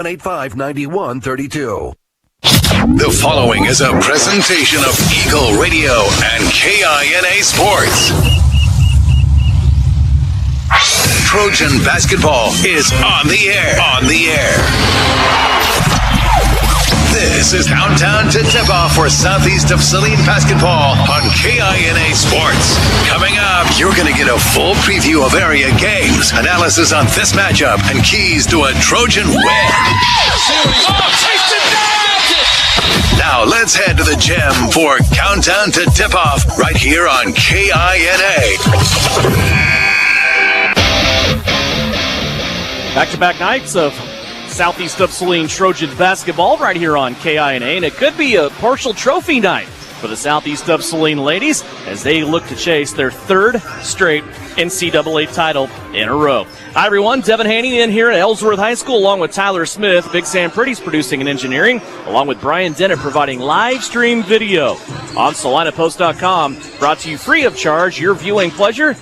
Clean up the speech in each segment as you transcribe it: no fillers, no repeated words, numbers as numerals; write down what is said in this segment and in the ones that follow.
185-9132. The following is a presentation of Eagle Radio and KINA Sports. Trojan basketball is on the air. This is Countdown to Tip-Off for Southeast of Saline basketball on KINA Sports. Coming up, you're going to get a full preview of area games, analysis on this matchup, and keys to a Trojan win. Now let's head to the gym for Countdown to Tip-Off right here on KINA. Back-to-back nights of Southeast of Saline Trojan basketball right here on KINA, and it could be a partial trophy night for the Southeast of Saline ladies as they look to chase their third straight NCAA title in a row. Hi, everyone. Devin Haney in here at Ellsworth High School along with Tyler Smith. Big Sam Pretty's producing and engineering, along with Brian Dennett providing live stream video on SalinaPost.com. Brought to you free of charge. Your viewing pleasure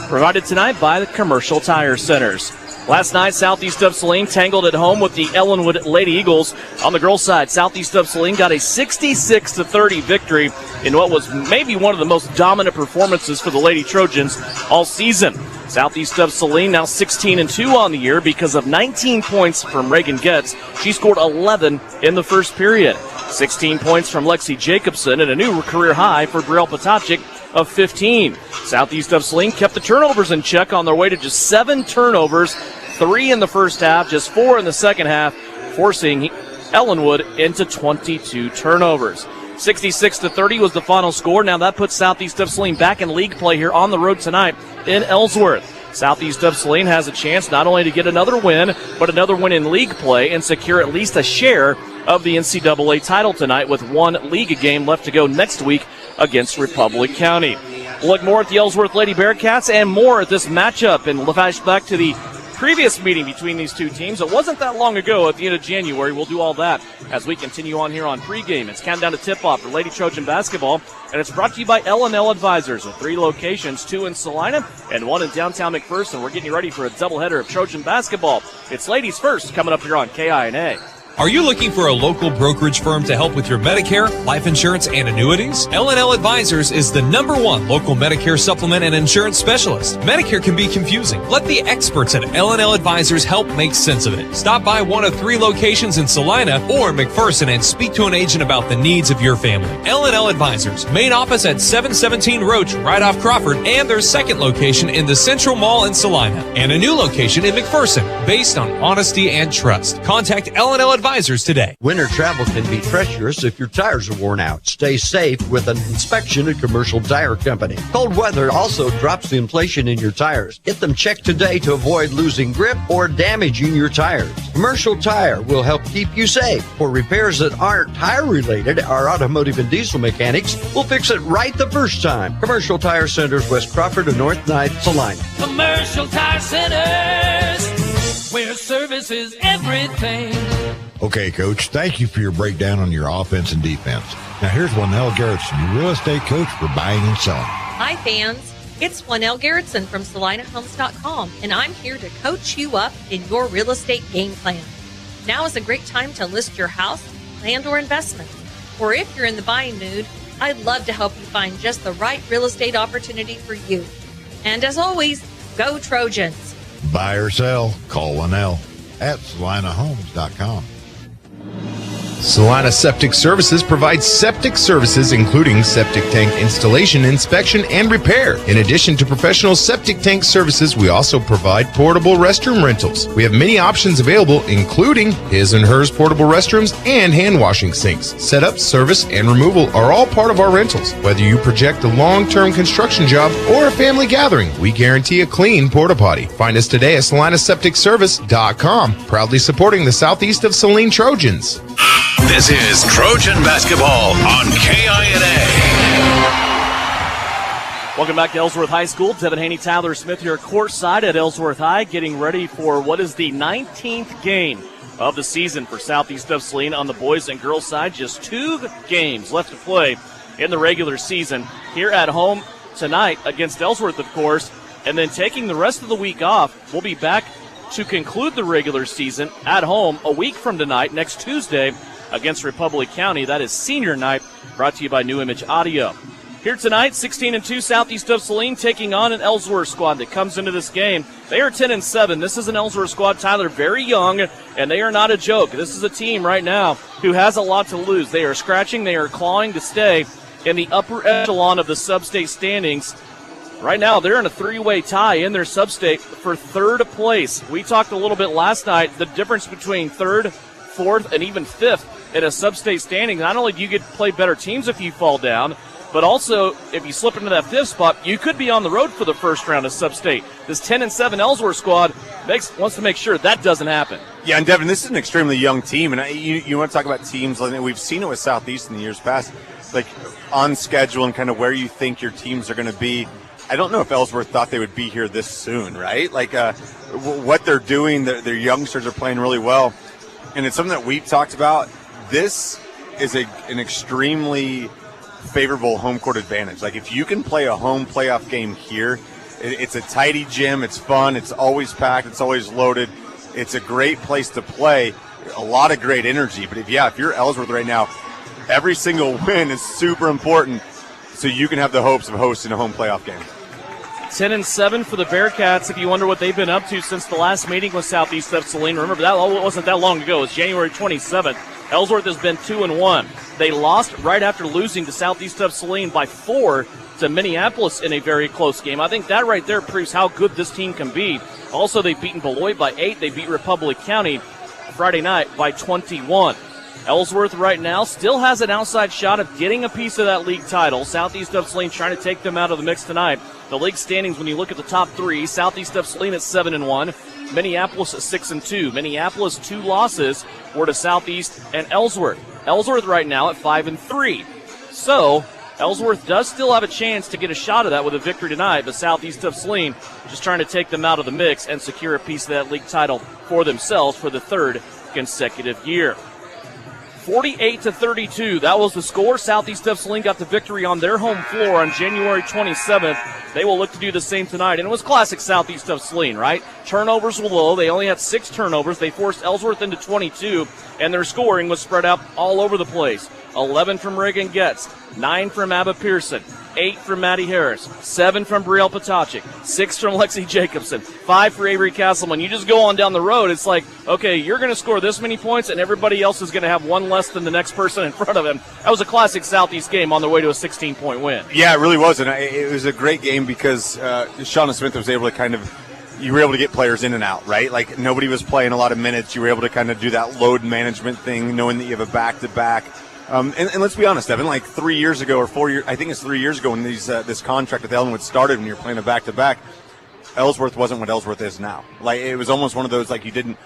provided tonight by the Commercial Tire Centers. Last night, Southeast of Saline tangled at home with the Ellenwood Lady Eagles. On the girls' side, Southeast of Saline got a 66-30 victory in what was maybe one of the most dominant performances for the Lady Trojans all season. Southeast of Saline now 16-2 on the year because of 19 points from Reagan Getz. She scored 11 in the first period. 16 points from Lexi Jacobson and a new career high for Brielle Potapchik of 15. Southeast of Saline kept the turnovers in check on their way to just 7 turnovers, 3 in the first half, just 4 in the second half, forcing Ellenwood into 22 turnovers. 66-30 was the final score. Now that puts Southeast of Saline back in league play here on the road tonight in Ellsworth. Southeast of Saline has a chance not only to get another win, but another win in league play and secure at least a share of the NCAA title tonight with one league game left to go next week against Republic County. We'll look more at the Ellsworth Lady Bearcats and more at this matchup and flash back to the previous meeting between these two teams. It wasn't that long ago at the end of January. We'll do all that as we continue on here on pregame. It's Countdown to Tip-Off for Lady Trojan basketball, and it's brought to you by L&L Advisors with 3 locations, 2 in Salina and 1 in downtown McPherson. We're getting you ready for a doubleheader of Trojan basketball. It's ladies first coming up here on KINA. Are you looking for a local brokerage firm to help with your Medicare, life insurance, and annuities? L&L Advisors is the #1 local Medicare supplement and insurance specialist. Medicare can be confusing. Let the experts at L&L Advisors help make sense of it. Stop by one of 3 locations in Salina or McPherson and speak to an agent about the needs of your family. L&L Advisors, main office at 717 Roach, right off Crawford, and their second location in the Central Mall in Salina, and a new location in McPherson, based on honesty and trust. Contact L&L Advisors today. Winter travel can be treacherous if your tires are worn out. Stay safe with an inspection at Commercial Tire Company. Cold weather also drops the inflation in your tires. Get them checked today to avoid losing grip or damaging your tires. Commercial Tire will help keep you safe. For repairs that aren't tire related, our automotive and diesel mechanics will fix it right the first time. Commercial Tire Centers, West Crawford and North Ninth, Salina. Commercial Tire Centers, where service is everything. Okay, Coach, thank you for your breakdown on your offense and defense. Now here's Juanelle Garrettson, your real estate coach for buying and selling. Hi, fans. It's Juanelle Garrettson from SalinaHomes.com, and I'm here to coach you up in your real estate game plan. Now is a great time to list your house, land, or investment. Or if you're in the buying mood, I'd love to help you find just the right real estate opportunity for you. And as always, go Trojans. Buy or sell, call Juanelle at SalinaHomes.com. Salina Septic Services provides septic services including septic tank installation, inspection, and repair. In addition to professional septic tank services, we also provide portable restroom rentals. We have many options available, including his and hers portable restrooms and hand washing sinks. Setup, service, and removal are all part of our rentals. Whether you project a long-term construction job or a family gathering, we guarantee a clean porta potty. Find us today at SalinaSepticService.com, proudly supporting the Southeast of Saline Trojans. This is Trojan basketball on KINA. Welcome back to Ellsworth High School. Devin Haney, Tyler Smith here courtside at Ellsworth High, getting ready for what is the 19th game of the season for Southeast of Saline on the boys and girls side. Just 2 games left to play in the regular season here at home tonight against Ellsworth, of course, and then taking the rest of the week off. We'll be back to conclude the regular season at home a week from tonight, next Tuesday, against Republic County. That is senior night, brought to you by New Image Audio. Here tonight, 16-2 Southeast of Saline taking on an Ellsworth squad that comes into this game. They are 10-7. This is an Ellsworth squad, Tyler, very young, and they are not a joke. This is a team right now who has a lot to lose. They are scratching, they are clawing to stay in the upper echelon of the sub-state standings. Right now, they're in a three-way tie in their sub-state for third place. We talked a little bit last night, the difference between third, fourth, and even fifth in a sub-state standing. Not only do you get to play better teams if you fall down, but also, if you slip into that fifth spot, you could be on the road for the first round of sub-state. This 10-7 Ellsworth squad wants to make sure that doesn't happen. Yeah, and Devin, this is an extremely young team, and you want to talk about teams, like we've seen it with Southeast in the years past, like on schedule and kind of where you think your teams are going to be. I don't know if Ellsworth thought they would be here this soon, right? Like what they're doing, their youngsters are playing really well, and it's something that we've talked about. This is an extremely favorable home court advantage. Like if you can play a home playoff game here, it's a tidy gym, it's fun, it's always packed, it's always loaded, it's a great place to play, a lot of great energy. But if you're Ellsworth right now, every single win is super important so you can have the hopes of hosting a home playoff game. 10-7 for the Bearcats. If you wonder what they've been up to since the last meeting with Southeast of Saline, remember that wasn't that long ago. It was January 27th. Ellsworth has been 2-1. They lost right after losing to Southeast of Saline by 4 to Minneapolis in a very close game. I think that right there proves how good this team can be. Also, they've beaten Beloit by 8. They beat Republic County Friday night by 21. Ellsworth right now still has an outside shot of getting a piece of that league title. Southeast of Saline trying to take them out of the mix tonight. The league standings, when you look at the top three, Southeast of Saline at 7-1, Minneapolis at 6-2. Minneapolis 2 losses were to Southeast and Ellsworth. Ellsworth right now at 5-3. So Ellsworth does still have a chance to get a shot of that with a victory tonight, but Southeast of Saline just trying to take them out of the mix and secure a piece of that league title for themselves for the third consecutive year. 48-32, that was the score. Southeast of Saline got the victory on their home floor on January 27th. They will look to do the same tonight. And it was classic Southeast of Saline, right? Turnovers were low. They only had 6 turnovers. They forced Ellsworth into 22, and their scoring was spread out all over the place. 11 from Reagan Getz, 9 from Abba Pearson, 8 from Maddie Harris, 7 from Brielle Potachik, 6 from Lexi Jacobson, 5 for Avery Castleman. You just go on down the road, it's like, okay, you're going to score this many points, and everybody else is going to have one less than the next person in front of him. That was a classic Southeast game on their way to a 16-point win. Yeah, it really was, and it was a great game because Shauna Smith was able to kind of, you were able to get players in and out, right? Like nobody was playing a lot of minutes. You were able to kind of do that load management thing, knowing that you have a back-to-back. And let's be honest, Evan, like 3 years ago or 4 years, I think it's 3 years ago when this contract with Ellenwood started when you were playing a back-to-back, Ellsworth wasn't what Ellsworth is now. Like it was almost one of those, like you didn't,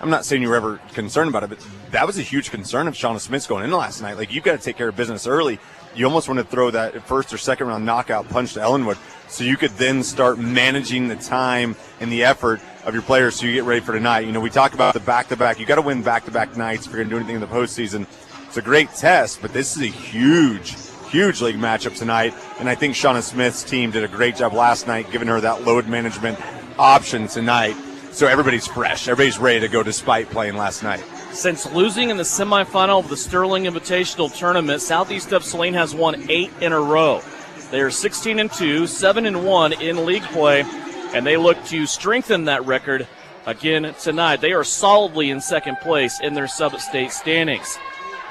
I'm not saying you were ever concerned about it, but that was a huge concern of Shauna Smith's going into last night. Like you've got to take care of business early. You almost want to throw that first or second round knockout punch to Ellenwood so you could then start managing the time and the effort of your players so you get ready for tonight. You know, we talk about the back-to-back. You got to win back-to-back nights if you're going to do anything in the postseason. It's a great test, but this is a huge league matchup tonight, and I think Shauna Smith's team did a great job last night giving her that load management option tonight, so everybody's fresh. Everybody's ready to go despite playing last night. Since losing in the semifinal of the Sterling Invitational Tournament, Southeast of Saline has won 8 in a row. They are 16-2, 7-1 in league play, and they look to strengthen that record again tonight. They are solidly in second place in their sub-state standings.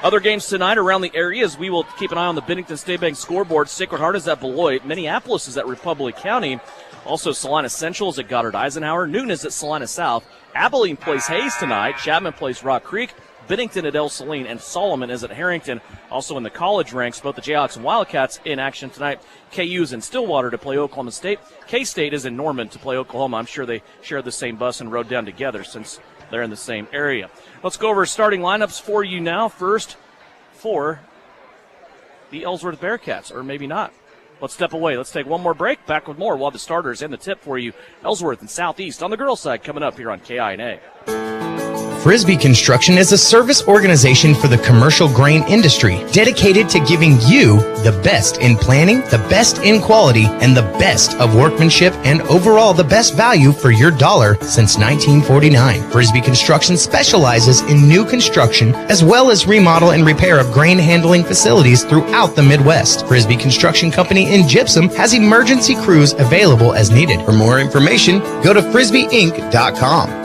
Other games tonight around the area as we will keep an eye on the Bennington State Bank scoreboard. Sacred Heart is at Beloit. Minneapolis is at Republic County. Also, Salina Central is at Goddard Eisenhower. Newton is at Salina South. Abilene plays Hayes tonight. Chapman plays Rock Creek. Bennington at El Saline. And Solomon is at Harrington. Also in the college ranks, both the Jayhawks and Wildcats in action tonight. KU is in Stillwater to play Oklahoma State. K-State is in Norman to play Oklahoma. I'm sure they shared the same bus and rode down together since they're in the same area. Let's go over starting lineups for you now. First, for the Ellsworth Bearcats, or maybe not. Let's step away. Let's take one more break. Back with more. We'll have the starters and the tip for you. Ellsworth and Southeast on the girls' side coming up here on KINA. Frisbee Construction is a service organization for the commercial grain industry dedicated to giving you the best in planning, the best in quality, and the best of workmanship, and overall the best value for your dollar since 1949. Frisbee Construction specializes in new construction as well as remodel and repair of grain handling facilities throughout the Midwest. Frisbee Construction Company in Gypsum has emergency crews available as needed. For more information, go to frisbeeinc.com.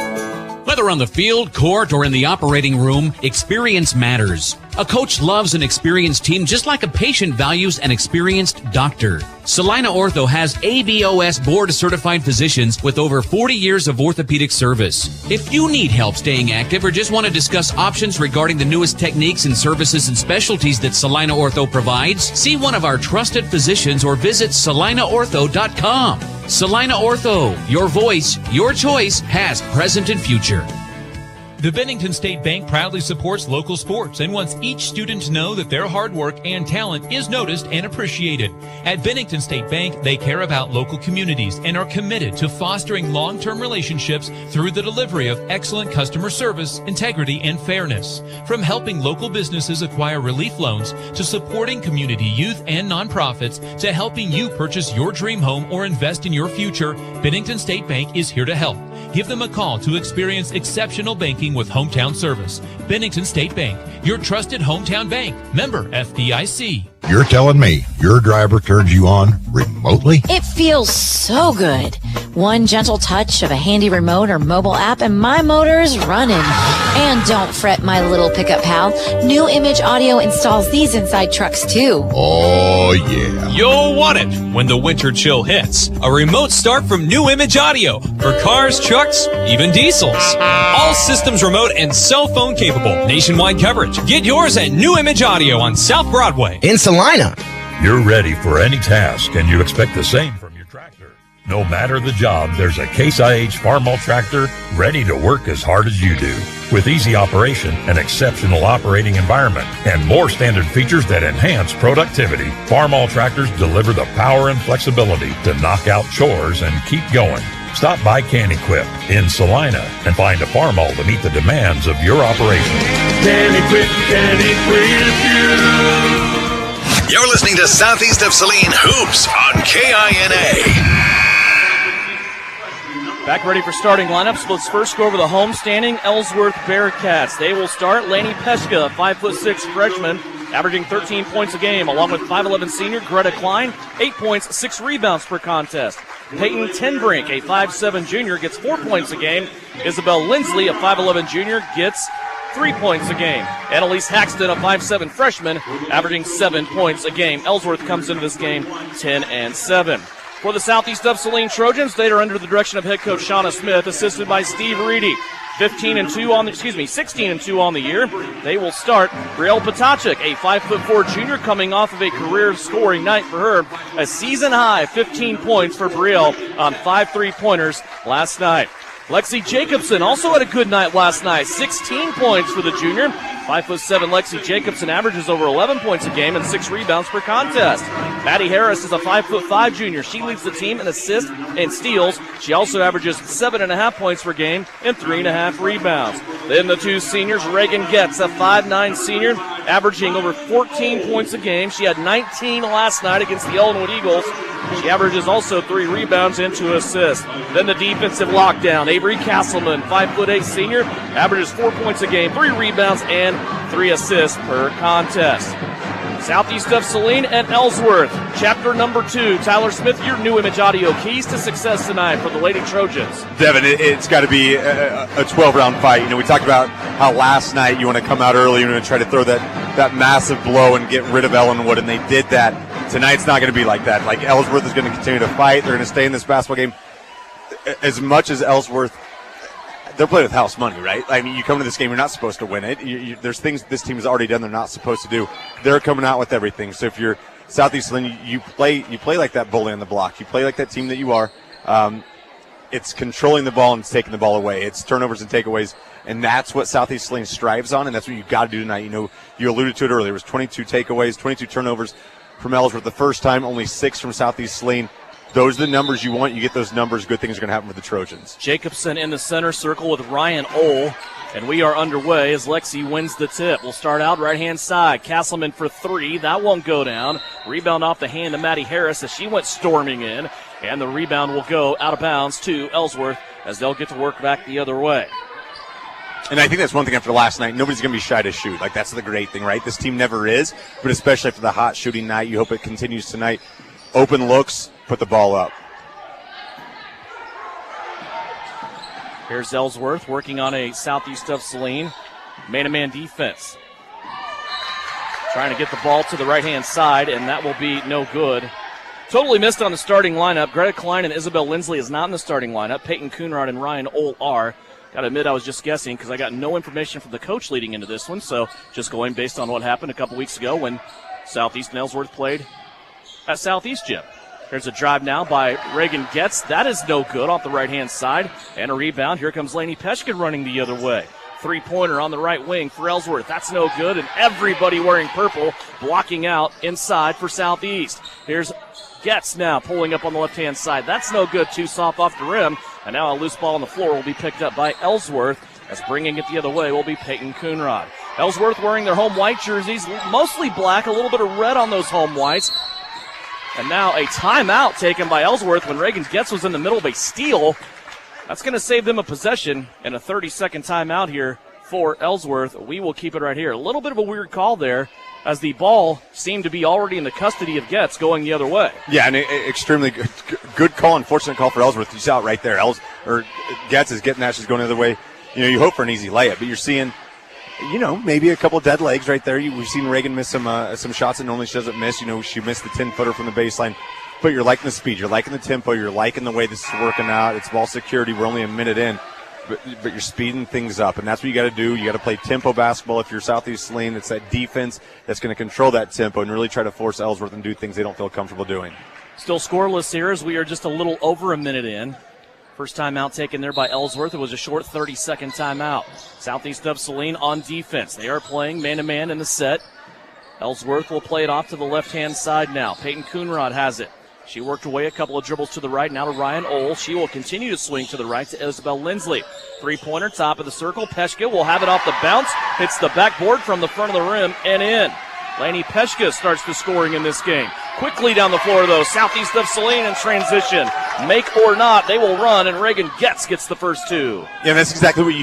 Whether on the field, court, or in the operating room, experience matters. A coach loves an experienced team just like a patient values an experienced doctor. Saline Ortho has ABOS board-certified physicians with over 40 years of orthopedic service. If you need help staying active or just want to discuss options regarding the newest techniques and services and specialties that Saline Ortho provides, see one of our trusted physicians or visit salinaortho.com. Saline Ortho, your voice, your choice, past, present, and future. The Bennington State Bank proudly supports local sports and wants each student to know that their hard work and talent is noticed and appreciated. At Bennington State Bank, they care about local communities and are committed to fostering long-term relationships through the delivery of excellent customer service, integrity, and fairness. From helping local businesses acquire relief loans to supporting community youth and nonprofits to helping you purchase your dream home or invest in your future, Bennington State Bank is here to help. Give them a call to experience exceptional banking with hometown service. Bennington State Bank, your trusted hometown bank. Member FDIC. You're telling me your driver turns you on remotely? It feels so good. One gentle touch of a handy remote or mobile app and my motor's running. And don't fret, my little pickup pal. New Image Audio installs these inside trucks too. Oh, yeah. You'll want it when the winter chill hits. A remote start from New Image Audio for cars, trucks, even diesels. All systems remote and cell phone capable. Nationwide coverage. Get yours at New Image Audio on South Broadway. In Salina. You're ready for any task and you expect the same from your tractor. No matter the job, there's a Case IH Farmall tractor ready to work as hard as you do. With easy operation, an exceptional operating environment, and more standard features that enhance productivity, Farmall tractors deliver the power and flexibility to knock out chores and keep going. Stop by Can Equip in Salina and find a Farmall to meet the demands of your operation. Can Equip you. You're listening to Southeast of Saline Hoops on KINA. Back ready for starting lineups. Let's first go over the home-standing Ellsworth Bearcats. They will start Laney Peshka, 5'6" freshman, averaging 13 points a game, along with 5'11" senior Greta Klein, 8 points, 6 rebounds per contest. Peyton Tenbrink, a 5'7" junior, gets 4 points a game. Isabel Lindsley, a 5'11" junior, gets 3 points a game. Annalise Haxton, a 5'7" freshman, averaging 7 points a game. Ellsworth comes into this game 10-7. For the Southeast of Saline Trojans, they are under the direction of head coach Shauna Smith, assisted by Steve Reedy. 16-2 on the year. They will start Brielle Potachik, a 5'4" junior coming off of a career scoring night for her. A season high 15 points for Brielle on 5 3-pointers last night. Lexi Jacobson also had a good night last night. 16 points for the junior. 5'7" Lexi Jacobson averages over 11 points a game and 6 rebounds per contest. Maddie Harris is a 5'5" junior. She leads the team in assists and steals. She also averages 7.5 points per game and 3.5 rebounds. Then the two seniors, Reagan Getz, a 5'9" senior, averaging over 14 points a game. She had 19 last night against the Ellenwood Eagles. She averages also 3 rebounds and 2 assists. Then the defensive lockdown. Avery Castleman, 5'8" senior, averages 4 points a game, 3 rebounds, and 3 assists per contest. Southeast of Saline and Ellsworth. Chapter number 2. Tyler Smith, your New Image Audio. Keys to success tonight for the Lady Trojans. Devin, it's got to be a 12-round fight. You know, we talked about how last night you want to come out early, you want to try to throw that massive blow and get rid of Ellenwood, and they did that. Tonight's not going to be like that. Like, Ellsworth is going to continue to fight. They're going to stay in this basketball game. As much as Ellsworth, they're playing with house money, right? I mean, you come to this game, you're not supposed to win it. There's things this team has already done they're not supposed to do. They're coming out with everything. So if you're Southeast Saline, you play like that bully on the block. You play like that team that you are. It's controlling the ball and it's taking the ball away. It's turnovers and takeaways, and that's what Southeast Saline strives on, and that's what you've got to do tonight. You know, you alluded to it earlier. It was 22 takeaways, 22 turnovers from Ellsworth the first time, only 6 from Southeast Saline. those are the numbers you want. You get those numbers, good things are going to happen for the Trojans. Jacobson in the center circle with Ryan Ohl. And we are underway as Lexi wins the tip. We'll start out right-hand side. Castleman for 3. That won't go down. Rebound off the hand of Maddie Harris as she went storming in. And the rebound will go out of bounds to Ellsworth as they'll get to work back the other way. And I think that's one thing after last night. Nobody's going to be shy to shoot. Like, that's the great thing, right? This team never is, but especially after the hot shooting night, you hope it continues tonight. Open looks, put the ball up. Here's Ellsworth working on a southeast of Saline. Man-to-man defense. Trying to get the ball to the right-hand side, and that will be no good. Totally missed on the starting lineup. Greta Klein and Isabel Lindsley is not in the starting lineup. Peyton Coonrod and Ryan Ohl are. Got to admit I was just guessing because I got no information from the coach leading into this one, so just going based on what happened a couple weeks ago when Southeast and Ellsworth played at Southeast Gym. Here's a drive now by Reagan Getz. That is no good off the right-hand side. And a rebound. Here comes Lainey Peshkin running the other way. Three-pointer on the right wing for Ellsworth. That's no good. And everybody wearing purple blocking out inside for Southeast. Here's Getz now pulling up on the left-hand side. That's no good. Too soft off the rim. And now a loose ball on the floor will be picked up by Ellsworth. As bringing it the other way will be Peyton Coonrod. Ellsworth wearing their home white jerseys. Mostly black. A little bit of red on those home whites. And now a timeout taken by Ellsworth when Reagan Getz was in the middle of a steal. That's going to save them a possession and a 30-second timeout here for Ellsworth. We will keep it right here. A little bit of a weird call there as the ball seemed to be already in the custody of Getz going the other way. Yeah, and extremely good call, unfortunate call for Ellsworth. You saw it right there. Getz is getting that. She's going the other way. You hope for an easy layup, but you're seeing maybe a couple dead legs right there. We've seen Reagan miss some shots that normally she doesn't miss. She missed the 10-footer from the baseline. But you're liking the speed. You're liking the tempo. You're liking the way this is working out. It's ball security. We're only a minute in. But you're speeding things up, and that's what you got to do. You got to play tempo basketball. If you're Southeast Saline, it's that defense that's going to control that tempo and really try to force Ellsworth and do things they don't feel comfortable doing. Still scoreless here as we are just a little over a minute in. First timeout taken there by Ellsworth. It was a short 30-second timeout. Southeast of Saline on defense. They are playing man-to-man in the set. Ellsworth will play it off to the left-hand side now. Peyton Coonrod has it. She worked away a couple of dribbles to the right, now to Ryan Ohl. She will continue to swing to the right to Isabel Lindsley. Three-pointer, top of the circle. Peshka will have it off the bounce. Hits the backboard from the front of the rim and in. Lainey Peshka starts the scoring in this game. Quickly down the floor, though. Southeast of Saline in transition. Make or not, they will run, and Reagan Getz gets the first two. Yeah, that's exactly what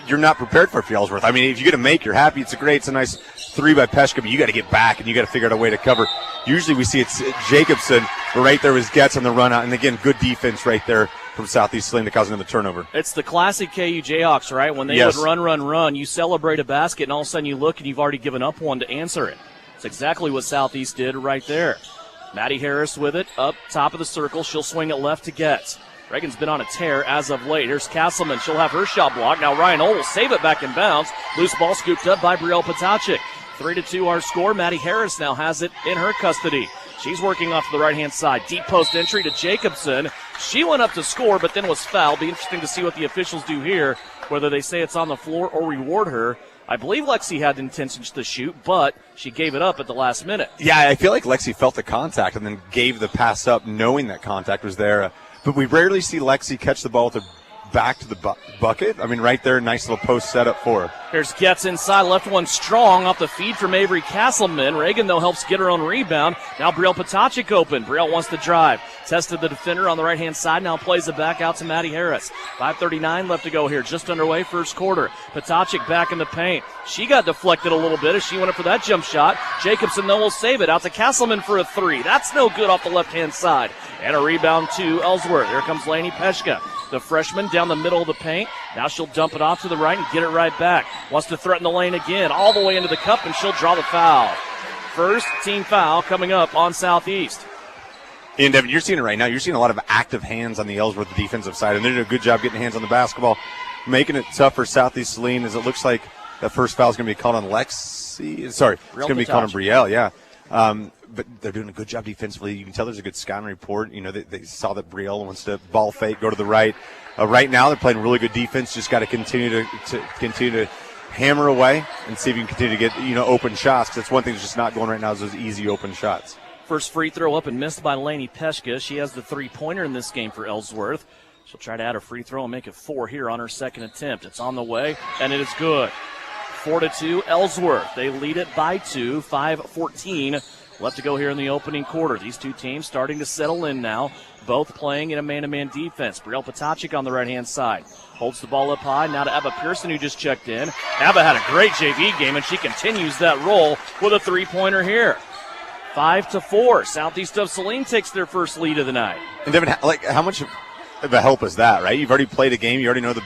you're not prepared for Ellsworth. I mean, if you get a make, you're happy. It's a nice three by Peshka, but you got to get back, and you got to figure out a way to cover. Usually we see it's Jacobson, but right there was Getz on the run out, and again, good defense right there from Southeast Saline to cause another turnover. It's the classic KU Jayhawks, right? When they would run, you celebrate a basket, and all of a sudden you look, and you've already given up one to answer it. It's exactly what Southeast did right there. Maddie Harris with it, up top of the circle. She'll swing it left to Getz. Reagan's been on a tear as of late. Here's Castleman. She'll have her shot blocked. Now Ryan Ohl will save it back in bounds. Loose ball scooped up by Brielle Potacek. 3-2 our score. Maddie Harris now has it in her custody. She's working off to the right-hand side. Deep post entry to Jacobson. She went up to score, but then was fouled. Be interesting to see what the officials do here, whether they say it's on the floor or reward her. I believe Lexi had intentions to shoot, but she gave it up at the last minute. Yeah, I feel like Lexi felt the contact and then gave the pass up knowing that contact was there. But we rarely see Lexi catch the ball with her back to the bucket. I mean, right there, nice little post setup for her. Here's Getz inside, left one strong off the feed from Avery Castleman. Reagan, though, helps get her own rebound. Now Brielle Potacek open. Brielle wants to drive. Tested the defender on the right-hand side, now plays it back out to Maddie Harris. 5:39 left to go here, just underway, first quarter. Potacek back in the paint. She got deflected a little bit as she went up for that jump shot. Jacobson, though, will save it out to Castleman for a three. That's no good off the left-hand side. And a rebound to Ellsworth. Here comes Lainey Peshka. The freshman down the middle of the paint. Now she'll dump it off to the right and get it right back. Wants to threaten the lane again, all the way into the cup, and she'll draw the foul. First team foul coming up on Southeast. And, Devin, you're seeing it right now. You're seeing a lot of active hands on the Ellsworth defensive side, and they're doing a good job getting hands on the basketball, making it tough for Southeast Saline as it looks like that first foul is going to be called on Lexi. Sorry, it's going to be called on Brielle, yeah. But they're doing a good job defensively. You can tell there's a good scouting report. You know, they saw that Brielle wants to ball fake, go to the right. Right now they're playing really good defense. Just got to continue to hammer away and see if you can continue to get, open shots. Because that's one thing that's just not going right now is those easy open shots. First free throw up and missed by Lainey Peshka. She has the three-pointer in this game for Ellsworth. She'll try to add a free throw and make it 4 here on her second attempt. It's on the way, and it is good. 4-2 Ellsworth. They lead it by 2, 5:14 left to go here in the opening quarter. These two teams starting to settle in now, both playing in a man-to-man defense. Brielle Potachik on the right-hand side. Holds the ball up high. Now to Abba Pearson, who just checked in. Abba had a great JV game, and she continues that roll with a three-pointer here. 5-4. Southeast of Saline takes their first lead of the night. And Devin, how much of a help is that, right? You've already played a game. You already know the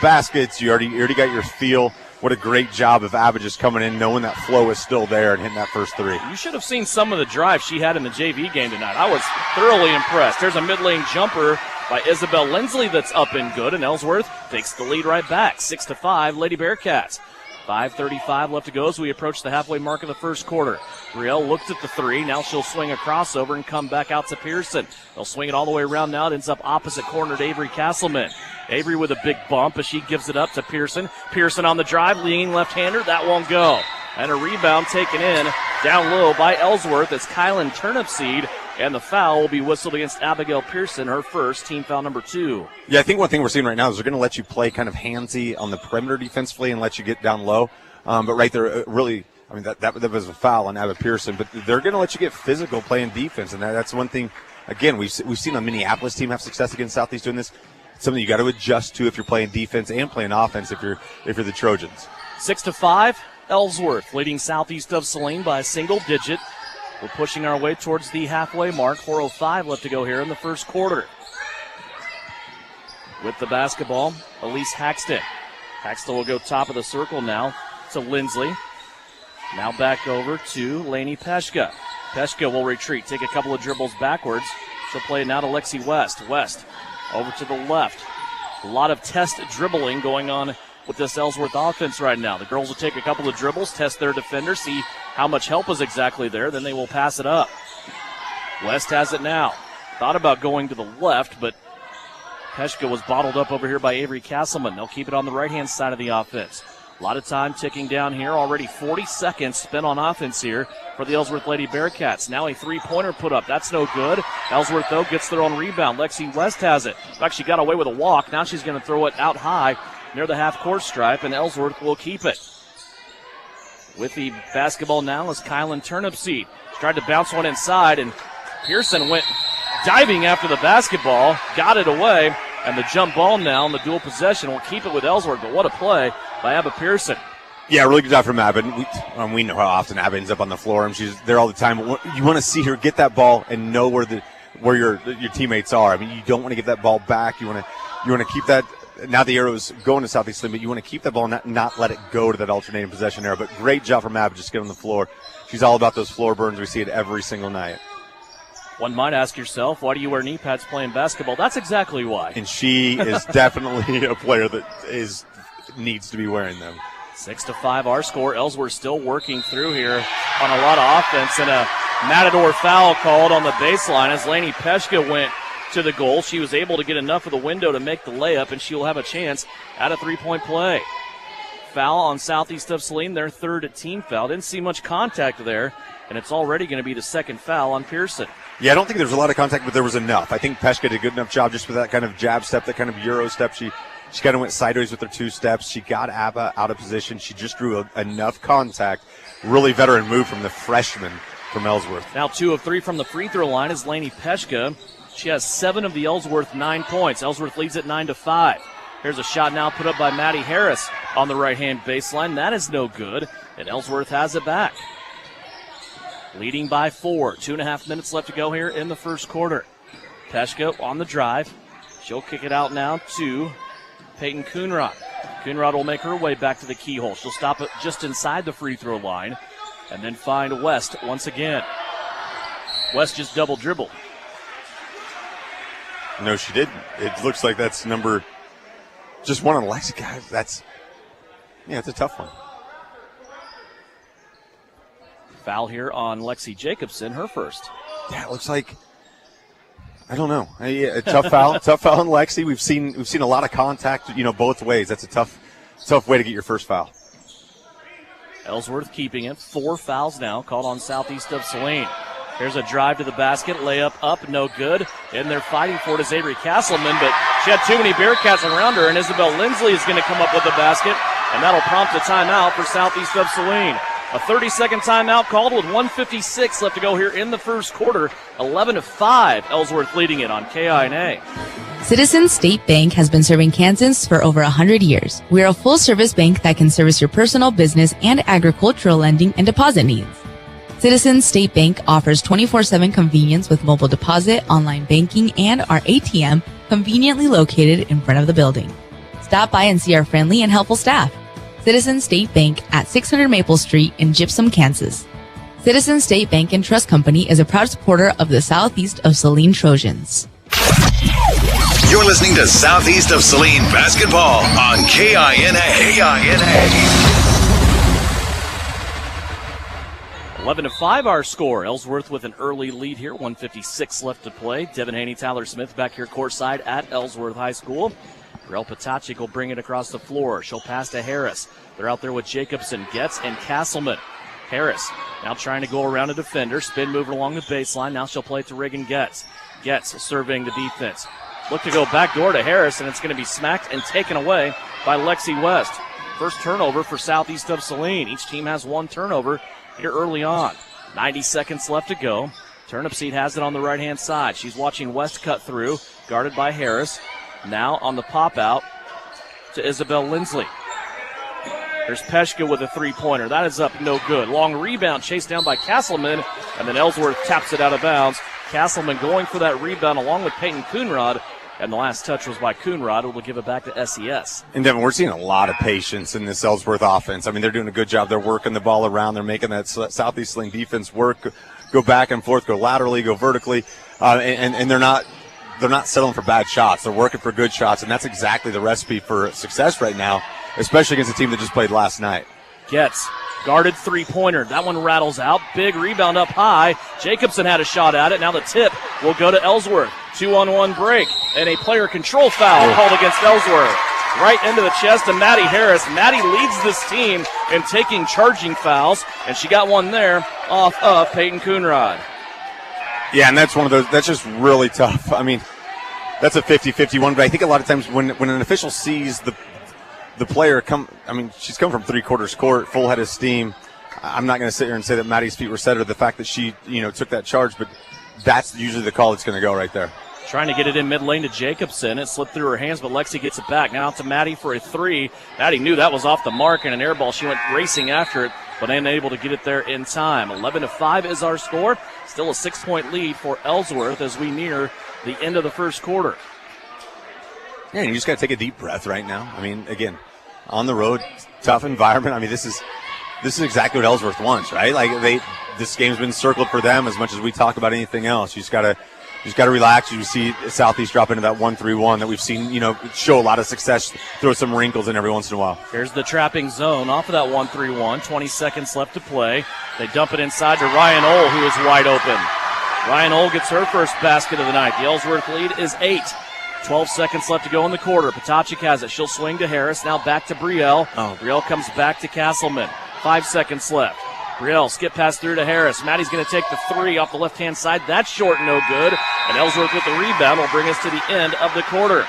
baskets. You already got your feel. What a great job of Abba just coming in, knowing that flow is still there and hitting that first three. You should have seen some of the drive she had in the JV game tonight. I was thoroughly impressed. There's a mid-lane jumper by Isabel Lindsley that's up and good, and Ellsworth takes the lead right back. 6-5, Lady Bearcats. 5:35 left to go as we approach the halfway mark of the first quarter. Brielle looked at the three. Now she'll swing a crossover and come back out to Pearson. They'll swing it all the way around now. It ends up opposite corner to Avery Castleman. Avery with a big bump as she gives it up to Pearson. Pearson on the drive, leaning left-hander. That won't go. And a rebound taken in down low by Ellsworth as Kylan Turnipseed. And the foul will be whistled against Abigail Pearson, her first, team foul number 2. Yeah, I think one thing we're seeing right now is they're going to let you play kind of handsy on the perimeter defensively and let you get down low. But right there, really, I mean, that was a foul on Abba Pearson. But they're going to let you get physical playing defense, and that's one thing. Again, we've seen a Minneapolis team have success against Southeast doing this. It's something you got to adjust to if you're playing defense and playing offense if you're the Trojans. 6-5, Ellsworth leading Southeast of Saline by a single digit. We're pushing our way towards the halfway mark. 4:05 left to go here in the first quarter. With the basketball, Elise Haxton. Haxton will go top of the circle now to Lindsley. Now back over to Lainey Peshka. Peshka will retreat, take a couple of dribbles backwards. She'll play it now to Lexi West. West over to the left. A lot of test dribbling going on with this Ellsworth offense right now. The girls will take a couple of dribbles, test their defender, see how much help is exactly there, then they will pass it up. West has it now. Thought about going to the left, but Peshka was bottled up over here by Avery Castleman. They'll keep it on the right-hand side of the offense. A lot of time ticking down here. Already 40 seconds spent on offense here for the Ellsworth Lady Bearcats. Now a three-pointer put up. That's no good. Ellsworth, though, gets their own rebound. Lexi West has it. In fact, she got away with a walk. Now she's going to throw it out high near the half-court stripe, and Ellsworth will keep it. With the basketball now is Kylan Turnipseed. She tried to bounce one inside, and Pearson went diving after the basketball, got it away, and the jump ball now in the dual possession will keep it with Ellsworth, but what a play by Abba Pearson. Yeah, really good job from Abba. We know how often Abba ends up on the floor, and she's there all the time. You want to see her get that ball and know where your teammates are. I mean, you don't want to give that ball back. You want to keep that. Now the arrow's going to Southeast Slim, but you want to keep that ball and not let it go to that alternating possession era. But great job from Abba just getting on the floor. She's all about those floor burns. We see it every single night. One might ask yourself, why do you wear knee pads playing basketball? That's exactly why. And she is definitely a player that needs to be wearing them. 6-5 our score. Ellsworth still working through here on a lot of offense, and a Matador foul called on the baseline as Lainey Peshka went to the goal. She was able to get enough of the window to make the layup, and she will have a chance at a three-point play. Foul on Southeast of Saline, their third team foul. Didn't see much contact there, and it's already going to be the second foul on Pearson. Yeah, I don't think there was a lot of contact, but there was enough. I think Peshka did a good enough job just with that kind of jab step, that kind of Euro step. She kind of went sideways with her two steps. She got Abba out of position. She just drew enough contact. Really veteran move from the freshman from Ellsworth. Now 2 of 3 from the free throw line is Lainey Peshka. She has 7 of the Ellsworth 9 points. Ellsworth leads at 9-5. Here's a shot now put up by Maddie Harris on the right-hand baseline. That is no good, and Ellsworth has it back. Leading by 4. 2.5 minutes left to go here in the first quarter. Peshka on the drive. She'll kick it out now to Peyton Coonrod. Coonrod will make her way back to the keyhole. She'll stop it just inside the free throw line and then find West once again. West just double dribbled. No, she didn't. It looks like that's number just one on Lexi. Guys, it's a tough one. Foul here on Lexi Jacobson, her first. Yeah, it looks like, I don't know. A tough foul. Tough foul on Lexi. We've seen a lot of contact, both ways. That's a tough way to get your first foul. Ellsworth keeping it. 4 fouls now called on Southeast of Saline. Here's a drive to the basket, layup up, no good. And they're fighting for it is Avery Castleman, but she had too many Bearcats around her, and Isabel Lindsley is going to come up with the basket, and that'll prompt a timeout for Southeast of Saline. A 30-second timeout called with 1:56 left to go here in the first quarter. 11-5, Ellsworth leading it on KINA. Citizens State Bank has been serving Kansans for over 100 years. We're a full-service bank that can service your personal, business, and agricultural lending and deposit needs. Citizens State Bank offers 24/7 convenience with mobile deposit, online banking, and our ATM conveniently located in front of the building. Stop by and see our friendly and helpful staff. Citizens State Bank at 600 Maple Street in Gypsum, Kansas. Citizens State Bank and Trust Company is a proud supporter of the Southeast of Saline Trojans. You're listening to Southeast of Saline Basketball on KINA. 11-5 our score. Ellsworth with an early lead here. 1:56 left to play. Devin Haney, Tyler Smith back here courtside at Ellsworth High School. Brielle Potacik will bring it across the floor. She'll pass to Harris. They're out there with Jacobson, Getz, and Castleman. Harris now trying to go around a defender. Spin move along the baseline. Now she'll play it to Reagan Getz. Getz surveying the defense. Look to go back door to Harris, and it's going to be smacked and taken away by Lexi West. First turnover for Southeast of Saline. Each team has one turnover here early on. 90 seconds left to go. Turnip Seed has it on the right-hand side. She's watching West cut through, guarded by Harris. Now on the pop-out to Isabel Lindsley. There's Peshka with a three-pointer. That is up, no good. Long rebound chased down by Castleman, and then Ellsworth taps it out of bounds. Castleman going for that rebound along with Peyton Coonrod, and the last touch was by Coonrod, who will give it back to SES. And Devin, we're seeing a lot of patience in this Ellsworth offense. I mean, they're doing a good job. They're working the ball around. They're making that Southeast Saline defense work, go back and forth, go laterally, go vertically, and they're not settling for bad shots. They're working for good shots, and that's exactly the recipe for success right now, especially against a team that just played last night. Getz, guarded three-pointer. That one rattles out. Big rebound up high. Jacobson had a shot at it. Now the tip will go to Ellsworth. 2-on-1 break, and a player control foul called against Ellsworth. Right into the chest of Maddie Harris. Maddie leads this team in taking charging fouls, and she got one there off of Peyton Coonrod. Yeah, and that's one of those, that's just really tough. I mean, that's a 50-50 one, but I think a lot of times when an official sees the player come, I mean, she's come from three-quarters court, full head of steam. I'm not going to sit here and say that Maddie's feet were set or the fact that she, took that charge, but that's usually the call that's going to go right there. Trying to get it in mid-lane to Jacobson. It slipped through her hands, but Lexi gets it back. Now to Maddie for a three. Maddie knew that was off the mark and an air ball. She went racing after it, but unable to get it there in time. 11-5 is our score. Still a 6-point lead for Ellsworth as we near the end of the first quarter. Yeah, you just got to take a deep breath right now. I mean, again, on the road, tough environment. I mean, this is exactly what Ellsworth wants, right? Like this game's been circled for them as much as we talk about anything else. You just got to relax. You see Southeast drop into that 1-3-1 that we've seen, show a lot of success, throw some wrinkles in every once in a while. Here's the trapping zone off of that 1-3-1. 20 seconds left to play. They dump it inside to Ryan Ohl, who is wide open. Ryan Ohl gets her first basket of the night. The Ellsworth lead is 8. 12 seconds left to go in the quarter. Potacik has it. She'll swing to Harris. Now back to Brielle. Brielle comes back to Castleman. 5 seconds left. Brielle skip pass through to Harris. Maddie's going to take the three off the left-hand side. That's short, no good. And Ellsworth with the rebound will bring us to the end of the quarter.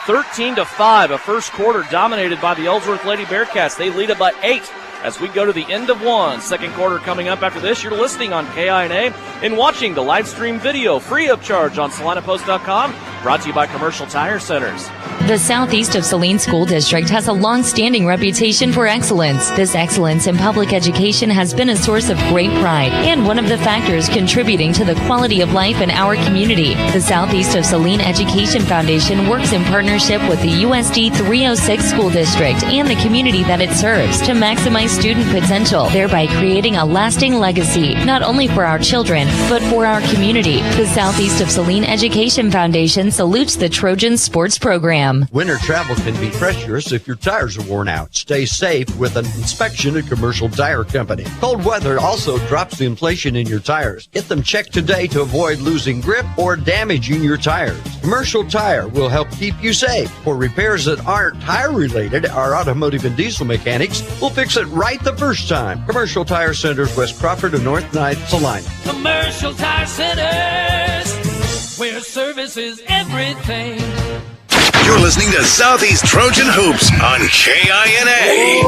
13-5, a first quarter dominated by the Ellsworth Lady Bearcats. They lead it by 8 as we go to the end of one. Second quarter coming up after this. You're listening on KINA and watching the live stream video free of charge on SalinaPost.com. Brought to you by Commercial Tire Centers. The Southeast of Saline School District has a long-standing reputation for excellence. This excellence in public education has been a source of great pride and one of the factors contributing to the quality of life in our community. The Southeast of Saline Education Foundation works in partnership with the USD 306 School District and the community that it serves to maximize student potential, thereby creating a lasting legacy, not only for our children, but for our community. The Southeast of Saline Education Foundation salutes the Trojans sports program. SESTreojans.com. Winter travel can be treacherous if your tires are worn out. Stay safe with an inspection at Commercial Tire Company. Cold weather also drops the inflation in your tires. Get them checked today to avoid losing grip or damaging your tires. Commercial Tire will help keep you safe. For repairs that aren't tire-related, our automotive and diesel mechanics will fix it right the first time. Commercial Tire Centers, West Crawford and North 9th, Saline. Commercial Tire Centers, where service is everything. You're listening to Southeast Trojan Hoops on KINA.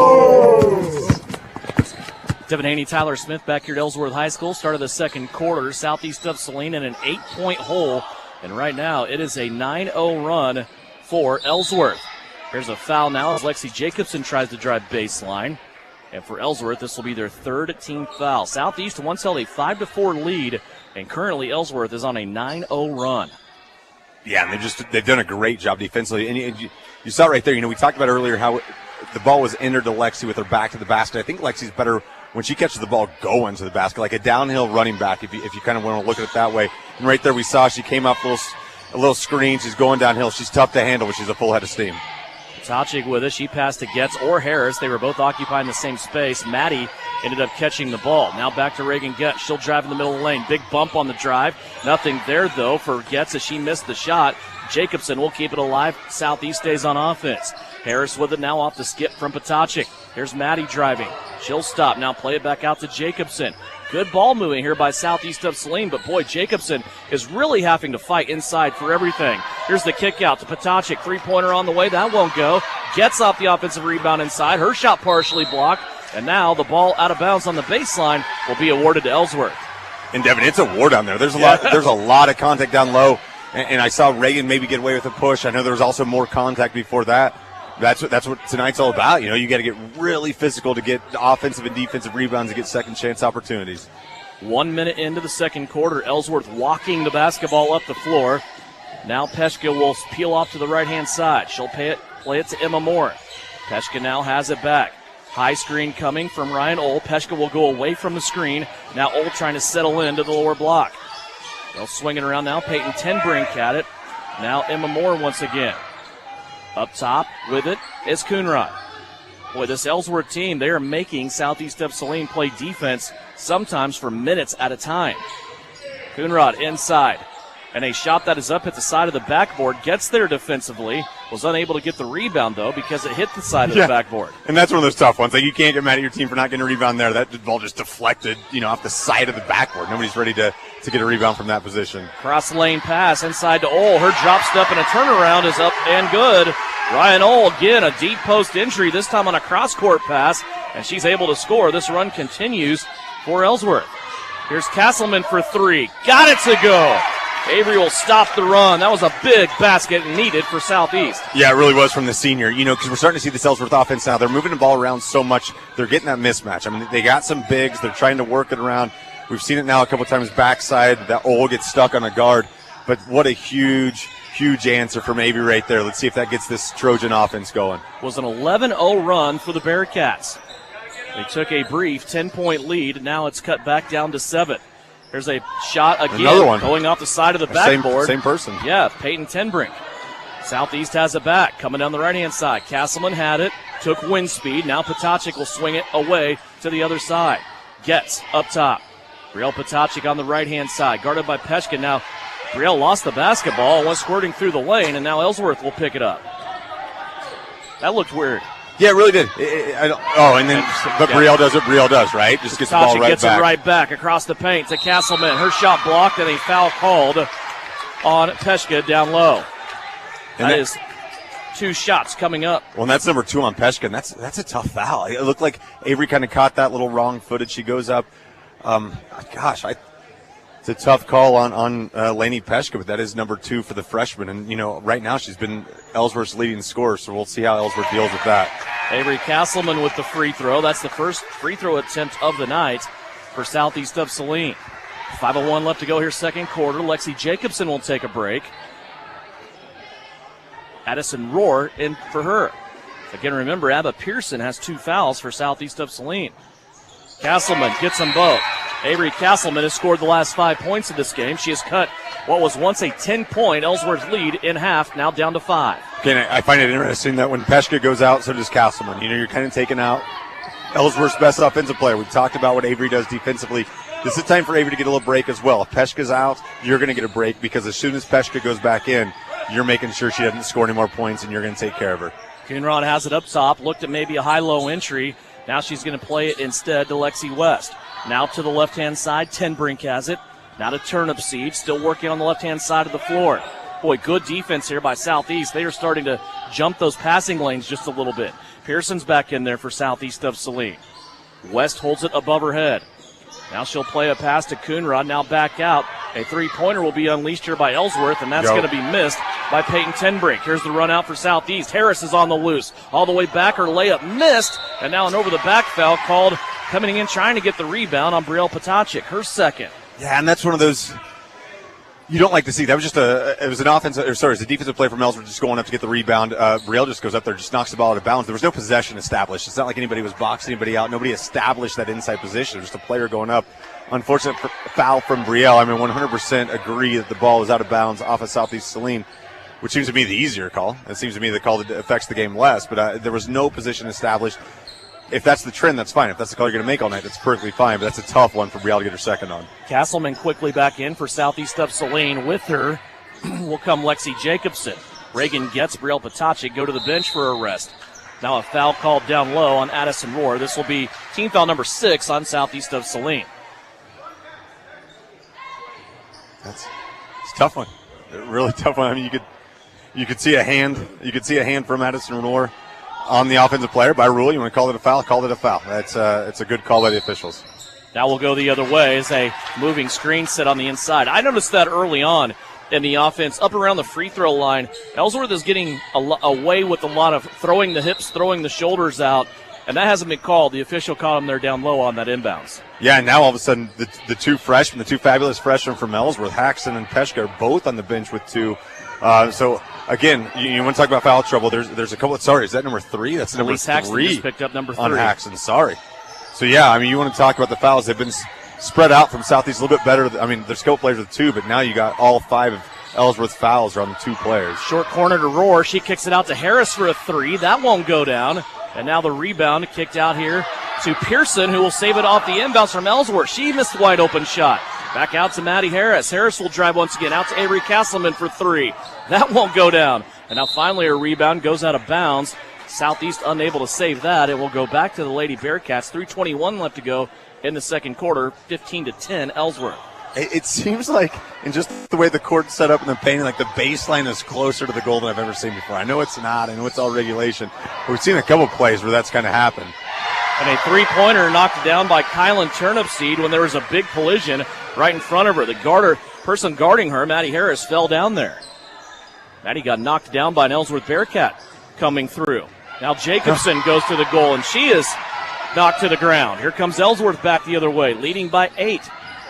Devin Haney, Tyler Smith back here at Ellsworth High School. Start of the second quarter. Southeast of Saline in an 8-point hole. And right now it is a 9-0 run for Ellsworth. Here's a foul now as Lexi Jacobson tries to drive baseline. And for Ellsworth, this will be their third team foul. Southeast once held a 5-4 lead, and currently Ellsworth is on a 9-0 run. Yeah, and they've done a great job defensively. And you saw right there, we talked about earlier how the ball was entered to Lexi with her back to the basket. I think Lexi's better when she catches the ball going to the basket, like a downhill running back, if you kind of want to look at it that way. And right there we saw she came off a little screen. She's going downhill. She's tough to handle, but she's a full head of steam. Tachik with it. She passed to Getz or Harris. They were both occupying the same space. Maddie ended up catching the ball. Now back to Reagan Getz. She'll drive in the middle of the lane. Big bump on the drive. Nothing there, though, for Getz as she missed the shot. Jacobson will keep it alive. Southeast stays on offense. Harris with it now off the skip from Potachik. Here's Maddie driving. She'll stop. Now play it back out to Jacobson. Good ball moving here by Southeast of Saline, but boy, Jacobson is really having to fight inside for everything. Here's the kick out to Potachik. Three-pointer on the way. That won't go. Gets off the offensive rebound inside. Her shot partially blocked. And now the ball out of bounds on the baseline will be awarded to Ellsworth. And Devin, it's a war down there. There's a lot of contact down low. And I saw Reagan maybe get away with a push. I know there was also more contact before that. That's what tonight's all about. You got to get really physical to get offensive and defensive rebounds and get second chance opportunities. 1 minute into the second quarter, Ellsworth walking the basketball up the floor. Now Peshka will peel off to the right-hand side. She'll play it to Emma Moore. Peshka now has it back. High screen coming from Ryan Ohl. Peshka will go away from the screen. Now Ohl trying to settle into the lower block. They'll swing it around now. Peyton Tenbrink at it. Now Emma Moore once again. Up top with it is Coonrod. Boy, this Ellsworth team, they are making Southeast of Saline play defense sometimes for minutes at a time. Coonrod inside. And a shot that is up at the side of the backboard gets there defensively. Was unable to get the rebound, though, because it hit the side of the backboard. And that's one of those tough ones. Like, you can't get mad at your team for not getting a rebound there. That ball just deflected, off the side of the backboard. Nobody's ready to get a rebound from that position. Cross lane pass inside to Ohl. Her drop step and a turnaround is up and good. Ryan Ohl, again, a deep post entry, this time on a cross-court pass, and she's able to score. This run continues for Ellsworth. Here's Castleman for three. Got it to go. Avery will stop the run. That was a big basket needed for Southeast. Yeah, it really was from the senior, because we're starting to see this Ellsworth offense now. They're moving the ball around so much. They're getting that mismatch. I mean, they got some bigs. They're trying to work it around. We've seen it now a couple times backside. That Ohl gets stuck on a guard. But what a huge answer from Avery right there. Let's see if that gets this Trojan offense going. Was an 11-0 run for the Bearcats. They took a brief 10-point lead. Now it's cut back down to 7. There's a shot again. Another one. Going off the side of the backboard. Same person. Yeah, Peyton Tenbrink. Southeast has it back. Coming down the right-hand side. Castleman had it. Took wind speed. Now Potachik will swing it away to the other side. Gets up top. Brielle Potachik on the right-hand side. Guarded by Peshka. Now Brielle lost the basketball. Went squirting through the lane. And now Ellsworth will pick it up. That looked weird. Yeah, it really did. But Brielle does what Brielle does, right? Just gets the ball right gets back. It right back across the paint to Castleman. Her shot blocked and a foul called on Peshka down low. And that is 2 shots coming up. Well, and that's number 2 on Peshka, and that's a tough foul. It looked like Avery kind of caught that little wrong footed. She goes up. It's a tough call on Lainey Peshka, but that is number 2 for the freshman. And, right now she's been Ellsworth's leading scorer, so we'll see how Ellsworth deals with that. Avery Castleman with the free throw. That's the first free throw attempt of the night for Southeast of Saline. 5:01 left to go here, second quarter. Lexi Jacobson will take a break. Addison Rohr in for her. Again, remember, Abba Pearson has 2 fouls for Southeast of Saline. Castleman gets them both. Avery Castleman has scored the last 5 points of this game. She has cut what was once a 10-point Ellsworth lead in half, now down to 5. Again, I find it interesting that when Peshka goes out, so does Castleman. You're kind of taking out Ellsworth's best offensive player. We've talked about what Avery does defensively. This is time for Avery to get a little break as well. If Peshka's out, you're going to get a break because as soon as Peshka goes back in, you're making sure she doesn't score any more points, and you're going to take care of her. Coonrod has it up top, looked at maybe a high-low entry. Now she's going to play it instead to Lexi West. Now to the left-hand side, Tenbrink has it. Now to Turnipseed, still working on the left-hand side of the floor. Boy, good defense here by Southeast. They are starting to jump those passing lanes just a little bit. Pearson's back in there for Southeast of Saline. West holds it above her head. Now she'll play a pass to Coonrod, now back out. A three-pointer will be unleashed here by Ellsworth, and that's going to be missed by Peyton Tenbrink. Here's the run out for Southeast. Harris is on the loose. All the way back, her layup missed, and now an over-the-back foul called coming in trying to get the rebound on Brielle Patacic, her second. Yeah, and that's one of those you don't like to see. That was just it's a defensive play from Ellsworth just going up to get the rebound. Brielle just goes up there, just knocks the ball out of bounds. There was no possession established. It's not like anybody was boxing anybody out. Nobody established that inside position. It was just a player going up. Unfortunate foul from Brielle. I mean, 100% agree that the ball was out of bounds off of Southeast Saline, which seems to be the easier call. It seems to me the call that affects the game less, but there was no position established. If that's the trend, that's fine. If that's the call you're going to make all night, that's perfectly fine. But that's a tough one for Brielle to get her second on. Castleman quickly back in for Southeast of Saline. With her will come Lexi Jacobson. Reagan gets Brielle Patacic, go to the bench for a rest. Now a foul called down low on Addison Rohr. This will be team foul number 6 on Southeast of Saline. It's a tough one. A really tough one. I mean, you could see a hand. You could see a hand from Addison Rohr on the offensive player. By rule, you want to call it a foul, call it a foul. It's a good call by the officials. That will go the other way as a moving screen set on the inside. I noticed that early on in the offense, up around the free throw line. Ellsworth is getting away with a lot of throwing the hips, throwing the shoulders out, and that hasn't been called. The official caught him there down low on that inbounds. Yeah, and now all of a sudden the two freshmen, the two fabulous freshmen from Ellsworth, Haxton and Peshka, are both on the bench with 2. So again, you want to talk about foul trouble? There's a couple. Sorry, is that number 3? That's number 3. Haxton just picked up number 3 on Haxton. Sorry. So yeah, I mean, you want to talk about the fouls? They've been spread out from Southeast a little bit better. I mean, there's skill players with 2, but now you got all 5 of Ellsworth's fouls are on the 2 players. Short corner to Rohr. She kicks it out to Harris for a 3. That won't go down. And now the rebound kicked out here to Pearson, who will save it off the inbounds from Ellsworth. She missed the wide open shot. Back out to Maddie Harris. Harris will drive once again out to Avery Castleman for 3. That won't go down. And now finally a rebound goes out of bounds. Southeast unable to save that. It will go back to the Lady Bearcats. 3:21 left to go in the second quarter. 15-10 Ellsworth. It seems like, in just the way the court's set up in the painting, like the baseline is closer to the goal than I've ever seen before. I know it's not. I know it's all regulation. But we've seen a couple plays where that's kind of happened. And a three-pointer knocked down by Kylan Turnipseed when there was a big collision right in front of her. The person guarding her, Maddie Harris, fell down there. Maddie got knocked down by an Ellsworth Bearcat coming through. Now Jacobson goes to the goal, and she is knocked to the ground. Here comes Ellsworth back the other way, leading by 8.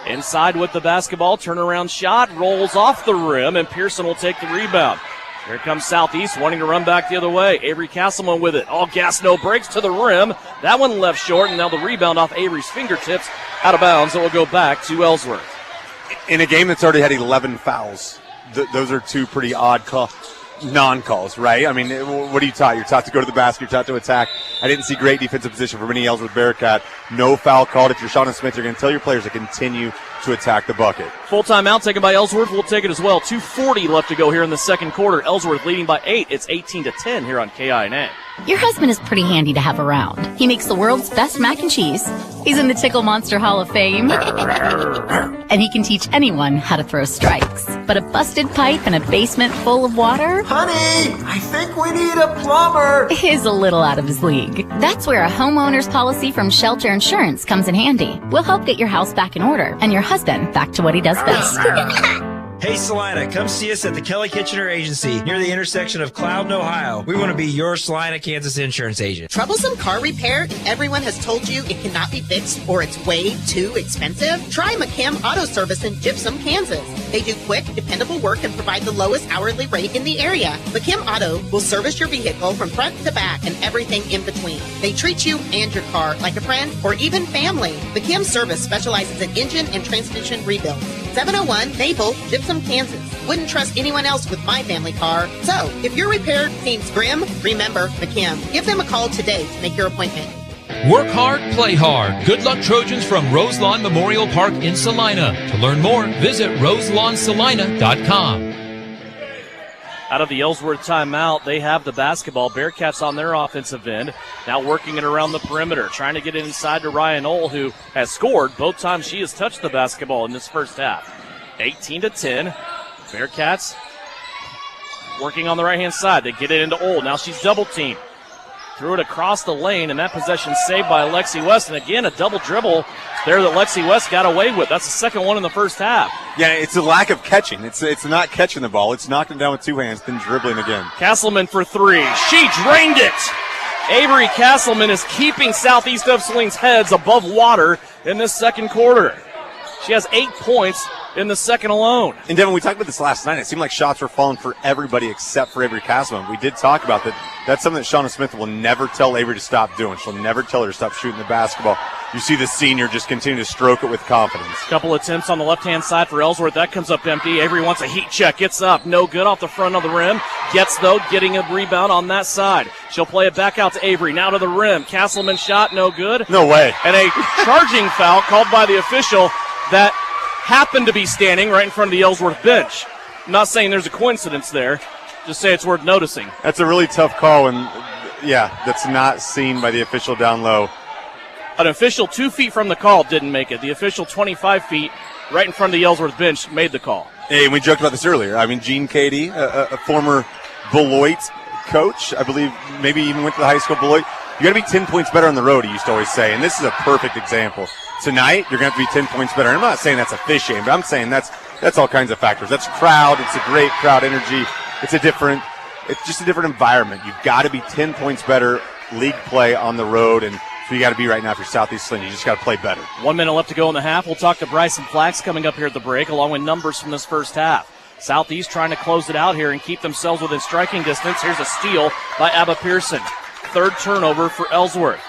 Inside with the basketball, turnaround shot, rolls off the rim, and Pearson will take the rebound. Here comes Southeast wanting to run back the other way. Avery Castleman with it. All gas, no breaks to the rim. That one left short, and now the rebound off Avery's fingertips out of bounds. It will go back to Ellsworth. In a game that's already had 11 fouls, those are 2 pretty odd non-calls, right? I mean, what are you taught? You're taught to go to the basket. You're taught to attack. I didn't see great defensive position from any Ellsworth Bearcat. No foul called. If you're Shauna Smith, you're going to tell your players to continue to attack the bucket. Full timeout taken by Ellsworth. We'll take it as well. 2:40 left to go here in the second quarter. Ellsworth leading by 8. It's 18-10 here on KINA. Your husband is pretty handy to have around. He makes the world's best mac and cheese. He's in the Tickle Monster Hall of Fame. And he can teach anyone how to throw strikes. But a busted pipe in a basement full of water? Honey, I think we need a plumber. Is a little out of his league. That's where a homeowner's policy from Shelter Insurance comes in handy. We'll help get your house back in order and your husband back to what he does best. Hey Salina, come see us at the Kelly Kitchener Agency near the intersection of Cloud and Ohio. We want to be your Salina, Kansas insurance agent. Troublesome car repair and everyone has told you it cannot be fixed or it's way too expensive? Try McKim Auto Service in Gypsum, Kansas. They do quick, dependable work and provide the lowest hourly rate in the area. McKim Auto will service your vehicle from front to back and everything in between. They treat you and your car like a friend or even family. McKim Service specializes in engine and transmission rebuilds. 701 Maple, Gypsum, Kansas. Wouldn't trust anyone else with my family car. So, if your repair seems grim, remember McKim. Give them a call today to make your appointment. Work hard, play hard. Good luck, Trojans, from Roselawn Memorial Park in Salina. To learn more, visit roselawnsalina.com. Out of the Ellsworth timeout, they have the basketball. Bearcats on their offensive end, now working it around the perimeter, trying to get it inside to Ryan Ohl, who has scored both times she has touched the basketball in this first half. 18-10. Bearcats working on the right-hand side. They get it into Ohl. Now she's double-teamed. Threw it across the lane, and that possession saved by Lexi West. And again, a double dribble there that Lexi West got away with. That's the second one in the first half. Yeah, it's a lack of catching. It's not catching the ball. It's knocking it down with two hands, then dribbling again. Castleman for three. She drained it. Avery Castleman is keeping Southeast of Saline's heads above water in this second quarter. She has 8 points in the second alone. And Devin, we talked about this last night. It seemed like shots were falling for everybody except for Avery Castleman. We did talk about that. That's something that Shauna Smith will never tell Avery to stop doing. She'll never tell her to stop shooting the basketball. You see the senior just continue to stroke it with confidence. Couple attempts on the left-hand side for Ellsworth. That comes up empty. Avery wants a heat check. Gets up. No good off the front of the rim. Gets, though, getting a rebound on that side. She'll play it back out to Avery. Now to the rim. Castleman shot. No good. No way. And a charging foul called by the official that happened to be standing right in front of the Ellsworth bench. I'm not saying there's a coincidence there. Just say it's worth noticing. That's a really tough call, and, yeah, that's not seen by the official down low. An official 2 feet from the call didn't make it. The official 25 feet right in front of the Ellsworth bench made the call. Hey, we joked about this earlier. I mean, Gene Cady, a former Beloit coach, I believe maybe even went to the high school Beloit. You got to be 10 points better on the road, he used to always say, and this is a perfect example. Tonight, you're going to have to be 10 points better. And I'm not saying that's officiating, but I'm saying that's all kinds of factors. That's crowd. It's a great crowd energy. It's just a different environment. You've got to be 10 points better league play on the road, and so you got to be right now for Southeast Saline. You just got to play better. 1 minute left to go in the half. We'll talk to Bryson Flax coming up here at the break, along with numbers from this first half. Southeast trying to close it out here and keep themselves within striking distance. Here's a steal by Abba Pearson. Third turnover for Ellsworth.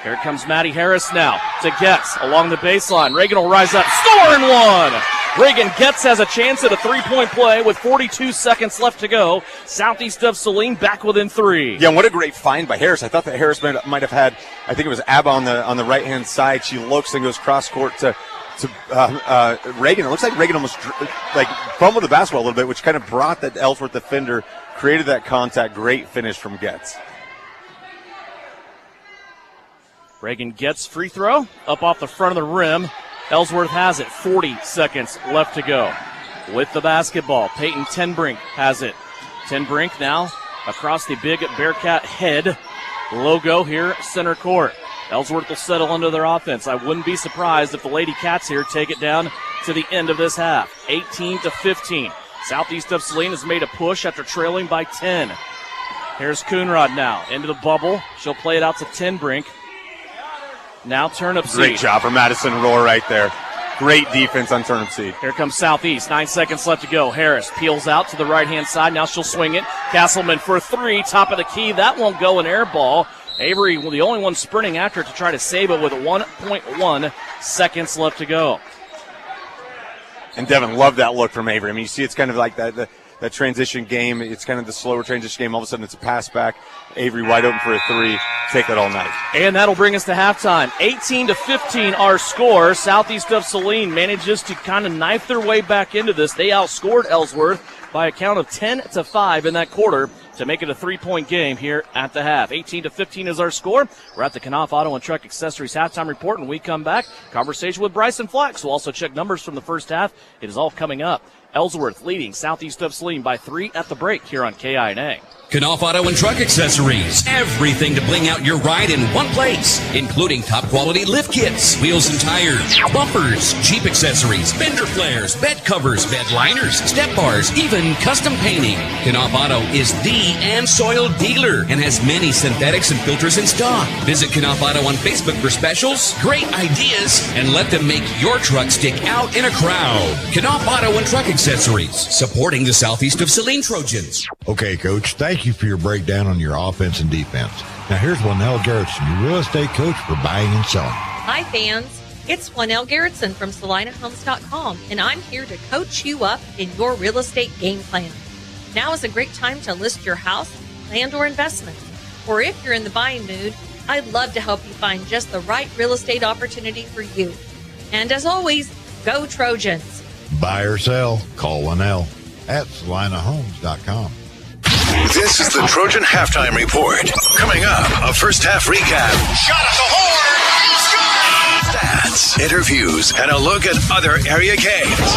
Here comes Maddie Harris now to Getz along the baseline. Reagan will rise up, score and one. Reagan Getz has a chance at a three-point play with 42 seconds left to go. Southeast of Saline back within three. Yeah, what a great find by Harris. I thought that Harris might have had, I think it was Abba on the right-hand side. She looks and goes cross-court to Reagan. It looks like Reagan almost fumbled the basketball a little bit, which kind of brought that Ellsworth defender, created that contact. Great finish from Getz. Reagan gets free throw up off the front of the rim. Ellsworth has it. 40 seconds left to go. With the basketball, Peyton Tenbrink has it. Tenbrink now across the big Bearcat head logo here, center court. Ellsworth will settle into their offense. I wouldn't be surprised if the Lady Cats here take it down to the end of this half. 18-15. Southeast of Saline has made a push after trailing by 10. Here's Coonrod now into the bubble. She'll play it out to Tenbrink. Now Turnip Seed. Great job for Madison Rohr right there. Great defense on Turnip Seed. Here comes Southeast. 9 seconds left to go. Harris peels out to the right-hand side. Now she'll swing it. Castleman for three. Top of the key. That won't go, an air ball. Avery, the only one sprinting after it to try to save it with 1.1 seconds left to go. And Devin, love that look from Avery. I mean, you see it's kind of like that transition game. It's kind of the slower transition game. All of a sudden it's a pass back. Avery wide open for a three. Take that all night. And that'll bring us to halftime. 18-15 our score. Southeast of Saline manages to kind of knife their way back into this. They outscored Ellsworth by a count of 10-5 in that quarter to make it a 3-point game here at the half. 18-15 is our score. We're at the Knauf Auto and Truck Accessories halftime report. When we come back, conversation with Bryson Flax. We'll also check numbers from the first half. It is all coming up. Ellsworth leading Southeast of Saline by 3 at the break here on KINA. Knauf Auto and Truck Accessories. Everything to bling out your ride in one place, including top quality lift kits, wheels and tires, bumpers, Jeep accessories, fender flares, bed covers, bed liners, step bars, even custom painting. Knauf Auto is the and soil dealer and has many synthetics and filters in stock. Visit Knauf Auto on Facebook for specials, great ideas, and let them make your truck stick out in a crowd. Knauf Auto and Truck Accessories, supporting the Southeast of Saline Trojans. Okay, Coach, thank you for your breakdown on your offense and defense. Now here's Lynell Garrettson, your real estate coach for buying and selling. Hi, fans. It's Juanelle Garrettson from SalinaHomes.com, and I'm here to coach you up in your real estate game plan. Now is a great time to list your house, land, or investment. Or if you're in the buying mood, I'd love to help you find just the right real estate opportunity for you. And as always, go Trojans. Buy or sell, call Linnell at SalinaHomes.com. This is the Trojan Halftime Report. Coming up, a first half recap. Shot at the horn! Stats, interviews, and a look at other area games.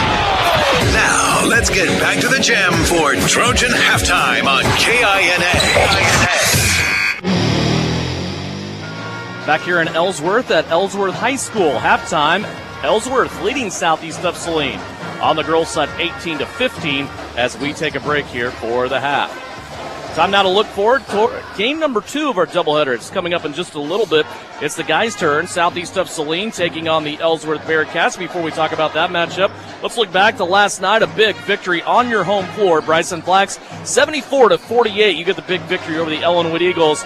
Now, let's get back to the gym for Trojan Halftime on KINA. Back here in Ellsworth at Ellsworth High School, halftime, Ellsworth leading Southeast of Saline. On the girls' side, 18-15, as we take a break here for the half. Time now to look forward to game number 2 of our doubleheader. It's coming up in just a little bit. It's the guys' turn. Southeast of Saline taking on the Ellsworth Bearcats. Before we talk about that matchup, let's look back to last night. A big victory on your home floor. Bryson Flax, 74-48. You get the big victory over the Ellenwood Eagles.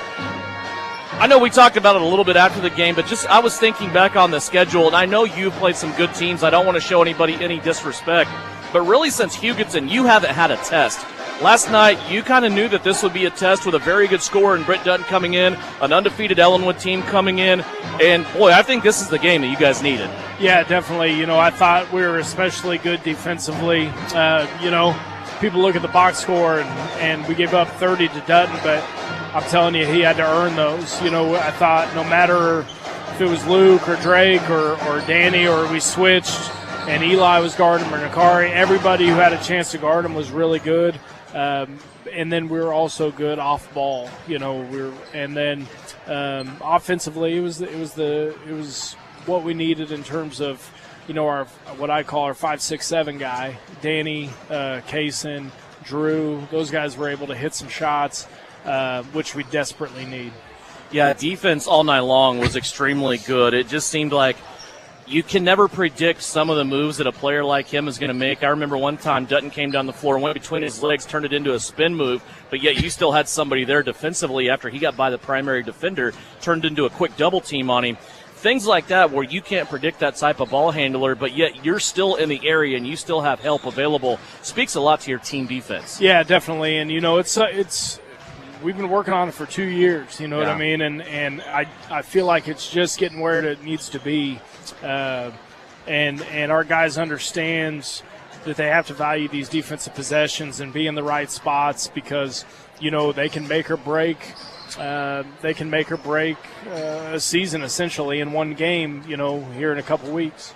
I know we talked about it a little bit after the game, but I was thinking back on the schedule, and I know you've played some good teams. I don't want to show anybody any disrespect, but really since Hugoton, you haven't had a test. Last night, you kind of knew that this would be a test with a very good scorer in Britt Dutton coming in, an undefeated Ellenwood team coming in, and, boy, I think this is the game that you guys needed. Yeah, definitely. I thought we were especially good defensively. People look at the box score, and we gave up 30 to Dutton, but I'm telling you, he had to earn those. I thought no matter if it was Luke or Drake or Danny or we switched and Eli was guarding him or Nakari, everybody who had a chance to guard him was really good. And then we were also good off ball. Offensively, it was what we needed in terms of our what I call our 5, 6, 7 guy, Danny, Kaysen, Drew. Those guys were able to hit some shots, which we desperately need. Yeah, defense all night long was extremely good. It just seemed like you can never predict some of the moves that a player like him is going to make. I remember one time Dutton came down the floor, went between his legs, turned it into a spin move, but yet you still had somebody there defensively after he got by the primary defender, turned into a quick double team on him. Things like that where you can't predict that type of ball handler, but yet you're still in the area and you still have help available, speaks a lot to your team defense. Yeah, definitely. And, it's we've been working on it for 2 years, what I mean? And I feel like it's just getting where it needs to be. And our guys understand that they have to value these defensive possessions and be in the right spots because, they can make or break a season essentially in one game, here in a couple weeks.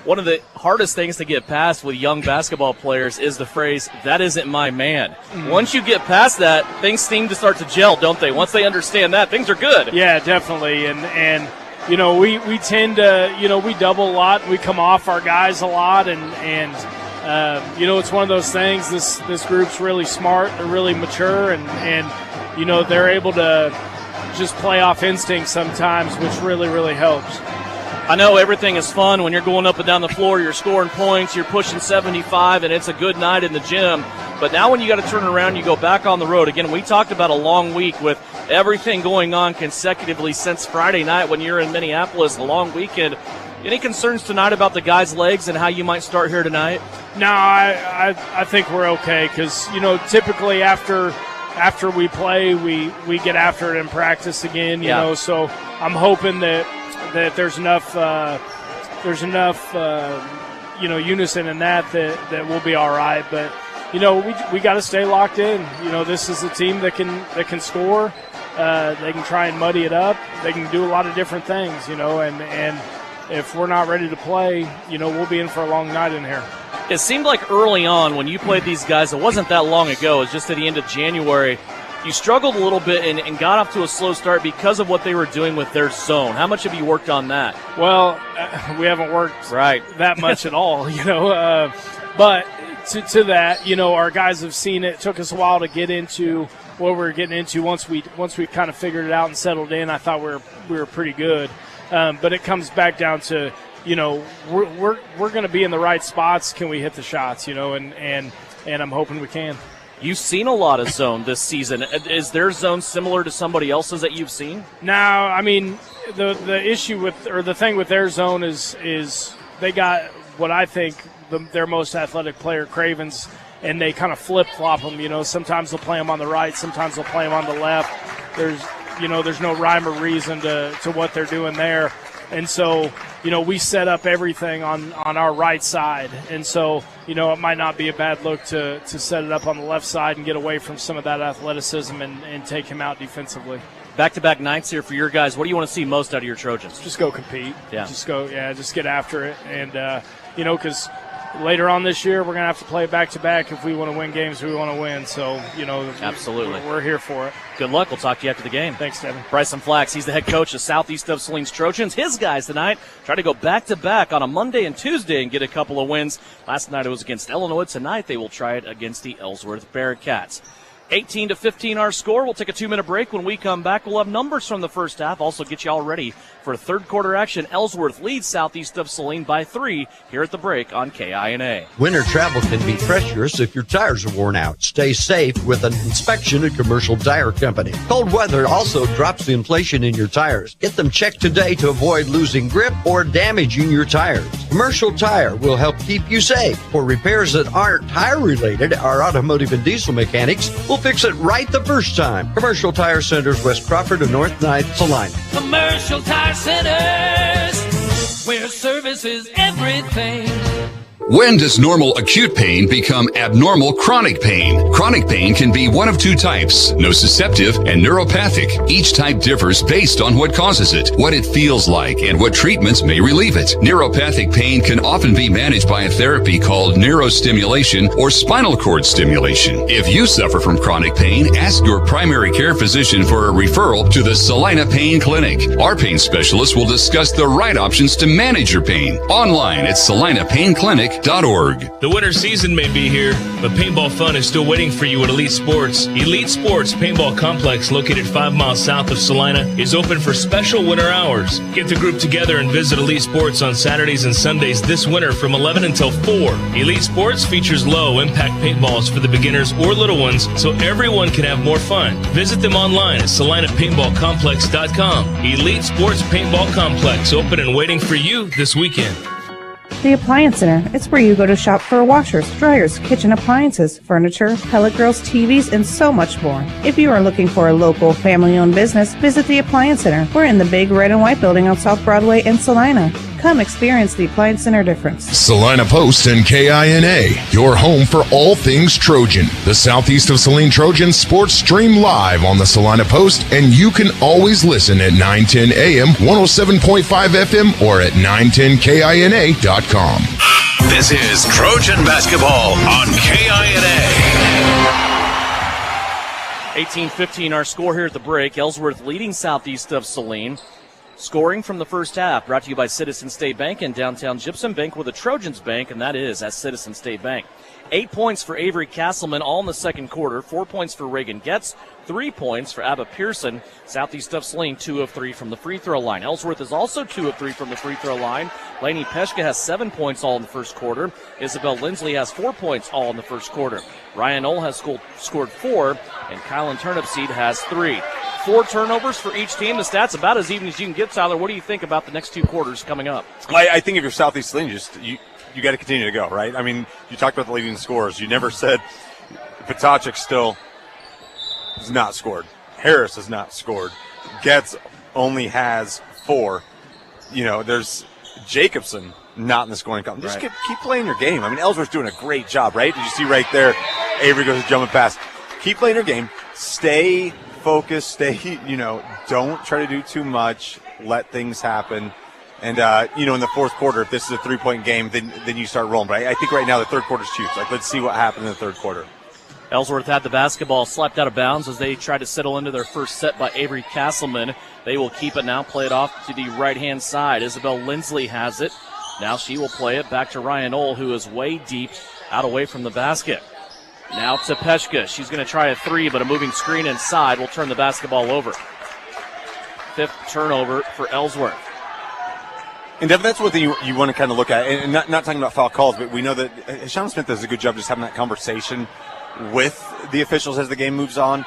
One of the hardest things to get past with young basketball players is the phrase, "that isn't my man." Mm-hmm. Once you get past that, things seem to start to gel, don't they? Once they understand that, things are good. Yeah, definitely. And we tend to, we double a lot. We come off our guys a lot. And it's one of those things. This group's really smart. They're really mature. And they're able to just play off instinct sometimes, which really, really helps. I know everything is fun when you're going up and down the floor, you're scoring points, you're pushing 75, and it's a good night in the gym. But now when you got to turn around, you go back on the road. Again, we talked about a long week with everything going on consecutively since Friday night when you're in Minneapolis, a long weekend. Any concerns tonight about the guys' legs and how you might start here tonight? No, I think we're okay because, typically after we play, we get after it in practice again, so I'm hoping that there's enough unison in that we'll be all right. But we got to stay locked in. This is a team that can score. They can try and muddy it up. They can do a lot of different things. And if we're not ready to play, we'll be in for a long night in here. It seemed like early on when you played these guys, it wasn't that long ago. It was just at the end of January. You struggled a little bit and got off to a slow start because of what they were doing with their zone. How much have you worked on that? Well, we haven't worked that much at all, But to that, our guys have seen it. It took us a while to get into what we were getting into. Once we kind of figured it out and settled in, I thought we were pretty good. But it comes back down to, we're going to be in the right spots. Can we hit the shots, and I'm hoping we can. You've seen a lot of zone this season. Is their zone similar to somebody else's that you've seen? No, I mean, the issue with, or the thing with their zone is they got what I think their most athletic player, Cravens, and they kind of flip-flop them. You know, sometimes they'll play them on the right, sometimes they'll play them on the left. There's no rhyme or reason to what they're doing there. And so, we set up everything on our right side. And so, it might not be a bad look to set it up on the left side and get away from some of that athleticism and take him out defensively. Back-to-back nights here for your guys. What do you want to see most out of your Trojans? Just go compete. Yeah. Just get after it. And, because later on this year, we're going to have to play back-to-back if we want to win games we want to win. So, absolutely, we're here for it. Good luck. We'll talk to you after the game. Thanks, Devin. Bryson Flax, he's the head coach of Southeast of Saline's Trojans. His guys tonight try to go back-to-back on a Monday and Tuesday and get a couple of wins. Last night it was against Illinois. Tonight they will try it against the Ellsworth Bearcats. 18-15 our score. We'll take a 2-minute break. When we come back, we'll have numbers from the first half. Also get you all ready for third quarter action. Ellsworth leads Southeast of Saline by 3 here at the break on KINA. Winter travel can be treacherous if your tires are worn out. Stay safe with an inspection at Commercial Tire Company. Cold weather also drops the inflation in your tires. Get them checked today to avoid losing grip or damaging your tires. Commercial Tire will help keep you safe. For repairs that aren't tire-related, our automotive and diesel mechanics will fix it right the first time. Commercial Tire Centers, West Crawford and North 9th, Saline. Commercial Tire Centers, where service is everything. When does normal acute pain become abnormal chronic pain? Chronic pain can be one of two types, nociceptive and neuropathic. Each type differs based on what causes it, what it feels like, and what treatments may relieve it. Neuropathic pain can often be managed by a therapy called neurostimulation or spinal cord stimulation. If you suffer from chronic pain, ask your primary care physician for a referral to the Saline Pain Clinic. Our pain specialist will discuss the right options to manage your pain. Online at SalinePainClinic.org. The winter season may be here, but paintball fun is still waiting for you at Elite Sports. Elite Sports Paintball Complex, located 5 miles south of Salina, is open for special winter hours. Get the group together and visit Elite Sports on Saturdays and Sundays this winter from 11 until 4. Elite Sports features low-impact paintballs for the beginners or little ones, so everyone can have more fun. Visit them online at SalinaPaintballComplex.com. Elite Sports Paintball Complex, open and waiting for you this weekend. The Appliance Center. It's where you go to shop for washers, dryers, kitchen appliances, furniture, pellet grills, TVs, and so much more. If you are looking for a local, family-owned business, visit the Appliance Center. We're in the big red and white building on South Broadway in Salina. Come experience the Appliance Center difference. Salina Post and KINA, your home for all things Trojan. The Southeast of Saline Trojans sports stream live on the Salina Post, and you can always listen at 910 AM, 107.5 FM, or at 910KINA.com. This is Trojan basketball on KINA. 18-15 our score here at the break. Ellsworth leading Southeast of Saline. Scoring from the first half, brought to you by Citizen State Bank and Downtown Gypsum Bank with a Trojans Bank, and that is at Citizen State Bank. 8 points for Avery Castleman, all in the second quarter. 4 points for Reagan Getz. 3 points for Abba Pearson. Southeast of Saline, 2 of 3 from the free throw line. Ellsworth is also 2 of 3 from the free throw line. Lainey Peshka has 7 points all in the first quarter. Isabel Lindsley has 4 points all in the first quarter. Ryan Knoll has scored 4, and Kylan Turnipseed has 3. 4 turnovers for each team. The stats about as even as you can get, Tyler. What do you think about the next 2 quarters coming up? I think if you're Southeast Saline, you got to continue to go, right? I mean, you talked about the leading scorers. You never said Potocek still has not scored. Harris has not scored. Getz only has 4. There's Jacobson not in the scoring column. Just keep playing your game. I mean, Ellsworth's doing a great job, right? Did you see right there? Avery goes jumping past. Keep playing your game. Stay focused. Don't try to do too much. Let things happen. And, in the fourth quarter, if this is a 3-point game, then you start rolling. But I think right now the third quarter's huge. Let's see what happens in the third quarter. Ellsworth had the basketball slapped out of bounds as they tried to settle into their first set by Avery Castleman. They will keep it now, play it off to the right-hand side. Isabel Lindsley has it. Now she will play it back to Ryan Knoll, who is way deep, out away from the basket. Now to Peshka. She's going to try a 3, but a moving screen inside will turn the basketball over. 5th turnover for Ellsworth. And Devin, that's one thing you want to kind of look at, and not talking about foul calls, but we know that Sean Smith does a good job just having that conversation with the officials as the game moves on.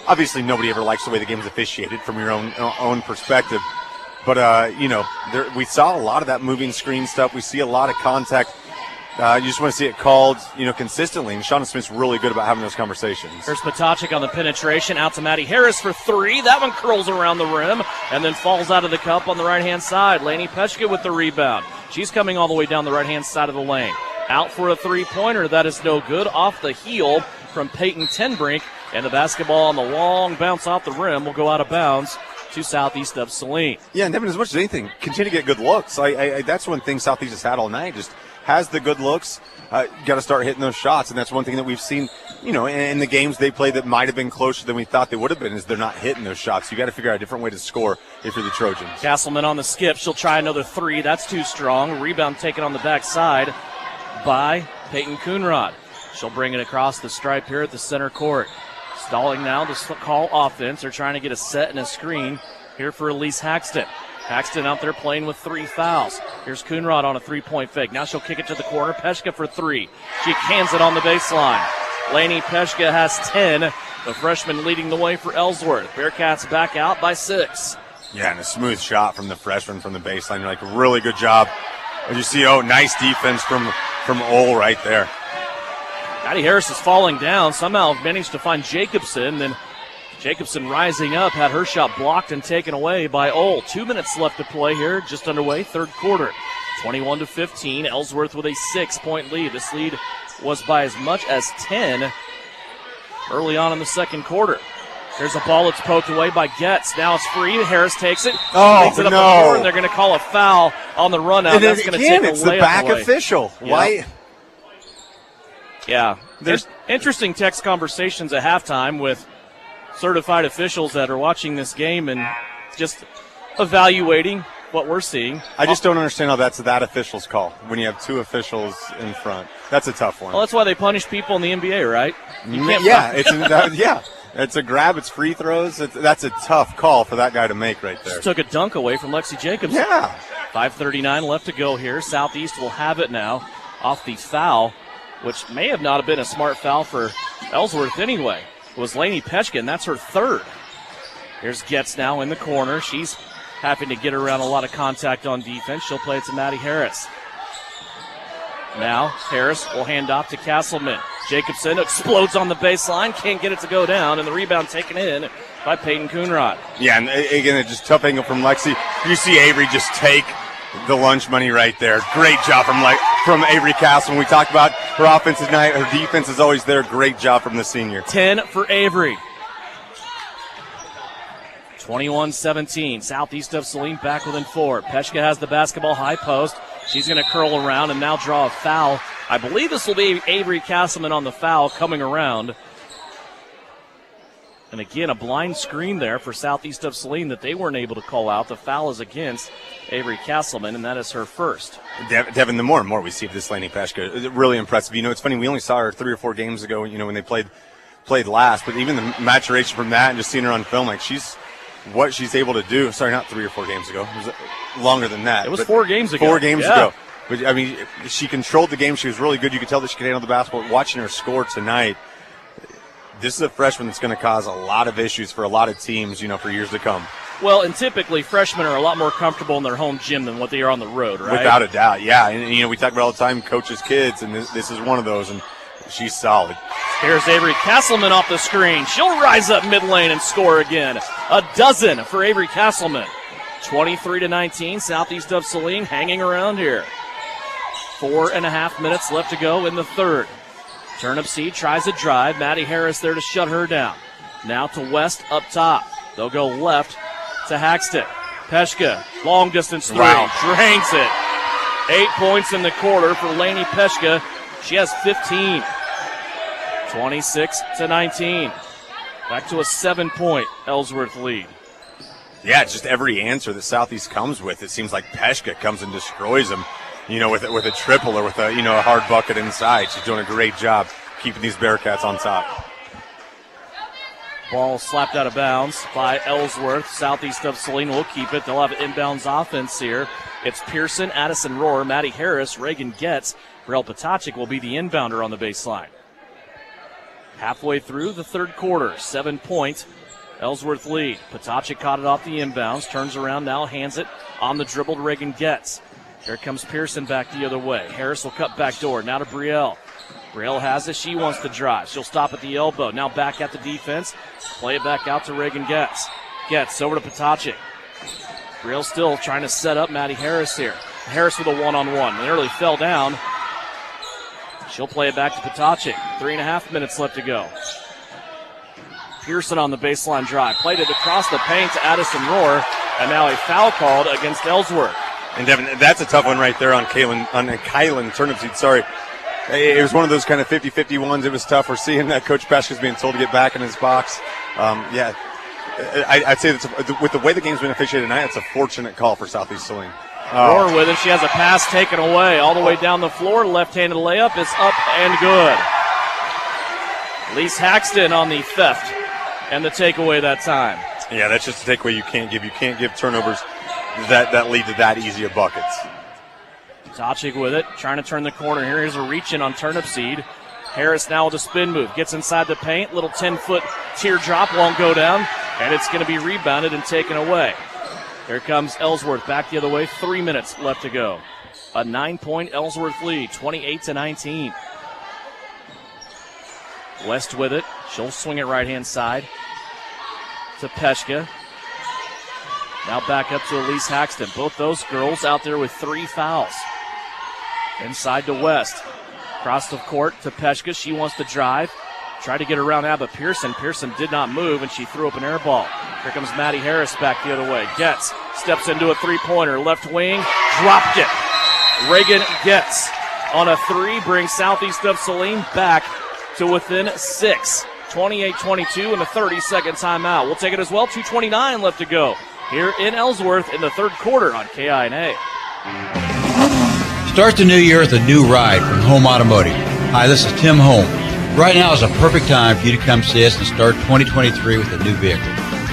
obviously nobody ever likes the way the game's officiated from your own perspective. But, we saw a lot of that moving screen stuff. We see a lot of contact. You just want to see it called, consistently. And Shauna Smith's really good about having those conversations. Here's Potacek on the penetration. Out to Maddie Harris for three. That one curls around the rim and then falls out of the cup on the right-hand side. Lainey Peshka with the rebound. She's coming all the way down the right-hand side of the lane. Out for a three-pointer. That is no good. Off the heel from Peyton Tenbrink. And the basketball on the long bounce off the rim will go out of bounds to Southeast of Saline. Yeah, and Devin, as much as anything, continue to get good looks. That's one thing Southeast has had all night, just has the good looks. Got to start hitting those shots, and that's one thing that we've seen, in the games they play that might have been closer than we thought they would have been, is they're not hitting those shots. You got to figure out a different way to score if you're the Trojans. Castleman on the skip. She'll try another three. That's too strong. Rebound taken on the backside by Peyton Coonrod. She'll bring it across the stripe here at the center court. Stalling now to call offense. They're trying to get a set and a screen here for Elise Haxton. Haxton out there playing with 3 fouls. Here's Coonrod on a three-point fake. Now she'll kick it to the corner. Peshka for 3. She cans it on the baseline. Lainey Peshka has 10. The freshman leading the way for Ellsworth. Bearcats back out by 6. Yeah, and a smooth shot from the freshman from the baseline. You're like, really good job. As you see, nice defense from Ole right there. Maddie Harris is falling down. Somehow managed to find Jacobson. Then Jacobson rising up, had her shot blocked and taken away by Ole. 2 minutes left to play here, just underway, third quarter. 21-15, Ellsworth with a 6-point lead. This lead was by as much as 10 early on in the second quarter. There's a ball that's poked away by Getz. Now it's free. Harris takes it. Takes it up the floor, and they're going to call a foul on the run out. That's going to take a it's the back away. official. Yep. Why? Yeah, there's interesting text conversations at halftime with certified officials that are watching this game and just evaluating what we're seeing. I just don't understand how that's that official's call when you have 2 officials in front. That's a tough one. Well, that's why they punish people in the NBA, right? You can't it's a grab. It's free throws. That's a tough call for that guy to make right there. Just took a dunk away from Lexi Jacobson. Yeah. 5:39 left to go here. Southeast will have it now off the foul, which may have not been a smart foul for Ellsworth anyway. It was Lainey Peshka, and that's her third. Here's Getz now in the corner. She's having to get around a lot of contact on defense. She'll play it to Maddie Harris. Now Harris will hand off to Castleman. Jacobson explodes on the baseline, can't get it to go down, and the rebound taken in by Peyton Coonrod. Yeah, and again, it's just tough angle from Lexi. You see Avery just take the lunch money right there. Great job from Avery Castleman. We talked about her offensive night. Her defense is always there. Great job from the senior. 10 for Avery. 21-17. Southeast of Saline back within 4. Peshka has the basketball high post. She's going to curl around and now draw a foul. I believe this will be Avery Castleman on the foul coming around. And again, a blind screen there for Southeast of Saline that they weren't able to call out. The foul is against Avery Castleman, and that is her first. Devin, the more and more we see of this Lainey Peshka, really impressive. It's funny, we only saw her 3 or 4 games ago, when they played last, but even the maturation from that and just seeing her on film, what she's able to do. Sorry, not 3 or 4 games ago. It was longer than that. It was 4 games ago. 4 games ago. But, she controlled the game. She was really good. You could tell that she could handle the basketball. Watching her score tonight, this is a freshman that's going to cause a lot of issues for a lot of teams, for years to come. Well, and typically freshmen are a lot more comfortable in their home gym than what they are on the road, right? Without a doubt, yeah. And we talk about all the time, coaches' kids, and this is one of those, and she's solid. Here's Avery Castleman off the screen. She'll rise up mid lane and score again. A dozen for Avery Castleman. 23-19, Southeast of Saline hanging around here. 4.5 minutes left to go in the third. Turnip Seed tries a drive. Maddie Harris there to shut her down. Now to West up top. They'll go left to Haxton. Peshka, long distance three. Wow. Drains it. 8 points in the quarter for Lainey Peshka. She has 15. 26-19. Back to a 7-point Ellsworth lead. Yeah, just every answer that Southeast comes with, it seems like Peshka comes and destroys them, with a triple or with a hard bucket inside. She's doing a great job keeping these Bearcats on top. Ball slapped out of bounds by Ellsworth. Southeast of Saline will keep it. They'll have inbounds offense here. It's Pearson, Addison Rohr, Maddie Harris, Reagan Getz. Brell Potacek will be the inbounder on the baseline. Halfway through the third quarter, 7-point Ellsworth lead. Potocik caught it off the inbounds, turns around now, hands it on the dribble to Reagan Getz. Here comes Pearson back the other way. Harris will cut back door, now to Brielle. Brielle has it, she wants to drive. She'll stop at the elbow, now back at the defense. Play it back out to Reagan Getz. Getz over to Potocik. Brielle still trying to set up Maddie Harris here. Harris with a one-on-one, nearly fell down. She'll play it back to Potocik. 3.5 minutes left to go. Pearson on the baseline drive. Played it across the paint to Addison Rohr, and now a foul called against Ellsworth. And Devin, that's a tough one right there on Kylan Turnipseed. Sorry. It was one of those kind of 50-50 ones. It was tough. We're seeing that Coach Peschke's being told to get back in his box. I'd say that with the way the game's been officiated tonight, it's a fortunate call for Southeast Saline. Rohr with it. She has a pass taken away all the way down the floor. Left-handed layup is up and good. Lise Haxton on the theft and the takeaway that time. Yeah, that's just a takeaway you can't give. You can't give turnovers that lead to that easy of buckets. Potocik with it, trying to turn the corner here. Here's a reach-in on Turnipseed. Harris now with a spin move. Gets inside the paint. Little 10-foot teardrop won't go down, and it's going to be rebounded and taken away. Here comes Ellsworth back the other way. 3 minutes left to go. A 9-point Ellsworth lead, 28-19. West with it. She'll swing it right-hand side to Peschke. Now back up to Elise Haxton. Both those girls out there with 3 fouls. Inside to West. Across the court to Peschke. She wants to drive. Tried to get around Abba Pearson. Pearson did not move, and she threw up an air ball. Here comes Maddie Harris back the other way. Getz steps into a three-pointer. Left wing, dropped it. Reagan Getz on a 3 brings Southeast of Saline back to within 6. 28-22 and a 30-second timeout. We'll take it as well. 2:29 left to go here in Ellsworth in the third quarter on KINA. Start the new year with a new ride from Home Automotive. Hi, this is Tim Holm. Right now is a perfect time for you to come see us and start 2023 with a new vehicle.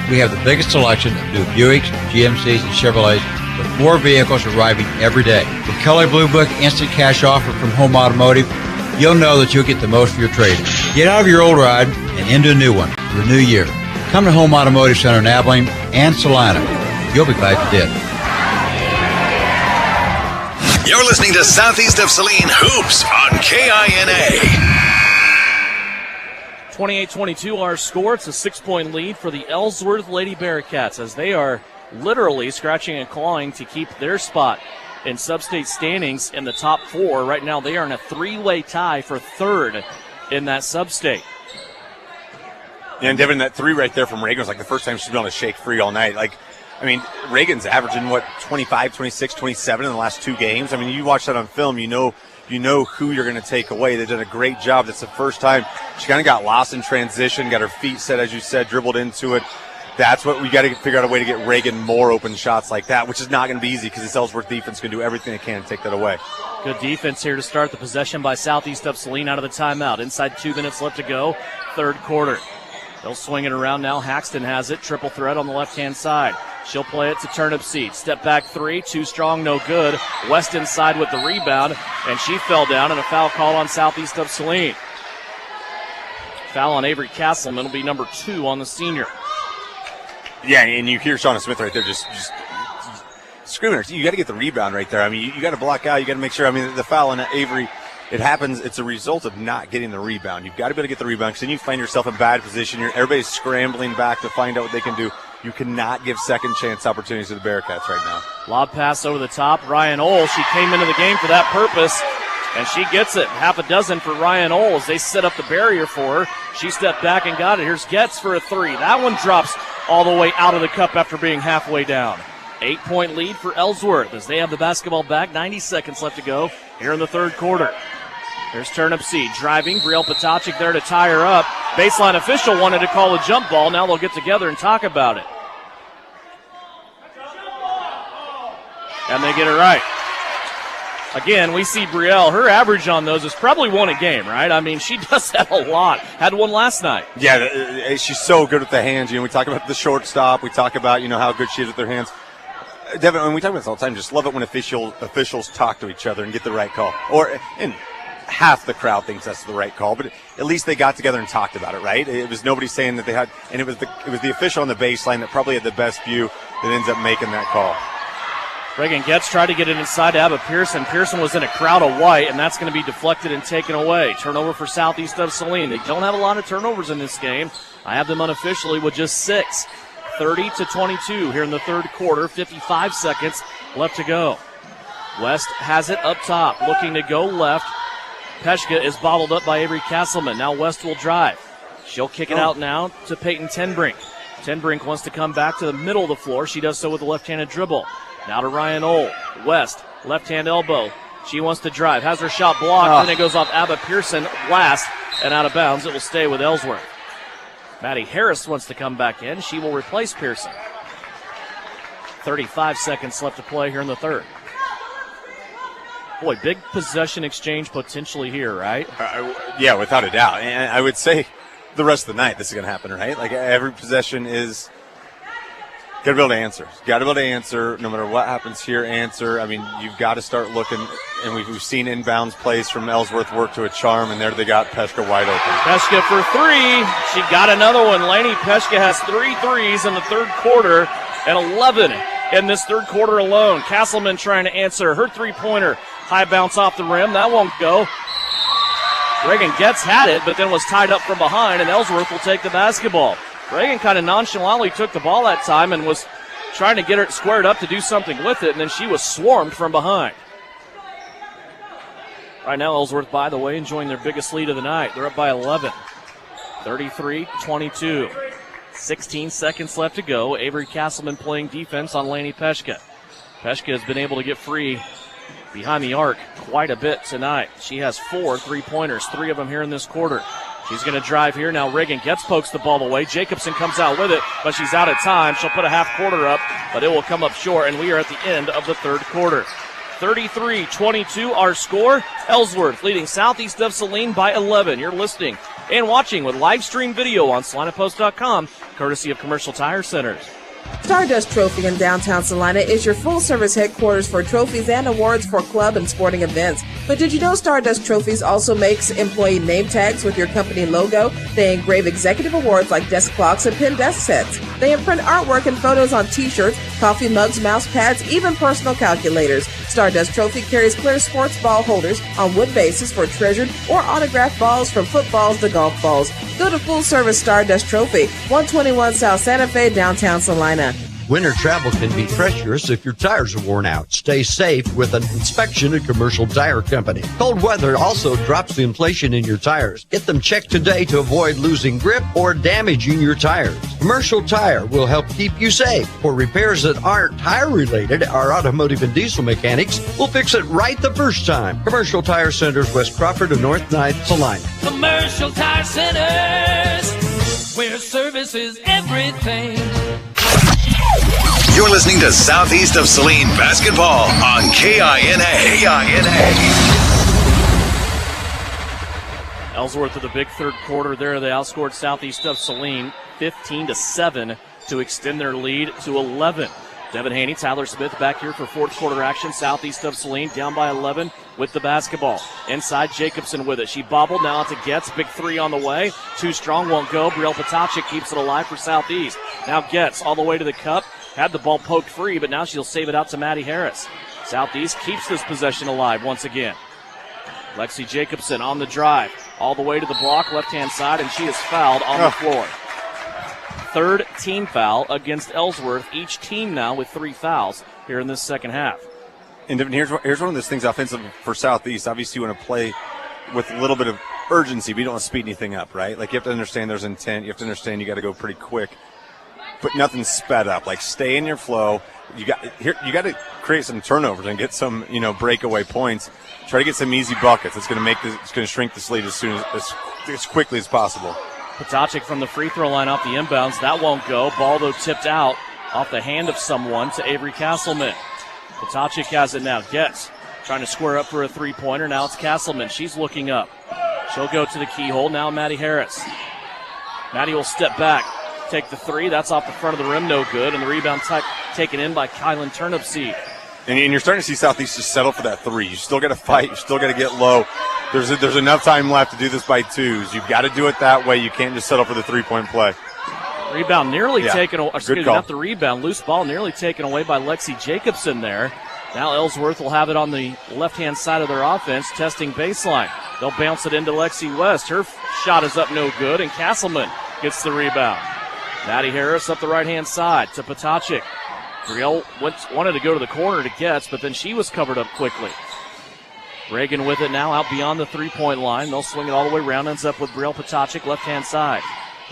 We have the biggest selection of new Buicks, GMCs, and Chevrolets with more vehicles arriving every day. With Color Blue Book Instant Cash Offer from Home Automotive, you'll know that you'll get the most for your trade-in. Get out of your old ride and into a new one for the new year. Come to Home Automotive Center in Abilene and Salina. You'll be glad you did. You're listening to Southeast of Saline Hoops on KINA. 28-22 our score. It's a 6-point lead for the Ellsworth Lady Bearcats as they are literally scratching and clawing to keep their spot in sub-state standings in the top 4. Right now they are in a 3-way tie for third in that sub-state. And Devin, that 3 right there from Reagan was like the first time she's been able to shake free all night. Reagan's averaging 25, 26, 27 in the last 2 games. You watch that on film, you know who you're going to take away. They've done a great job. That's the first time she kind of got lost in transition, got her feet set, as you said, dribbled into it. That's what we got to figure out a way to get Reagan more open shots like that, which is not going to be easy because this Ellsworth defense can do everything it can to take that away. Good defense here to start the possession by Southeast of Saline out of the timeout. Inside 2 minutes left to go, third quarter. They'll swing it around now. Haxton has it. Triple threat on the left-hand side. She'll play it to Turnipseed. Step back 3. Too strong, no good. West inside with the rebound, and she fell down, and a foul call on Southeast of Saline. Foul on Avery Castleman will be number 2 on the senior. Yeah, and you hear Shauna Smith right there just screaming. You got to get the rebound right there. You got to block out. You got to make sure. The foul on Avery, it happens. It's a result of not getting the rebound. You've got to be able to get the rebound because then you find yourself in bad position. Everybody's scrambling back to find out what they can do. You cannot give second chance opportunities to the Bearcats right now. Lob pass over the top. Ryan Ohl, she came into the game for that purpose, and she gets it. Half a dozen for Ryan Ohl as they set up the barrier for her. She stepped back and got it. Here's Getz for a 3. That one drops all the way out of the cup after being halfway down. 8-point lead for Ellsworth as they have the basketball back. 90 seconds left to go here in the third quarter. There's Turnipseed driving. Brielle Potocik there to tie her up. Baseline official wanted to call a jump ball. Now they'll get together and talk about it. And they get it right. Again, we see Brielle. Her average on those is probably 1 a game, right? She does that a lot. Had 1 last night. Yeah, she's so good with the hands. We talk about the shortstop. We talk about, how good she is with their hands. Devin, when we talk about this all the time, just love it when officials talk to each other and get the right call. And half the crowd thinks that's the right call, but at least they got together and talked about it, right? It was nobody saying that they had, and it was the official on the baseline that probably had the best view that ends up making that call. Reagan Getz tried to get it inside to Abba Pearson. Pearson was in a crowd of white, and that's going to be deflected and taken away. Turnover for Southeast of Saline. They don't have a lot of turnovers in this game. I have them unofficially with just 6. 30-22 here in the third quarter. 55 seconds left to go. West has it up top, looking to go left. Peshka is bottled up by Avery Castleman. Now West will drive. She'll kick it out now to Peyton Tenbrink. Tenbrink wants to come back to the middle of the floor. She does so with a left-handed dribble. Now to Ryan Old. West, left-hand elbow. She wants to drive. Has her shot blocked. Then it goes off Abba Pearson last and out of bounds. It will stay with Ellsworth. Maddie Harris wants to come back in. She will replace Pearson. 35 seconds left to play here in the third. Boy, big possession exchange potentially here, right? Yeah, without a doubt. And I would say the rest of the night this is going to happen, right? Like every possession is got to be able to answer. Got to be able to answer no matter what happens here, answer. I mean, you've got to start looking, and we've seen inbounds plays from Ellsworth work to a charm, and there they got Peshka wide open. Peshka for 3. She got another one. Lainey Peshka has 3 threes in the third quarter and 11 in this third quarter alone. Castleman trying to answer her three-pointer. High bounce off the rim. That won't go. Reagan Getz had it, but then was tied up from behind, and Ellsworth will take the basketball. Reagan kind of nonchalantly took the ball that time and was trying to get it squared up to do something with it, and then she was swarmed from behind. Right now, Ellsworth, by the way, enjoying their biggest lead of the night. They're up by 11. 33-22. 16 seconds left to go. Avery Castleman playing defense on Lainey Peshka. Peshka has been able to get free behind the arc quite a bit tonight. She has 4 3-pointers, 3 of them here in this quarter. She's going to drive here. Now Reagan Getz pokes the ball away. Jacobson comes out with it, but she's out of time. She'll put a half quarter up, but it will come up short, and we are at the end of the third quarter. 33-22 our score. Ellsworth leading Southeast of Saline by 11. You're listening and watching with live stream video on SalinaPost.com, courtesy of Commercial Tire Centers. Stardust Trophy in downtown Salina is your full-service headquarters for trophies and awards for club and sporting events. But did you know Stardust Trophies also makes employee name tags with your company logo? They engrave executive awards like desk clocks and pen desk sets. They imprint artwork and photos on T-shirts, coffee mugs, mouse pads, even personal calculators. Stardust Trophy carries clear sports ball holders on wood bases for treasured or autographed balls from footballs to golf balls. Go to Full Service Stardust Trophy, 121 South Santa Fe, downtown Salina. Winter travel can be treacherous if your tires are worn out. Stay safe with an inspection at Commercial Tire Company. Cold weather also drops the inflation in your tires. Get them checked today to avoid losing grip or damaging your tires. Commercial Tire will help keep you safe. For repairs that aren't tire-related, our automotive and diesel mechanics will fix it right the first time. Commercial Tire Centers, West Crawford and North Ninth, Salina. Commercial Tire Centers, where service is everything. You're listening to Southeast of Saline basketball on KINA. Ellsworth with a big third quarter there. They outscored Southeast of Saline 15-7 to extend their lead to 11. Devin Haney, Tyler Smith back here for fourth quarter action. Southeast of Saline down by 11 with the basketball. Inside, Jacobson with it. She bobbled, now to Getz. Big 3 on the way. Too strong, won't go. Brielle Potacek keeps it alive for Southeast. Now Getz all the way to the cup. Had the ball poked free, but now she'll save it out to Maddie Harris. Southeast keeps this possession alive once again. Lexi Jacobson on the drive. All the way to the block, left-hand side, and she is fouled on the floor. Third team foul against Ellsworth. Each team now with 3 fouls here in this second half. And Devin, here's one of those things offensively for Southeast. Obviously, you want to play with a little bit of urgency, but you don't want to speed anything up, right? Like, you have to understand there's intent. You have to understand you got to go pretty quick. But nothing sped up. Like, stay in your flow. You got to create some turnovers and get some, breakaway points. Try to get some easy buckets. It's going to shrink this lead as quickly as possible. Potacek from the free throw line off the inbounds. That won't go. Ball, though, tipped out off the hand of someone to Avery Castleman. Potacek has it now. Getz trying to square up for a three-pointer. Now it's Castleman. She's looking up. She'll go to the keyhole. Now Maddie Harris. Maddie will step back. Take the 3. That's off the front of the rim. No good. And the rebound taken in by Kylan Turnipseed. And you're starting to see Southeast just settle for that 3. You still got to fight. You still got to get low. There's enough time left to do this by twos. You've got to do it that way. You can't just settle for the three-point play. Rebound nearly taken away. Excuse me, call. not the rebound. Loose ball nearly taken away by Lexi Jacobson there. Now Ellsworth will have it on the left-hand side of their offense, testing baseline. They'll bounce it into Lexi West. Her shot is up no good, and Castleman gets the rebound. Maddie Harris up the right-hand side to Potacek. Brielle wanted to go to the corner to Getz, but then she was covered up quickly. Reagan with it now out beyond the three-point line. They'll swing it all the way around. Ends up with Brielle Potacek, left-hand side.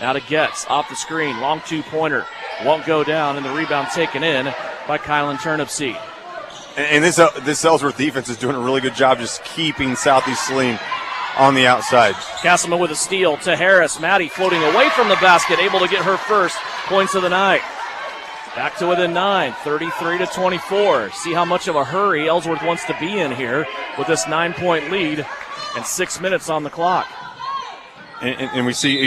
Now to Getz, off the screen. Long two-pointer. Won't go down, and the rebound taken in by Kylan Turnipseed. And this Ellsworth defense is doing a really good job just keeping Southeast Saline on the outside. Castleman with a steal to Harris. Maddie floating away from the basket, able to get her first points of the night. Back to within 9, 33-24. See how much of a hurry Ellsworth wants to be in here with this 9-point lead and 6 minutes on the clock. And we see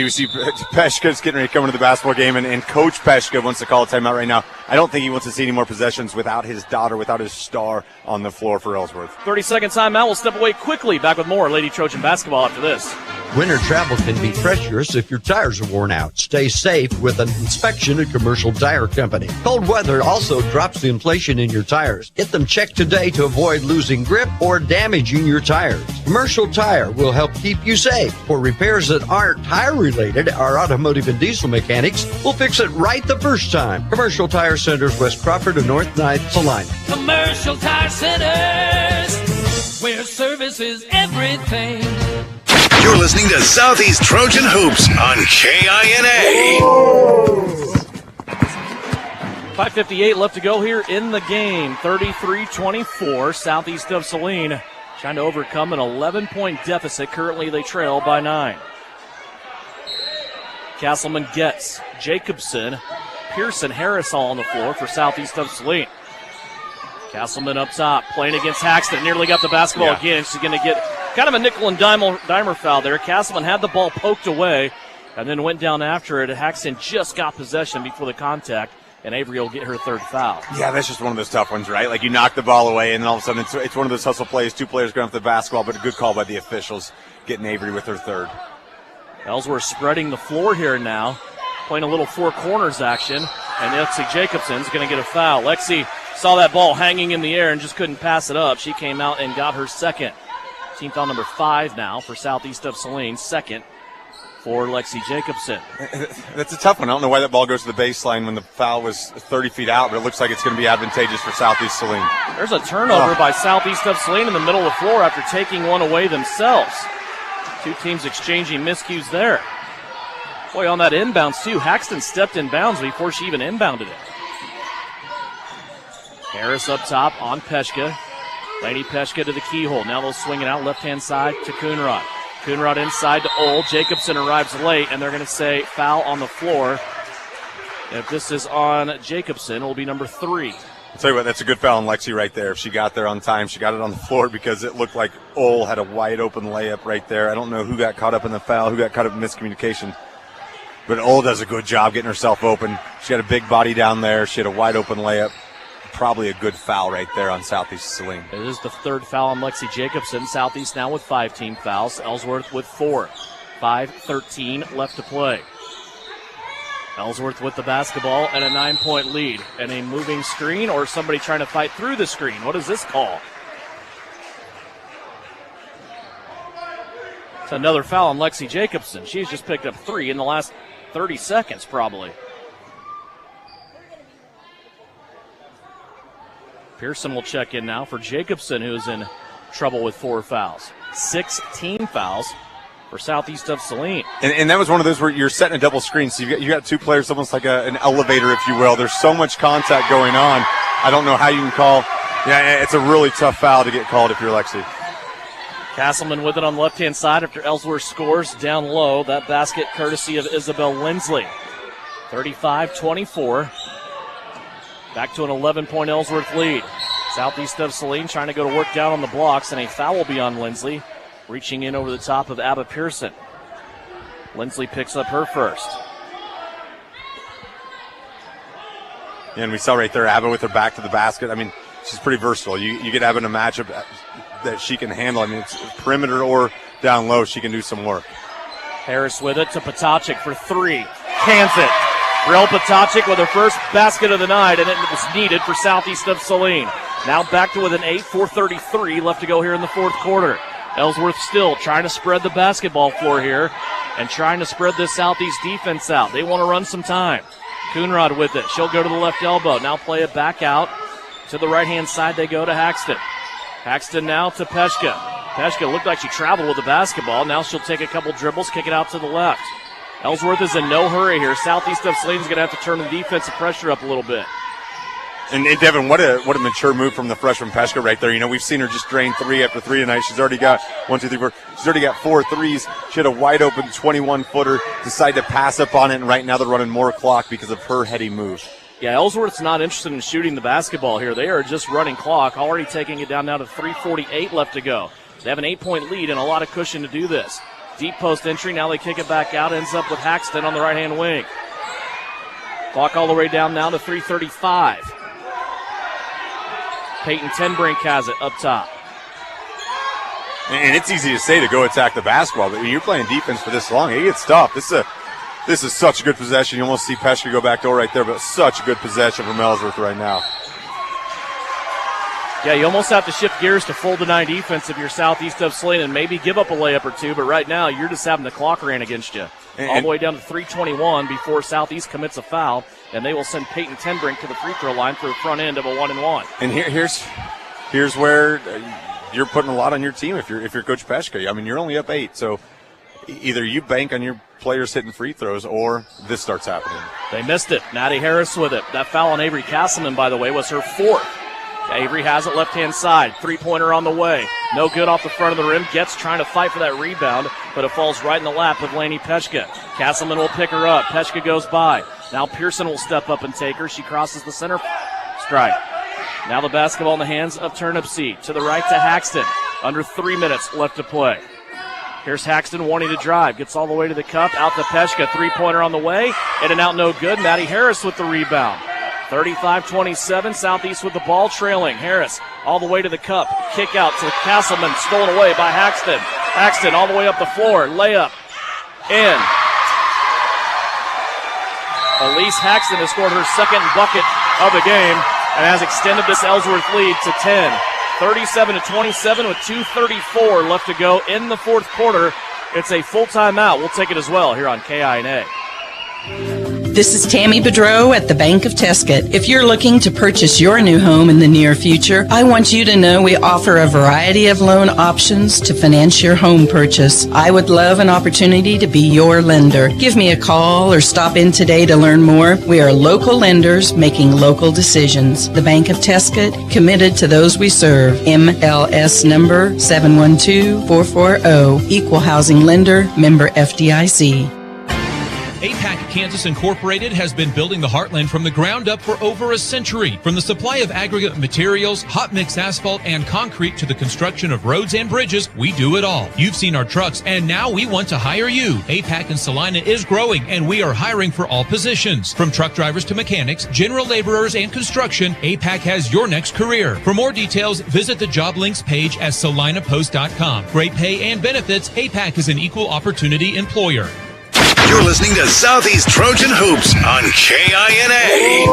Peshka's getting ready to come into the basketball game, and Coach Peshka wants to call a timeout right now. I don't think he wants to see any more possessions without his daughter, without his star on the floor for Ellsworth. 30-second timeout. We'll step away quickly. Back with more Lady Trojan basketball after this. Winter travel can be treacherous if your tires are worn out. Stay safe with an inspection at Commercial Tire Company. Cold weather also drops the inflation in your tires. Get them checked today to avoid losing grip or damaging your tires. Commercial Tire will help keep you safe. For repairs that aren't tire-related, our automotive and diesel mechanics will fix it right the first time. Commercial Tire Centers, West Crawford and North 9th, Saline. Commercial Tire Centers, where service is everything. You're listening to Southeast Trojan Hoops on KINA. 5:58 left to go here in the game. 33-24, Southeast of Saline trying to overcome an 11-point deficit. Currently they trail by 9. Castleman gets Jacobson, Pearson, Harris all on the floor for Southeast of Saline. Castleman up top, playing against Haxton. Nearly got the basketball again. She's going to get kind of a nickel and dimer foul there. Castleman had the ball poked away and then went down after it. Haxton just got possession before the contact, and Avery will get her third foul. Yeah, that's just one of those tough ones, right? Like you knock the ball away, and then all of a sudden it's one of those hustle plays. Two players going after the basketball, but a good call by the officials, getting Avery with her third. Ellsworth spreading the floor here now, playing a little four corners action, and Lexi Jacobson's going to get a foul. Lexi saw that ball hanging in the air and just couldn't pass it up. She came out and got her second. Team foul number 5 now for Southeast of Saline, second for Lexi Jacobson. That's a tough one. I don't know why that ball goes to the baseline when the foul was 30 feet out, but it looks like it's going to be advantageous for Southeast Saline. There's a turnover by Southeast of Saline in the middle of the floor after taking one away themselves. Two teams exchanging miscues there. Boy, on that inbounds too, Haxton stepped in bounds before she even inbounded it. Harris up top on Peshka. Lady Peshka to the keyhole. Now they'll swing it out left-hand side to Coonrod. Coonrod inside to Old. Jacobson arrives late, and they're going to say foul on the floor. If this is on Jacobson, it will be number 3. I'll tell you what, that's a good foul on Lexi right there. If she got there on time, she got it on the floor because it looked like Ole had a wide open layup right there. I don't know who got caught up in the foul, who got caught up in miscommunication. But Ole does a good job getting herself open. She got a big body down there. She had a wide open layup. Probably a good foul right there on Southeast Saline. It is the third foul on Lexi Jacobson. Southeast now with 5 team fouls. Ellsworth with 4. 5:13 left to play. Ellsworth with the basketball and a 9-point lead. And a moving screen or somebody trying to fight through the screen. What is this call? It's another foul on Lexi Jacobson. She's just picked up 3 in the last 30 seconds probably. Pearson will check in now for Jacobson, who's in trouble with 4 fouls. 6 team fouls for Southeast of Saline. And that was one of those where you're setting a double screen, so you got 2 players almost like an elevator, if you will. There's so much contact going on. I don't know how you can call. Yeah, it's a really tough foul to get called if you're Lexi. Castleman with it on the left-hand side after Ellsworth scores down low. That basket courtesy of Isabel Lindsley. 35-24. Back to an 11-point Ellsworth lead. Southeast of Saline trying to go to work down on the blocks, and a foul will be on Lindsley, reaching in over the top of Abba Pearson. Lindsley picks up her first. And we saw right there Abba with her back to the basket. I mean, she's pretty versatile. You get Abba in a matchup that she can handle. I mean, it's perimeter or down low, she can do some work. Harris with it to Potacek for 3. Cans it. Rel Potacek with her first basket of the night, and it was needed for Southeast of Saline. Now back to within 8, 4:33 left to go here in the fourth quarter. Ellsworth still trying to spread the basketball floor here and trying to spread this Southeast defense out. They want to run some time. Coonrod with it. She'll go to the left elbow. Now play it back out. To the right-hand side they go to Haxton. Haxton now to Peshka. Peshka looked like she traveled with the basketball. Now she'll take a couple dribbles, kick it out to the left. Ellsworth is in no hurry here. Southeast of Saline is going to have to turn the defensive pressure up a little bit. And Devin, what a mature move from the freshman Peshka right there. You know, we've seen her just drain 3 after 3 tonight. She's already got 1, 2, 3, 4. She's already got 4 threes. She had a wide open 21-footer, decided to pass up on it, and right now they're running more clock because of her heady move. Yeah, Ellsworth's not interested in shooting the basketball here. They are just running clock, already taking it down now to 3:48 left to go. They have an 8-point lead and a lot of cushion to do this. Deep post entry, now they kick it back out, ends up with Haxton on the right-hand wing. Clock all the way down now to 3:35. Peyton Tenbrink has it up top. And it's easy to say to go attack the basketball, but when you're playing defense for this long, it gets tough. This is such a good possession. You almost see Peshka go back door right there, but such a good possession from Ellsworth right now. Yeah, you almost have to shift gears to full deny defense if you're Southeast of Saline and maybe give up a layup or two, but right now you're just having the clock ran against you. All the way down to 3:21 before Southeast commits a foul, and they will send Peyton Tenbrink to the free throw line for the front end of a 1-and-1. And here's where you're putting a lot on your team if you're Coach Peshka. I mean, you're only up 8, so either you bank on your players hitting free throws or this starts happening. They missed it. Maddie Harris with it. That foul on Avery Castleman, by the way, was her 4th. Avery has it left-hand side. Three-pointer on the way. No good off the front of the rim. Gets trying to fight for that rebound, but it falls right in the lap of Lainey Peshka. Castleman will pick her up. Peshka goes by. Now Pearson will step up and take her. She crosses the center stripe. Now the basketball in the hands of Turnipseed. To the right to Haxton. Under 3 minutes left to play. Here's Haxton wanting to drive. Gets all the way to the cup. Out to Peshka. Three-pointer on the way. In and out, no good. Maddie Harris with the rebound. 35-27. Southeast with the ball trailing. Harris all the way to the cup. Kick out to Castleman. Stolen away by Haxton. Haxton all the way up the floor. Layup. In. Elise Haxton has scored her second bucket of the game and has extended this Ellsworth lead to 10. 37-27 with 2:34 left to go in the fourth quarter. It's a full timeout. We'll take it as well here on KINA. This is Tammy Bedreau at the Bank of Tesket. If you're looking to purchase your new home in the near future, I want you to know we offer a variety of loan options to finance your home purchase. I would love an opportunity to be your lender. Give me a call or stop in today to learn more. We are local lenders making local decisions. The Bank of Tesket, committed to those we serve. MLS number 712440. Equal housing lender, member FDIC. APAC Kansas Incorporated has been building the heartland from the ground up for over a century. From the supply of aggregate materials, hot mix asphalt, and concrete to the construction of roads and bridges, we do it all. You've seen our trucks, and now we want to hire you. APAC in Saline is growing, and we are hiring for all positions. From truck drivers to mechanics, general laborers, and construction, APAC has your next career. For more details, visit the job links page at salinapost.com. Great pay and benefits, APAC is an equal opportunity employer. You're listening to Southeast Trojan Hoops on KINA.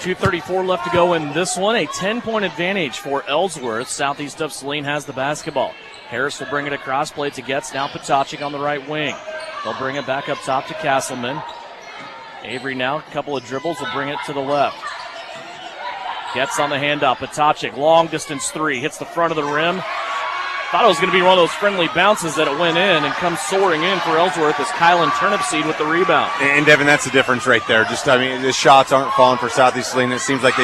2:34 left to go in this one. A 10-point advantage for Ellsworth. Southeast of Saline has the basketball. Harris will bring it across. Play to Getz. Now Potacek on the right wing. They'll bring it back up top to Castleman. Avery now, a couple of dribbles, will bring it to the left. Getz on the handoff. Potacek, long distance three. Hits the front of the rim. Thought it was going to be one of those friendly bounces that it went in and comes soaring in for Ellsworth as Kylan Turnipseed with the rebound. And Devin, that's the difference right there. The shots aren't falling for Southeast Saline. It seems like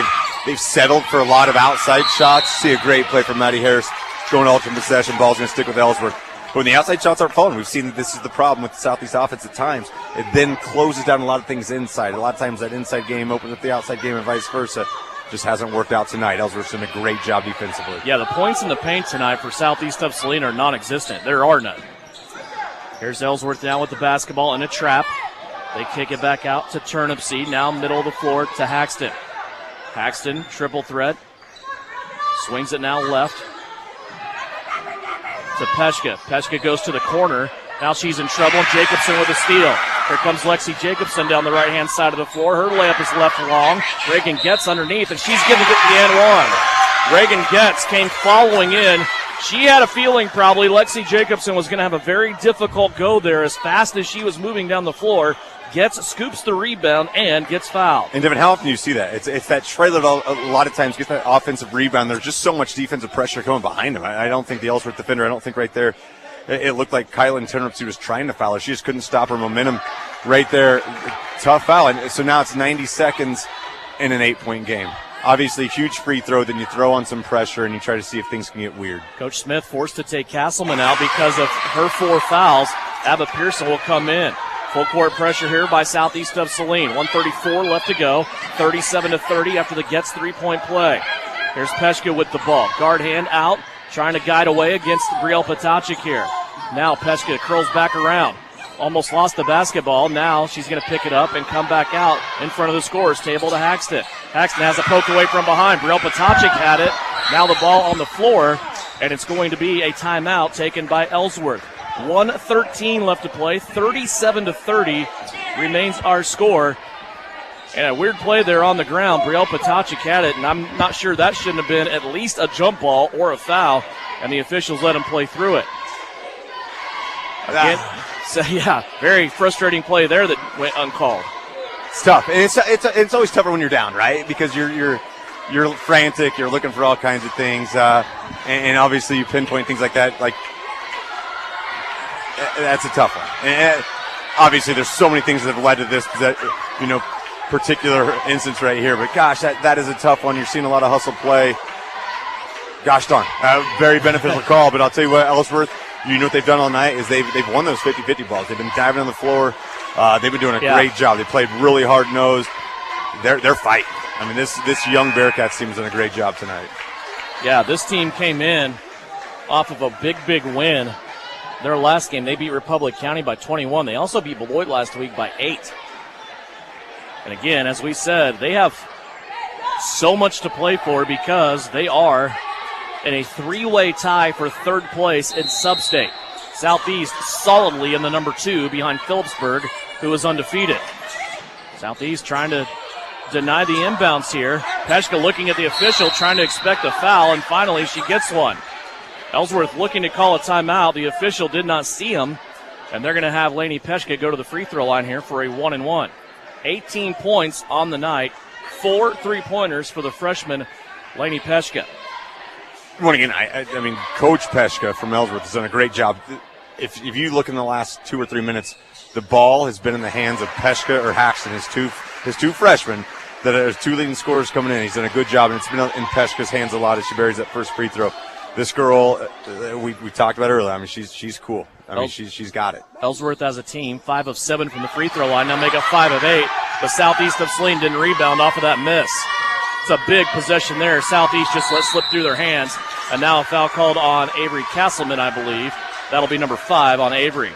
they've settled for a lot of outside shots. See a great play from Maddie Harris going ultimate possession. Ball's going to stick with Ellsworth. But when the outside shots aren't falling, we've seen that this is the problem with the Southeast offense at times. It then closes down a lot of things inside. A lot of times that inside game opens up the outside game and vice versa. Just hasn't worked out tonight. Ellsworth's done a great job defensively. Yeah, the points in the paint tonight for Southeast of Saline are non-existent. There are none. Here's Ellsworth now with the basketball in a trap. They kick it back out to Turnipseed. Now middle of the floor to Haxton. Haxton, triple threat. Swings it now left. to Peshka. Peshka goes to the corner. Now she's in trouble. Jacobson with a steal. Here comes Lexi Jacobson down the right-hand side of the floor. Her layup is left long. Reagan Getz underneath, and she's giving it the and one. Reagan Getz came following in. She had a feeling probably Lexi Jacobson was going to have a very difficult go there as fast as she was moving down the floor. Getz scoops the rebound and gets fouled. And Devin, how often do you see that? It's that trailer a lot of times gets that offensive rebound. There's just so much defensive pressure coming behind him. I don't think the Ellsworth defender, I don't think right there, it looked like Kylan Tenrupsey was trying to foul her. She just couldn't stop her momentum right there. Tough foul. And so now it's 90 seconds in an 8-point game. Obviously, huge free throw, then you throw on some pressure and you try to see if things can get weird. Coach Smith forced to take Castleman out because of her 4 fouls. Abba Pearson will come in. Full court pressure here by Southeast of Saline. 1:34 left to go. 37-30 after the Getz 3-point play. Here's Peshka with the ball. Guard hand out, trying to guide away against Brielle Patacic here. Now Peshka curls back around. Almost lost the basketball. Now she's going to pick it up and come back out in front of the scorer's table to Haxton. Haxton has a poke away from behind. Brielle Patacic had it. Now the ball on the floor, and it's going to be a timeout taken by Ellsworth. 1:13 left to play. 37-30 remains our score. And a weird play there on the ground. Brielle Patacic had it, and I'm not sure that shouldn't have been at least a jump ball or a foul, and the officials let him play through it. Again, so yeah, very frustrating play there that went uncalled. It's tough, and it's always tougher when you're down, right? Because you're frantic, you're looking for all kinds of things, and obviously you pinpoint things like that. Like that's a tough one. And obviously, there's so many things that have led to this, particular instance right here. But gosh, that is a tough one. You're seeing a lot of hustle play. Gosh darn, very beneficial call. But I'll tell you what, Ellsworth, you know what they've done all night is they've won those 50-50 balls. They've been diving on the floor. They've been doing a great job. They played really hard nosed. They're fighting. I mean, this young Bearcats team has done a great job tonight. Yeah, this team came in off of a big win. Their last game, they beat Republic County by 21. They also beat Beloit last week by 8. And again, as we said, they have so much to play for because they are in a 3-way tie for 3rd place in Sub-State. Southeast solidly in the number 2 behind Phillipsburg, who is undefeated. Southeast trying to deny the inbounds here. Peshka looking at the official, trying to expect a foul, and finally she gets one. Ellsworth looking to call a timeout. The official did not see him, and they're going to have Lainey Peshka go to the free throw line here for a 1-and-1. 18 points on the night, 4 3-pointers for the freshman Lainey Peshka. Well, again, I mean, Coach Peshka from Ellsworth has done a great job. If you look in the last 2 or 3 minutes, the ball has been in the hands of Peshka or Haxton, his two freshmen. That there's 2 leading scorers coming in. He's done a good job, and it's been in Peshka's hands a lot as she buries that first free throw. This girl, we talked about earlier. I mean, she's cool. I mean, she's got it. Ellsworth as a team, 5 of 7 from the free throw line. Now make it 5 of 8. But Southeast of Saline didn't rebound off of that miss. It's a big possession there. Southeast just let slip through their hands. And now a foul called on Avery Castleman, I believe. That'll be number 5 on Avery.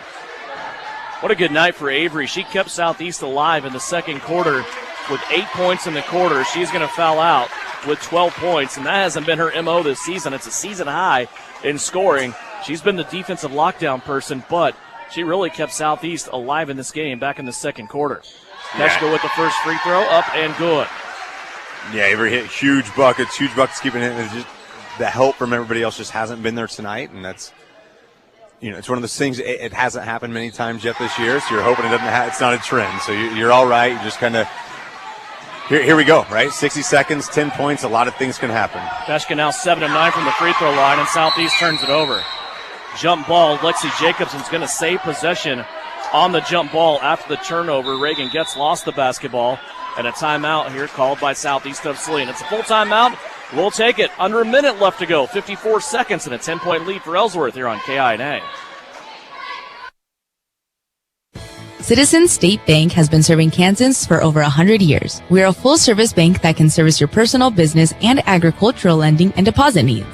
What a good night for Avery. She kept Southeast alive in the second quarter with 8 points in the quarter. She's going to foul out with 12 points, and that hasn't been her MO this season. It's a season high in scoring. She's been the defensive lockdown person, but she really kept Southeast alive in this game back in the second quarter. Peshka with the first free throw, up and good. Yeah, Avery hit huge buckets keeping it. Just the help from everybody else just hasn't been there tonight, and that's, it's one of those things. It hasn't happened many times yet this year, so you're hoping it's not a trend. So you're all right. You just kind of. Here we go, right? 60 seconds, 10 points, a lot of things can happen. Peshka now 7 of 9 from the free throw line, and Southeast turns it over. Jump ball, Lexi Jacobson's going to save possession on the jump ball after the turnover. Reagan Getz lost the basketball, and a timeout here called by Southeast of Saline. It's a full timeout. We'll take it. Under a minute left to go, 54 seconds, and a 10-point lead for Ellsworth here on KINA. Citizens State Bank has been serving Kansans for over 100 years. We are a full-service bank that can service your personal, business, and agricultural lending and deposit needs.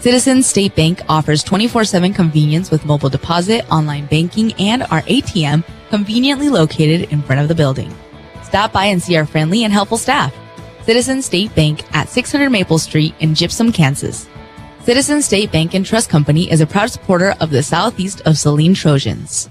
Citizens State Bank offers 24/7 convenience with mobile deposit, online banking, and our ATM conveniently located in front of the building. Stop by and see our friendly and helpful staff. Citizens State Bank at 600 Maple Street in Gypsum, Kansas. Citizens State Bank and Trust Company is a proud supporter of the Southeast of Saline Trojans.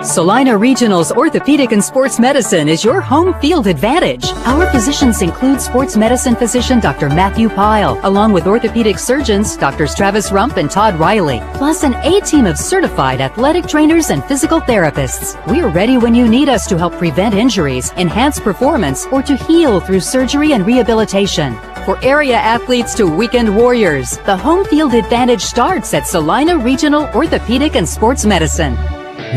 Salina Regional's Orthopedic and Sports Medicine is your home field advantage. Our physicians include sports medicine physician Dr. Matthew Pyle, along with orthopedic surgeons Drs. Travis Rump and Todd Riley, plus an A-team of certified athletic trainers and physical therapists. We're ready when you need us to help prevent injuries, enhance performance, or to heal through surgery and rehabilitation. For area athletes to weekend warriors, the home field advantage starts at Salina Regional Orthopedic and Sports Medicine.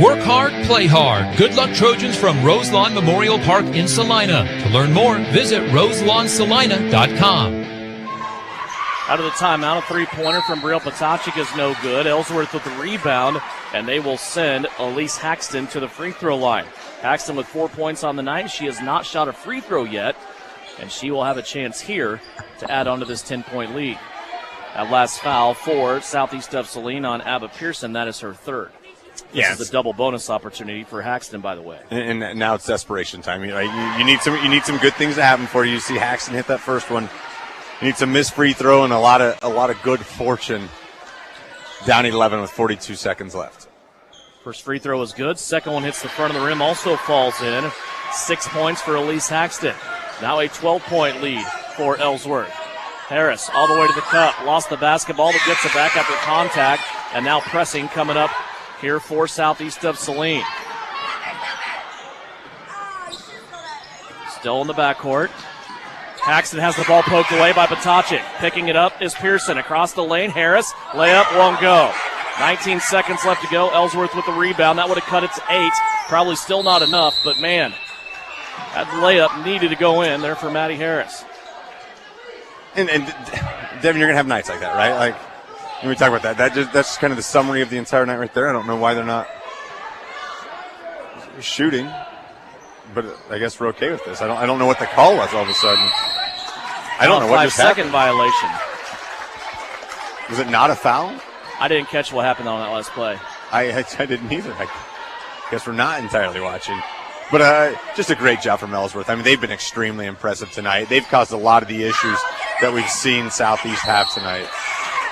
Work hard, play hard. Good luck, Trojans, from Roselawn Memorial Park in Salina. To learn more, visit roselawsalina.com. Out of the timeout, a three-pointer from Brielle Potachik is no good. Ellsworth with the rebound, and they will send Elise Haxton to the free throw line. Haxton with 4 points on the night. She has not shot a free throw yet, and she will have a chance here to add on to this 10-point lead. That last foul for Southeast of Saline on Abba Pearson, that is her third. This is a double bonus opportunity for Haxton, by the way. And now it's desperation time. You need some good things to happen for you. You see Haxton hit that first one. You need some missed free throw and a lot of good fortune. Down 11 with 42 seconds left. First free throw is good. Second one hits the front of the rim, also falls in. 6 points for Elise Haxton. Now a 12-point lead for Ellsworth. Harris all the way to the cup. Lost the basketball, but gets it back after contact. And now pressing coming up here for Southeast of Saline. Still in the backcourt. Haxton has the ball poked away by Potachik. Picking it up is Pearson. Across the lane, Harris. Layup won't go. 19 seconds left to go. Ellsworth with the rebound. That would have cut it to 8. Probably still not enough, but man, that layup needed to go in there for Maddie Harris. And Devin, you're going to have nights like that, right? Like, when we talk about that, that's just kind of the summary of the entire night right there. I don't know why they're not shooting, but I guess we're okay with this. I don't know what the call was all of a sudden. I don't know what just happened. 5-second violation. Was it not a foul? I didn't catch what happened on that last play. I didn't either. I guess we're not entirely watching. But just a great job from Ellsworth. I mean, they've been extremely impressive tonight. They've caused a lot of the issues that we've seen Southeast have tonight.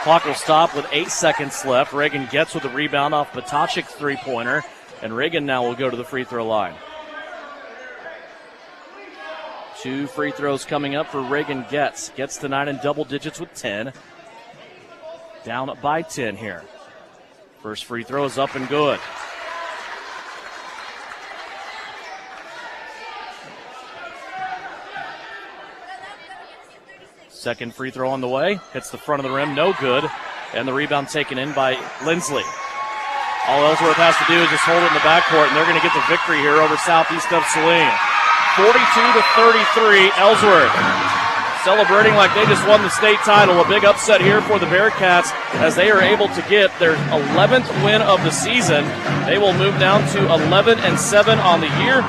Clock will stop with 8 seconds left. Reagan gets with the rebound off Potachik's three-pointer, and Reagan now will go to the free throw line. 2 free throws coming up for Reagan Getz. Gets tonight in double digits with 10. Down by 10 here. First free throw is up and good. Second free throw on the way. Hits the front of the rim, no good. And the rebound taken in by Lindsley. All Ellsworth has to do is just hold it in the backcourt, and they're going to get the victory here over Southeast of Saline. 42-33, Ellsworth celebrating like they just won the state title. A big upset here for the Bearcats as they are able to get their 11th win of the season. They will move down to 11-7 on the year.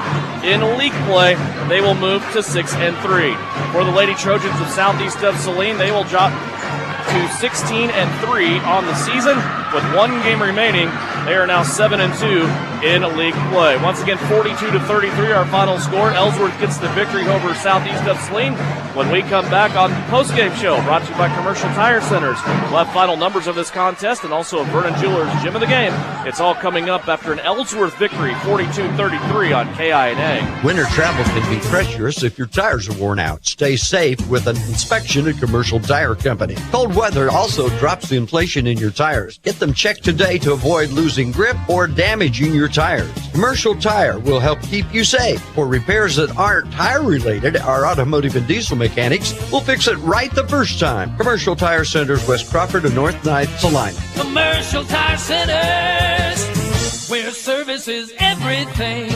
In league play, they will move to 6-3. For the Lady Trojans of Southeast of Saline, they will drop to 16-3 on the season. With 1 game remaining, they are now 7-2 in league play. Once again, 42-33, our final score. Ellsworth gets the victory over Southeast of Saline. When we come back on post-game show, brought to you by Commercial Tire Centers, we'll have final numbers of this contest and also a Vernon Jewelers Gym of the Game. It's all coming up after an Ellsworth victory, 42-33 on KINA. Winter travel can be treacherous if your tires are worn out. Stay safe with an inspection at Commercial Tire Company. Cold weather also drops the inflation in your tires. Get them checked today to avoid losing grip or damaging your tires. Commercial Tire will help keep you safe. For repairs that aren't tire-related, our automotive and diesel mechanics will fix it right the first time. Commercial Tire Centers, West Crawford and North 9th, Saline. Commercial Tire Centers, where service is everything.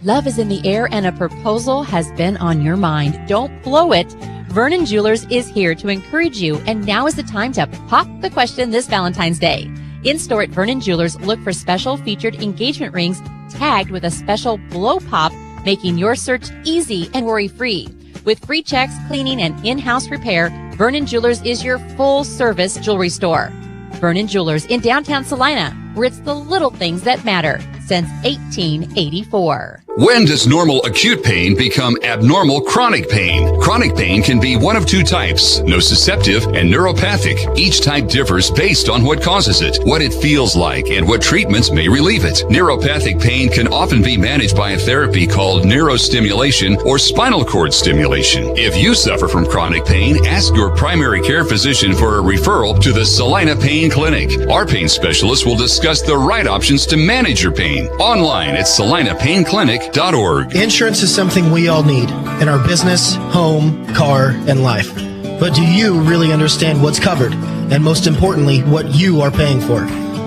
Love is in the air and a proposal has been on your mind. Don't blow it. Vernon Jewelers is here to encourage you, and now is the time to pop the question this Valentine's Day. In-store at Vernon Jewelers, look for special featured engagement rings tagged with a special blow pop, making your search easy and worry-free. With free checks, cleaning, and in-house repair, Vernon Jewelers is your full-service jewelry store. Vernon Jewelers in downtown Salina, where it's the little things that matter since 1884. When does normal acute pain become abnormal chronic pain? Chronic pain can be one of two types, nociceptive and neuropathic. Each type differs based on what causes it, what it feels like, and what treatments may relieve it. Neuropathic pain can often be managed by a therapy called neurostimulation or spinal cord stimulation. If you suffer from chronic pain, ask your primary care physician for a referral to the Saline Pain Clinic. Our pain specialist will discuss the right options to manage your pain. Online at SalinePainClinic.org. Insurance is something we all need in our business, home, car, and life. But do you really understand what's covered? And most importantly, what you are paying for?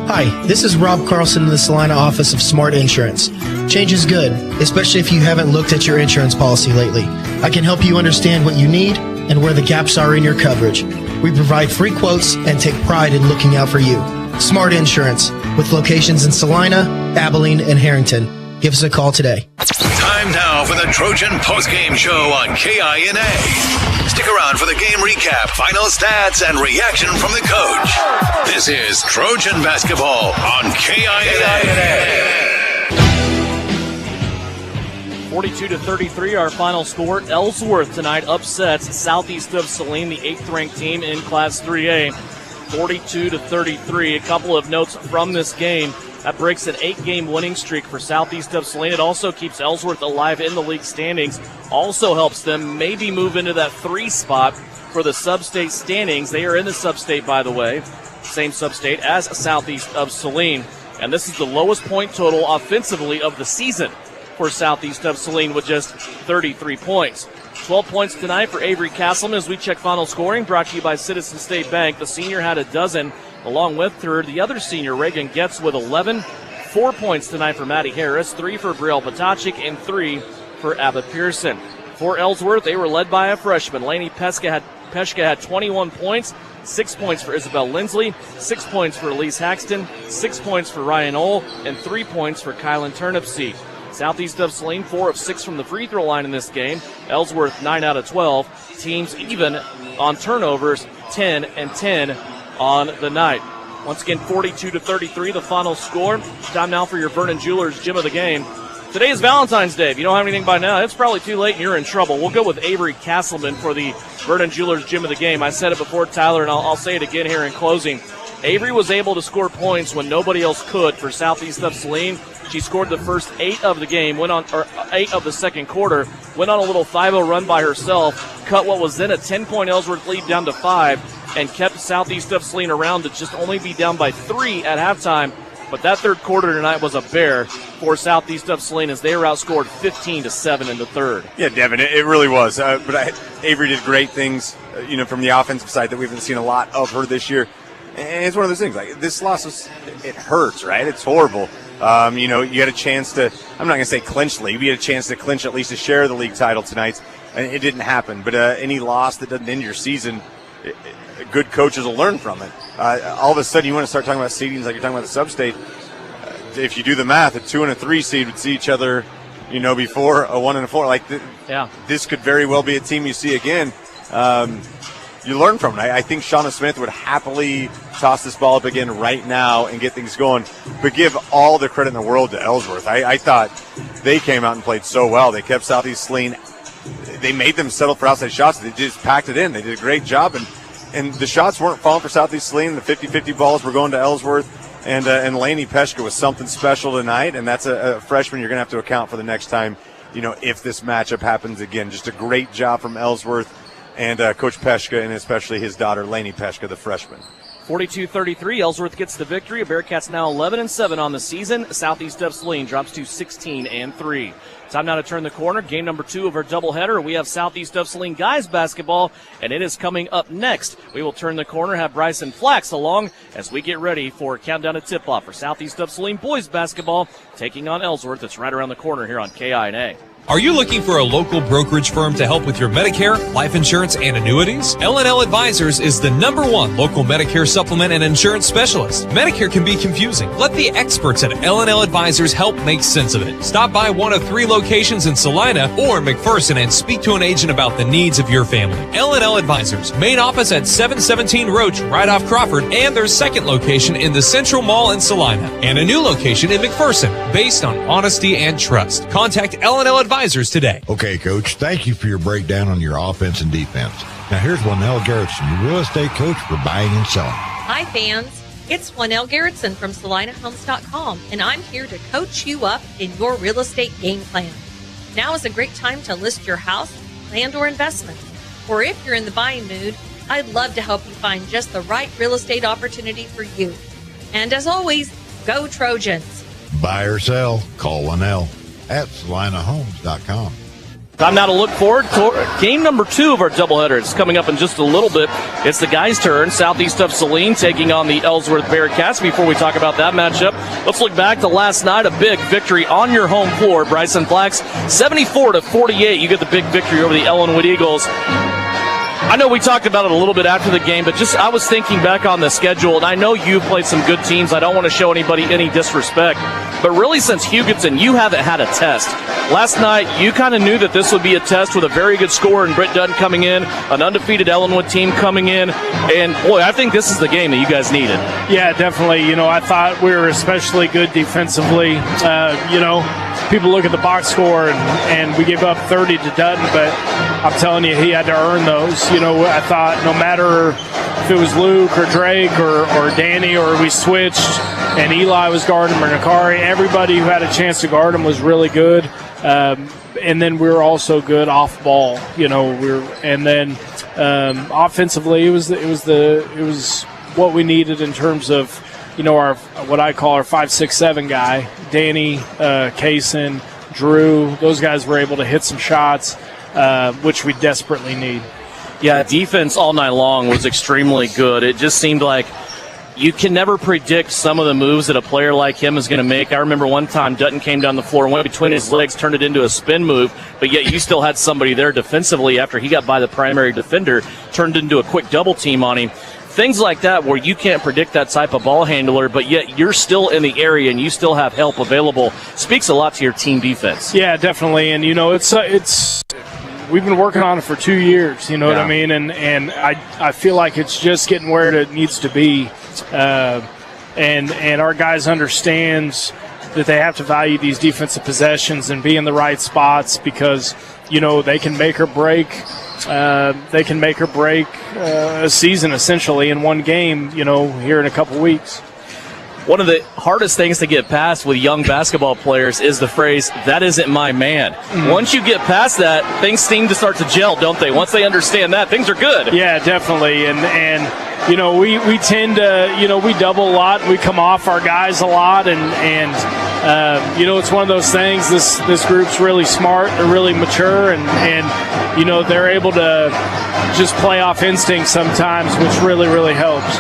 Hi, this is Rob Carlson in the Salina office of Smart Insurance. Change is good, especially if you haven't looked at your insurance policy lately. I can help you understand what you need and where the gaps are in your coverage. We provide free quotes and take pride in looking out for you. Smart Insurance, with locations in Salina, Abilene, and Harrington. Give us a call today. Time now for the Trojan postgame show on KINA. Stick around for the game recap, final stats, and reaction from the coach. This is Trojan basketball on KINA. 42-33, our final score. Ellsworth tonight upsets southeast of Saline, the 8th-ranked team in Class 3A. 42-33. A couple of notes from this game. That breaks an 8-game winning streak for southeast of Saline. It also keeps Ellsworth alive in the league standings. Also helps them maybe move into that 3 spot for the sub-state standings. They are in the sub-state, by the way. Same sub-state as southeast of Saline. And this is the lowest point total offensively of the season for southeast of Saline with just 33 points. 12 points tonight for Avery Castleman as we check final scoring, brought to you by Citizen State Bank. The senior had a dozen. Along with her, the other senior, Reagan Getz, with 11. 4 points tonight for Maddie Harris, 3 for Brielle Potachik, and 3 for Abbott Pearson. For Ellsworth, they were led by a freshman. Lainey Peshka had 21 points, 6 points for Isabel Lindsley, 6 points for Elise Haxton, 6 points for Ryan Ohl, and 3 points for Kylan Turnipseed. Southeast of Saline, 4 of 6 from the free throw line in this game. Ellsworth, 9 out of 12. Teams even on turnovers, 10 and 10 on the night. Once again, 42-33, the final score. Time now for your Vernon Jewelers Gym of the Game. Today is Valentine's Day. If you don't have anything by now, it's probably too late and you're in trouble. We'll go with Avery Castleman for the Vernon Jewelers Gym of the Game. I said it before, Tyler, and I'll say it again here in closing. Avery was able to score points when nobody else could for southeast of Saline. She scored the first 8 of the game, 8 of the second quarter, went on a little 5-0 run by herself, cut what was then a 10-point Ellsworth lead down to 5, and kept southeast of Saline around to just only be down by 3 at halftime. But that third quarter tonight was a bear for southeast of Saline as they were outscored 15-7 in the third. Yeah, Devin, it really was. But Avery did great things, from the offensive side that we haven't seen a lot of her this year. And it's one of those things, like this loss, it hurts, right? It's horrible. You had a chance to, I'm not going to say clinch the league, but you had a chance to clinch at least a share of the league title tonight. And it didn't happen. But any loss that doesn't end your season, good coaches will learn from it. All of a sudden, you want to start talking about seedings like you're talking about the sub-state. If you do the math, a 2 and a 3 seed would see each other, before a 1 and a 4. This could very well be a team you see again. You learn from it. I think Shauna Smith would happily toss this ball up again right now and get things going. But give all the credit in the world to Ellsworth. I thought they came out and played so well. They kept Southeast Saline. They made them settle for outside shots. They just packed it in. They did a great job. And the shots weren't falling for Southeast Saline. The 50-50 balls were going to Ellsworth. And Lainey Peshka was something special tonight. And that's a freshman you're going to have to account for the next time, if this matchup happens again. Just a great job from Ellsworth and Coach Peshka, and especially his daughter, Lainey Peshka, the freshman. 42-33, Ellsworth gets the victory. Bearcats now 11-7 on the season. Southeast of Saline drops to 16-3. Time now to turn the corner. Game number 2 of our doubleheader. We have Southeast of Saline guys basketball, and it is coming up next. We will turn the corner, have Bryson Flax along as we get ready for a countdown to tip-off for Southeast of Saline boys basketball, taking on Ellsworth. It's right around the corner here on KINA. Are you looking for a local brokerage firm to help with your Medicare, life insurance, and annuities? L&L Advisors is the #1 local Medicare supplement and insurance specialist. Medicare can be confusing. Let the experts at L&L Advisors help make sense of it. Stop by one of 3 locations in Salina or McPherson and speak to an agent about the needs of your family. L&L Advisors, main office at 717 Roach, right off Crawford, and their second location in the Central Mall in Salina, and a new location in McPherson, based on honesty and trust. Contact L&L Advisors today. Okay, Coach, thank you for your breakdown on your offense and defense. Now here's Lynell Garrettson, your real estate coach for buying and selling. Hi, fans. It's Lynell Garrettson from SalinaHomes.com, and I'm here to coach you up in your real estate game plan. Now is a great time to list your house, land, or investment. Or if you're in the buying mood, I'd love to help you find just the right real estate opportunity for you. And as always, go Trojans. Buy or sell, call Lynell at SalinaHomes.com. Time now to look forward to game number 2 of our doubleheader. It's coming up in just a little bit. It's the guys' turn. Southeast of Saline taking on the Ellsworth Bearcats. Before we talk about that matchup, let's look back to last night. A big victory on your home floor. Bryson Flax, 74-48. You get the big victory over the Ellenwood Eagles. I know we talked about it a little bit after the game, but just I was thinking back on the schedule, and I know you've played some good teams. I don't want to show anybody any disrespect, but really since Hugoton, you haven't had a test. Last night, you kind of knew that this would be a test with a very good scorer in Britt Dutton coming in, an undefeated Ellenwood team coming in, and boy, I think this is the game that you guys needed. Yeah, definitely. You know, I thought we were especially good defensively. People look at the box score, and we gave up 30 to Dutton, but I'm telling you, he had to earn those. You know, I thought no matter if it was Luke or Drake or Danny or we switched and Eli was guarding him or Nakari, everybody who had a chance to guard him was really good. And then we were also good off ball. You know, offensively, it was what we needed in terms of, you know, our what I call our 5, 6, 7 guy, Danny, Kaysen, Drew. Those guys were able to hit some shots, which we desperately need. Yeah, defense all night long was extremely good. It just seemed like you can never predict some of the moves that a player like him is going to make. I remember one time Dutton came down the floor, went between his legs, turned it into a spin move, but yet you still had somebody there defensively after he got by the primary defender, turned into a quick double team on him. Things like that where you can't predict that type of ball handler, but yet you're still in the area and you still have help available. Speaks a lot to your team defense. Yeah, definitely. And, you know, it's we've been working on it for 2 years, you know what I mean? And I feel like it's just getting where it needs to be. And our guys understands that they have to value these defensive possessions and be in the right spots because, you know, they can make or break a season essentially in one game, you know, here in a couple weeks. One of the hardest things to get past with young basketball players is the phrase, "that isn't my man." Mm-hmm. Once you get past that, things seem to start to gel, don't they? Once they understand that, things are good. Yeah, definitely. And you know, we tend to, you know, we double a lot. We come off our guys a lot. And you know, it's one of those things. This group's really smart. They're really mature. And you know, they're able to just play off instinct sometimes, which really, really helps.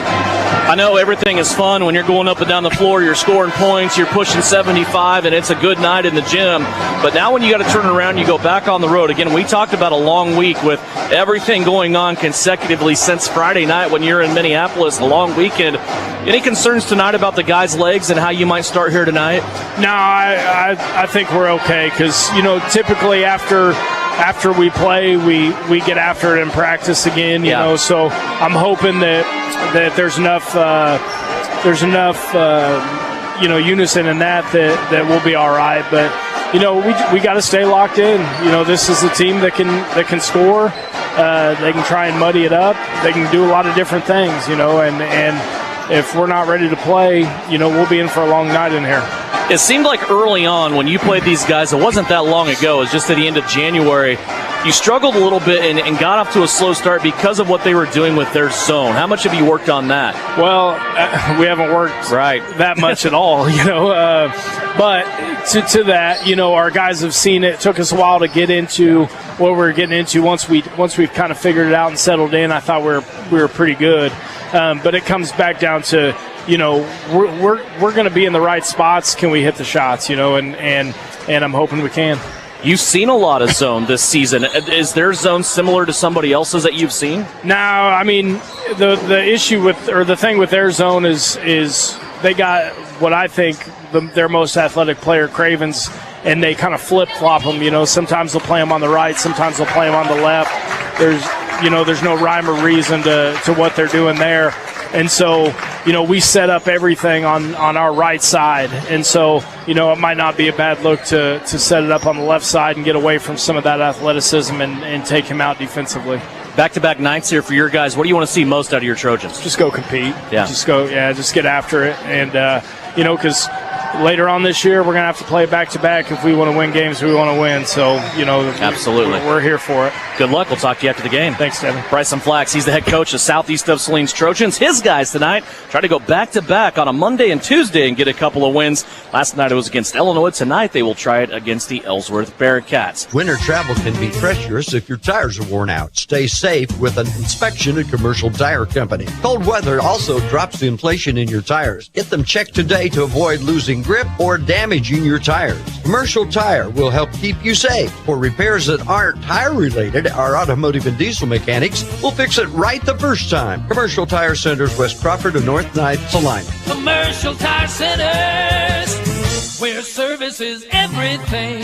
I know everything is fun when you're going up and down the floor, you're scoring points, you're pushing 75, and it's a good night in the gym. But now when you got to turn around, you go back on the road. Again, we talked about a long week with everything going on consecutively since Friday night when you're in Minneapolis, a long weekend. Any concerns tonight about the guys' legs and how you might start here tonight? No, I think we're okay because, you know, typically after we play, we get after it in practice again, you know. So I'm hoping that there's enough you know, unison in that we'll be all right. But you know, we got to stay locked in. You know, this is a team that can score. They can try and muddy it up. They can do a lot of different things. You know, and if we're not ready to play, you know, we'll be in for a long night in here. It seemed like early on when you played these guys, it wasn't that long ago, it was just at the end of January, you struggled a little bit and got off to a slow start because of what they were doing with their zone. How much have you worked on that? Well, we haven't worked that much at all, you know. But to that, you know, our guys have seen it. It took us a while to get into what we were getting into. Once we've kind of figured it out and settled in, I thought we were pretty good. But it comes back down to, you know, we're going to be in the right spots. Can we hit the shots? You know, and I'm hoping we can. You've seen a lot of zone this season. Is their zone similar to somebody else's that you've seen? No, I mean, the issue the thing with their zone is they got what I think their most athletic player, Cravens, and they kind of flip-flop them. Sometimes they'll play them on the right, sometimes they'll play them on the left. There's no rhyme or reason to what they're doing there. And so, we set up everything on our right side. And so, it might not be a bad look to set it up on the left side and get away from some of that athleticism and take him out defensively. Back-to-back nights here for your guys. What do you want to see most out of your Trojans? Just go compete. Yeah. Just get after it. And, because later on this year, we're going to have to play back-to-back if we want to win games we want to win. So, absolutely, we're here for it. Good luck. We'll talk to you after the game. Thanks, Devin. Bryson Flax, he's the head coach of Southeast of Saline's Trojans. His guys tonight try to go back-to-back on a Monday and Tuesday and get a couple of wins. Last night it was against Illinois. Tonight they will try it against the Ellsworth Bearcats. Winter travel can be treacherous if your tires are worn out. Stay safe with an inspection at Commercial Tire Company. Cold weather also drops the inflation in your tires. Get them checked today to avoid losing grip or damaging your tires. Commercial Tire will help keep you safe. For repairs that aren't tire-related, our automotive and diesel mechanics will fix it right the first time. Commercial Tire Centers, West Crawford and North Ninth, Saline. Commercial Tire Centers, where service is everything.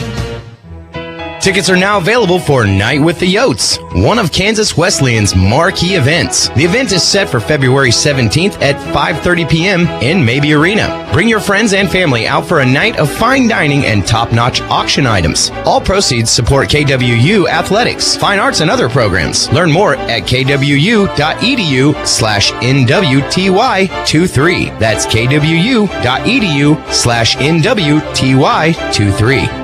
Tickets are now available for Night with the Yotes, one of Kansas Wesleyan's marquee events. The event is set for February 17th at 5:30 p.m. in Mabee Arena. Bring your friends and family out for a night of fine dining and top-notch auction items. All proceeds support KWU athletics, fine arts, and other programs. Learn more at kwU.edu/NWTY23. That's kwU.edu/NWTY23.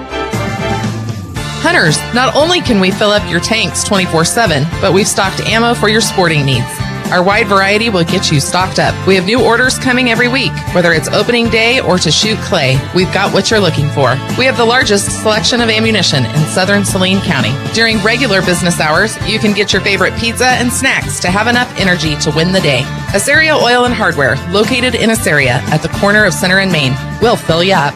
Hunters, not only can we fill up your tanks 24/7, but we've stocked ammo for your sporting needs. Our wide variety will get you stocked up. We have new orders coming every week. Whether it's opening day or to shoot clay, we've got what you're looking for. We have the largest selection of ammunition in southern Saline County. During regular business hours, you can get your favorite pizza and snacks to have enough energy to win the day. Asaria Oil and Hardware, located in Asaria at the corner of Center and Main. We'll fill you up.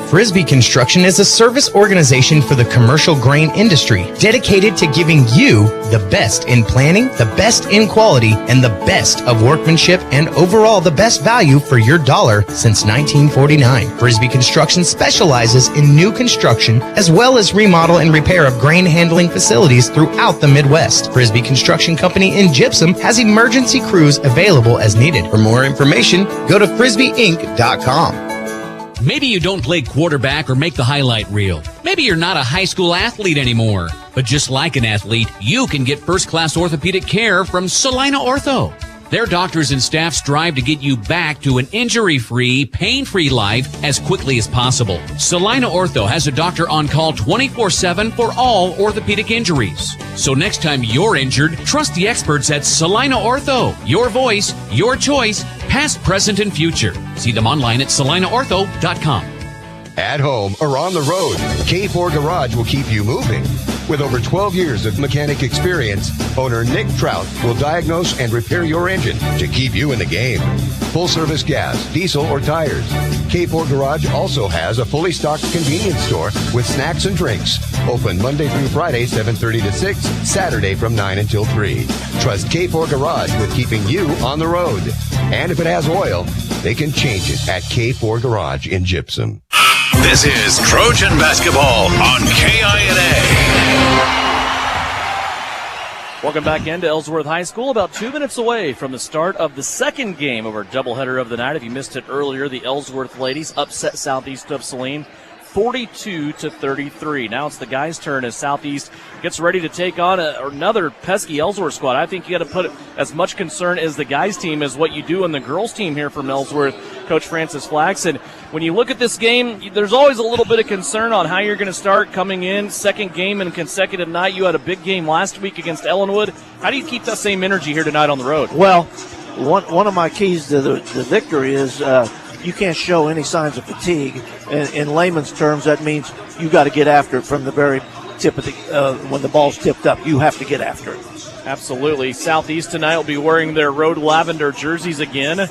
Frisbee Construction is a service organization for the commercial grain industry dedicated to giving you the best in planning, the best in quality, and the best of workmanship, and overall the best value for your dollar since 1949. Frisbee Construction specializes in new construction as well as remodel and repair of grain handling facilities throughout the Midwest. Frisbee Construction Company in Gypsum has emergency crews available as needed. For more information, go to frisbeeinc.com. Maybe you don't play quarterback or make the highlight reel. Maybe you're not a high school athlete anymore. But just like an athlete, you can get first-class orthopedic care from Saline Ortho. Their doctors and staff strive to get you back to an injury-free, pain-free life as quickly as possible. Saline Ortho has a doctor on call 24/7 for all orthopedic injuries. So next time you're injured, trust the experts at Saline Ortho. Your voice, your choice, past, present, and future. See them online at salineortho.com. At home or on the road, K4 Garage will keep you moving. With over 12 years of mechanic experience, owner Nick Trout will diagnose and repair your engine to keep you in the game. Full-service gas, diesel, or tires. K4 Garage also has a fully stocked convenience store with snacks and drinks. Open Monday through Friday, 7:30 to 6, Saturday from 9 until 3. Trust K4 Garage with keeping you on the road. And if it has oil, they can change it at K4 Garage in Gypsum. This is Trojan Basketball on KINA. Welcome back into Ellsworth High School, about 2 minutes away from the start of the second game of our doubleheader of the night. If you missed it earlier, the Ellsworth ladies upset Southeast of Saline 42-33. Now it's the guys' turn as Southeast gets ready to take on another pesky Ellsworth squad. I think you got to put as much concern as the guys' team as what you do in the girls' team here from Ellsworth, Coach Francis Flax. And when you look at this game, there's always a little bit of concern on how you're going to start coming in. Second game in a consecutive night. You had a big game last week against Ellenwood. How do you keep that same energy here tonight on the road? Well, one of my keys to the victory is you can't show any signs of fatigue. In layman's terms, that means you got to get after it from the very tip of the when the ball's tipped up. You have to get after it. Absolutely. Southeast tonight will be wearing their road lavender jerseys again.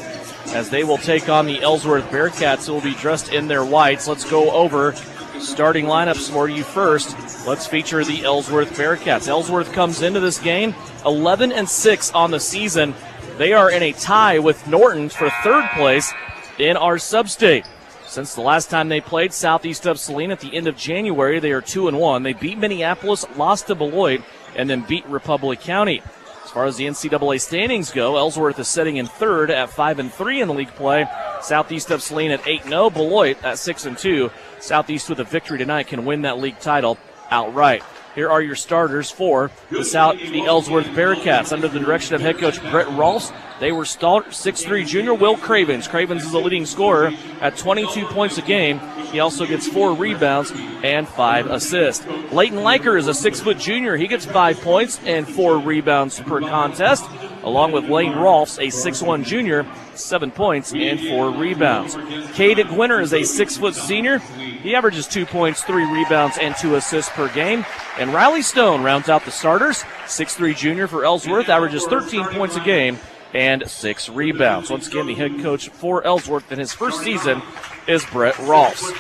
as they will take on the Ellsworth Bearcats, who will be dressed in their whites. Let's go over starting lineups for you first. Let's feature the Ellsworth Bearcats. Ellsworth comes into this game 11-6 on the season. They are in a tie with Norton for third place in our sub-state. Since the last time they played southeast of Saline at the end of January, they are 2-1. They beat Minneapolis, lost to Beloit, and then beat Republic County. As far as the NCAA standings go, Ellsworth is sitting in third at 5-3 in league play. Southeast of Saline at 8-0. Beloit at 6-2. Southeast with a victory tonight can win that league title outright. Here are your starters for the Ellsworth Bearcats. Under the direction of head coach Brett Rolfs, they were 6'3 junior Will Cravens. Cravens is the leading scorer at 22 points a game. He also gets 4 rebounds and 5 assists. Leighton Leiker is a 6' junior. He gets 5 points and 4 rebounds per contest, along with Lane Rolfs, a 6'1 junior, 7 points and 4 rebounds. Cade Gwinner is a 6' senior. He averages 2 points, 3 rebounds, and 2 assists per game. And Riley Stone rounds out the starters. 6'3 junior for Ellsworth, averages 13 points a game and 6 rebounds. Once again, the head coach for Ellsworth in his first season is Brett Rolfs.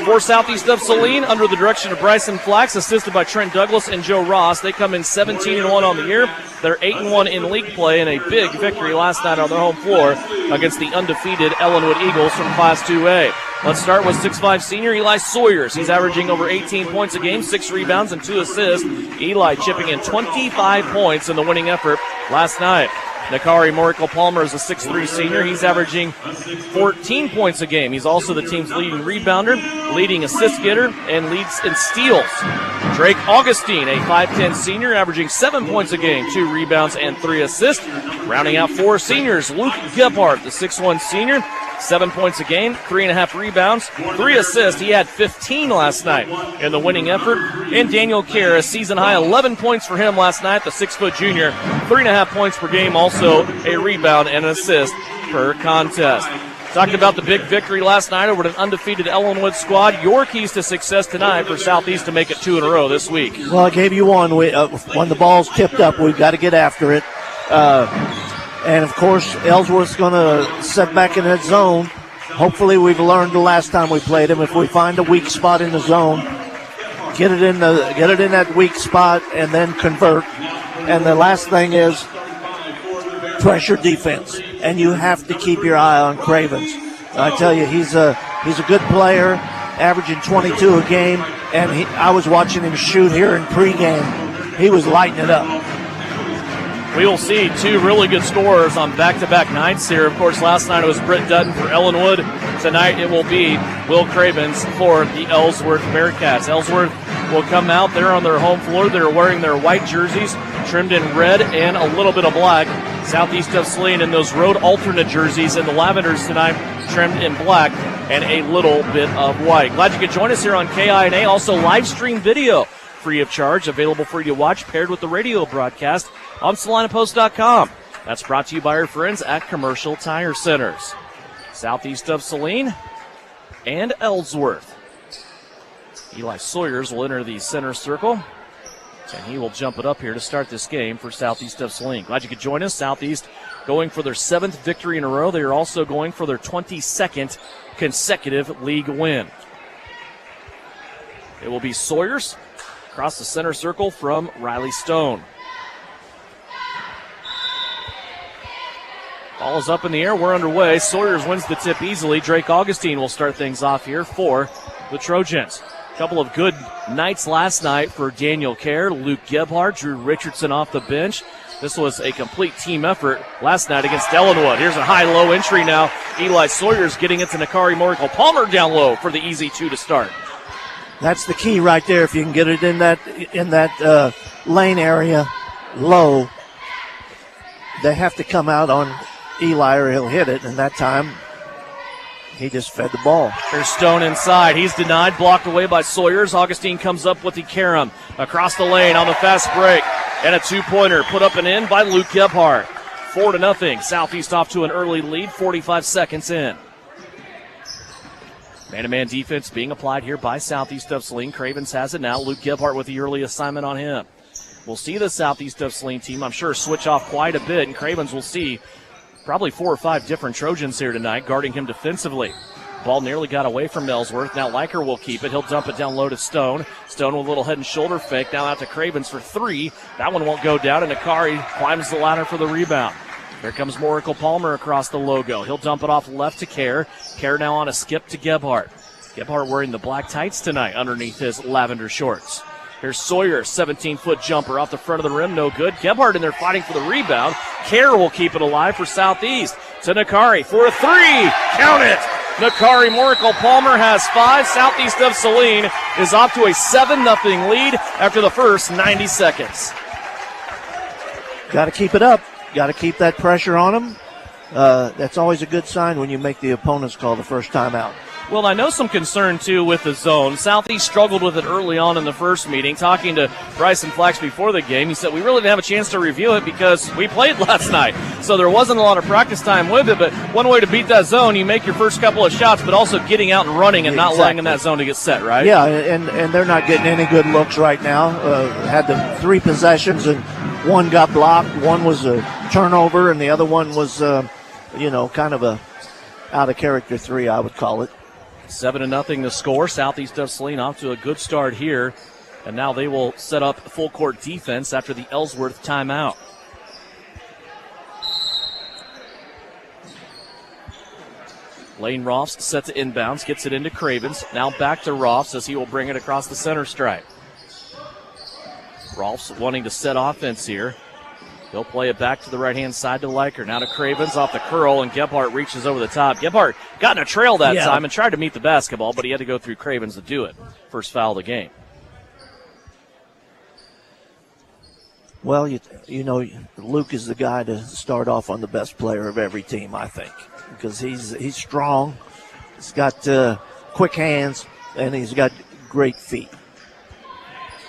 For Southeast of Saline, under the direction of Bryson Flax, assisted by Trent Douglas and Joe Ross, they come in 17-1 on the year. They're 8-1 in league play, and a big victory last night on their home floor against the undefeated Ellenwood Eagles from Class 2A. Let's start with 6'5 senior Eli Sawyers. He's averaging over 18 points a game, 6 rebounds, and 2 assists. Eli chipping in 25 points in the winning effort last night. Nakari Morikel Palmer is a 6'3 senior. He's averaging 14 points a game. He's also the team's leading rebounder, leading assist getter, and leads in steals. Drake Augustine, a 5'10 senior, averaging 7 points a game, 2 rebounds, and 3 assists. Rounding out 4 seniors, Luke Gebhardt, the 6'1 senior, 7 points a game, 3.5 rebounds, 3 assists. He had 15 last night in the winning effort. And Daniel Kerr, a season-high 11 points for him last night, the 6' junior, 3.5 points per game, also a rebound and an assist per contest. Talked about the big victory last night over an undefeated Ellenwood squad. Your keys to success tonight for Southeast to make it 2 in a row this week. Well, I gave you one. When the ball's tipped up, we've got to get after it. And, of course, Ellsworth's going to set back in that zone. Hopefully we've learned the last time we played them. If we find a weak spot in the zone, get it in that weak spot and then convert. And the last thing is pressure defense. And you have to keep your eye on Cravens. I tell you, he's a good player, averaging 22 a game. And I was watching him shoot here in pregame. He was lighting it up. We will see 2 really good scorers on back-to-back nights here. Of course, last night it was Britt Dutton for Ellenwood. Tonight it will be Will Cravens for the Ellsworth Bearcats. Ellsworth will come out there on their home floor. They're wearing their white jerseys, trimmed in red and a little bit of black. Southeast of Saline in those road alternate jerseys, and the Lavenders tonight trimmed in black and a little bit of white. Glad you could join us here on KINA. Also, live stream video free of charge, available for you to watch, paired with the radio broadcast on SalinaPost.com. That's brought to you by our friends at Commercial Tire Centers. Southeast of Saline and Ellsworth. Eli Sawyers will enter the center circle, and he will jump it up here to start this game for Southeast of Saline. Glad you could join us. Southeast going for their 7th victory in a row. They are also going for their 22nd consecutive league win. It will be Sawyers across the center circle from Riley Stone. Ball is up in the air. We're underway. Sawyers wins the tip easily. Drake Augustine will start things off here for the Trojans. A couple of good nights last night for Daniel Kerr, Luke Gebhardt, Drew Richardson off the bench. This was a complete team effort last night against Ellenwood. Here's a high-low entry now. Eli Sawyers getting it to Nakari Morikel Palmer down low for the easy 2 to start. That's the key right there. If you can get it in that lane area low, they have to come out on Eli or he'll hit it, and that time he just fed the ball. There's Stone inside. He's denied, blocked away by Sawyers. Augustine comes up with the carom across the lane on the fast break, and a 2-pointer put up and in by Luke Gebhardt. 4-0. Southeast off to an early lead, 45 seconds in. Man-to-man defense being applied here by Southeast of Saline. Cravens has it now. Luke Gebhardt with the early assignment on him. We'll see the Southeast of Saline team, I'm sure, switch off quite a bit, and Cravens will see probably 4 or 5 different Trojans here tonight guarding him defensively. Ball nearly got away from Ellsworth. Now Liker will keep it. He'll dump it down low to Stone. Stone with a little head and shoulder fake. Now out to Cravens for 3. That one won't go down, and Nakari climbs the ladder for the rebound. Here comes Morikel Palmer across the logo. He'll dump it off left to Kerr. Kerr now on a skip to Gebhardt. Gebhardt wearing the black tights tonight underneath his lavender shorts. Here's Sawyer, 17-foot jumper off the front of the rim, no good. Gebhardt in there fighting for the rebound. Kerr will keep it alive for Southeast. To Nakari for a 3. Count it! Nakari Morikel Palmer has 5. Southeast of Saline is off to a 7-0 lead after the first 90 seconds. Got to keep it up. Got to keep that pressure on them. That's always a good sign when you make the opponents call the first time out. Well, I know some concern, too, with the zone. Southeast struggled with it early on in the first meeting. Talking to Bryson Flax before the game, he said, we really didn't have a chance to review it because we played last night. So there wasn't a lot of practice time with it, but one way to beat that zone, you make your first couple of shots, but also getting out and running and not letting in that zone to get set, right? Yeah, and they're not getting any good looks right now. Had the 3 possessions, and one got blocked. One was a turnover, and the other one was, kind of a out-of-character 3, I would call it. 7-0 the score. Southeast of Saline off to a good start here. And now they will set up full court defense after the Ellsworth timeout. Lane Ross set to inbounds, gets it into Cravens. Now back to Ross as he will bring it across the center stripe. Rolfs wanting to set offense here. He'll play it back to the right-hand side to Liker. Now to Cravens off the curl, and Gebhardt reaches over the top. Gebhardt got in a trail that time and tried to meet the basketball, but he had to go through Cravens to do it. First foul of the game. Well, Luke is the guy to start off on the best player of every team, I think, because he's strong, he's got quick hands, and he's got great feet.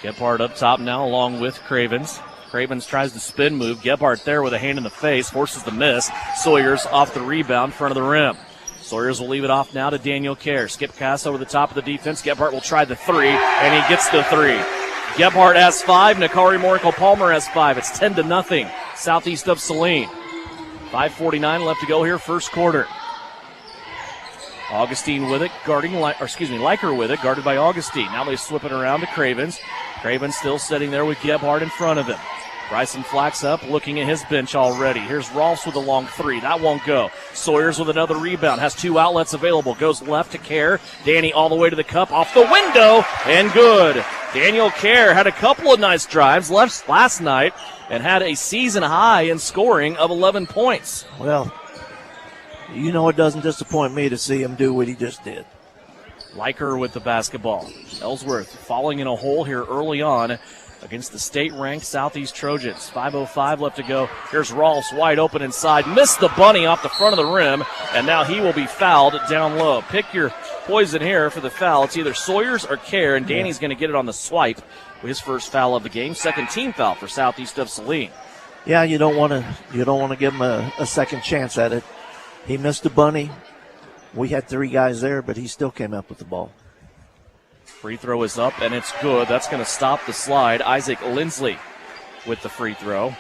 Gebhardt up top now along with Cravens. Cravens tries the spin move. Gebhardt there with a hand in the face, forces the miss. Sawyers off the rebound, front of the rim. Sawyers will leave it off now to Daniel Kerr. Skip pass over the top of the defense. Gebhardt will try the 3, and he gets the 3. Gebhardt has 5. Nakari Morikel Palmer has 5. It's 10-0. Southeast of Saline. 5:49 left to go here, first quarter. Augustine with it, Liker with it, guarded by Augustine. Now they slip it around to Cravens. Cravens still sitting there with Gebhardt in front of him. Bryson Flax up, looking at his bench already. Here's Rolfs with a long 3. That won't go. Sawyers with another rebound. Has 2 outlets available. Goes left to Kerr. Danny all the way to the cup. Off the window. And good. Daniel Kerr had a couple of nice drives last night and had a season high in scoring of 11 points. Well, it doesn't disappoint me to see him do what he just did. Liker with the basketball. Ellsworth falling in a hole here early on against the state-ranked Southeast Trojans. 5:05 left to go. Here's Rolfs wide open inside. Missed the bunny off the front of the rim, and now he will be fouled down low. Pick your poison here for the foul. It's either Sawyers or Kerr, and Danny's going to get it on the swipe with his first foul of the game. Second team foul for Southeast of Saline. Yeah, you don't want to give him a second chance at it. He missed a bunny. We had 3 guys there, but he still came up with the ball. Free throw is up, and it's good. That's going to stop the slide. Isaac Lindsley with the free throw.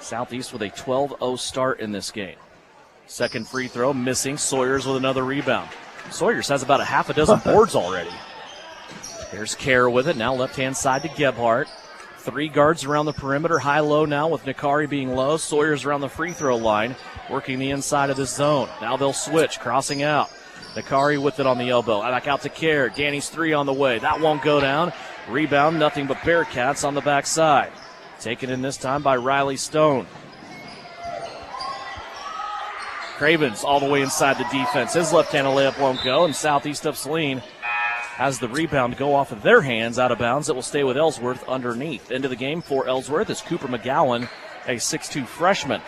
Southeast with a 12-0 start in this game. Second free throw missing. Sawyers with another rebound. Sawyers has about a half a dozen boards already. Here's Kerr with it. Now left-hand side to Gebhardt. 3 guards around the perimeter, high-low now with Nakari being low. Sawyers around the free throw line, working the inside of this zone. Now they'll switch, crossing out. Nakari with it on the elbow. Back out to Kerr. Danny's 3 on the way. That won't go down. Rebound, nothing but Bearcats on the backside. Taken in this time by Riley Stone. Cravens all the way inside the defense. His left-handed layup won't go, and Southeast of Saline has the rebound go off of their hands out of bounds. It will stay with Ellsworth underneath. Into the game for Ellsworth is Cooper McGowan, a 6'2 freshman.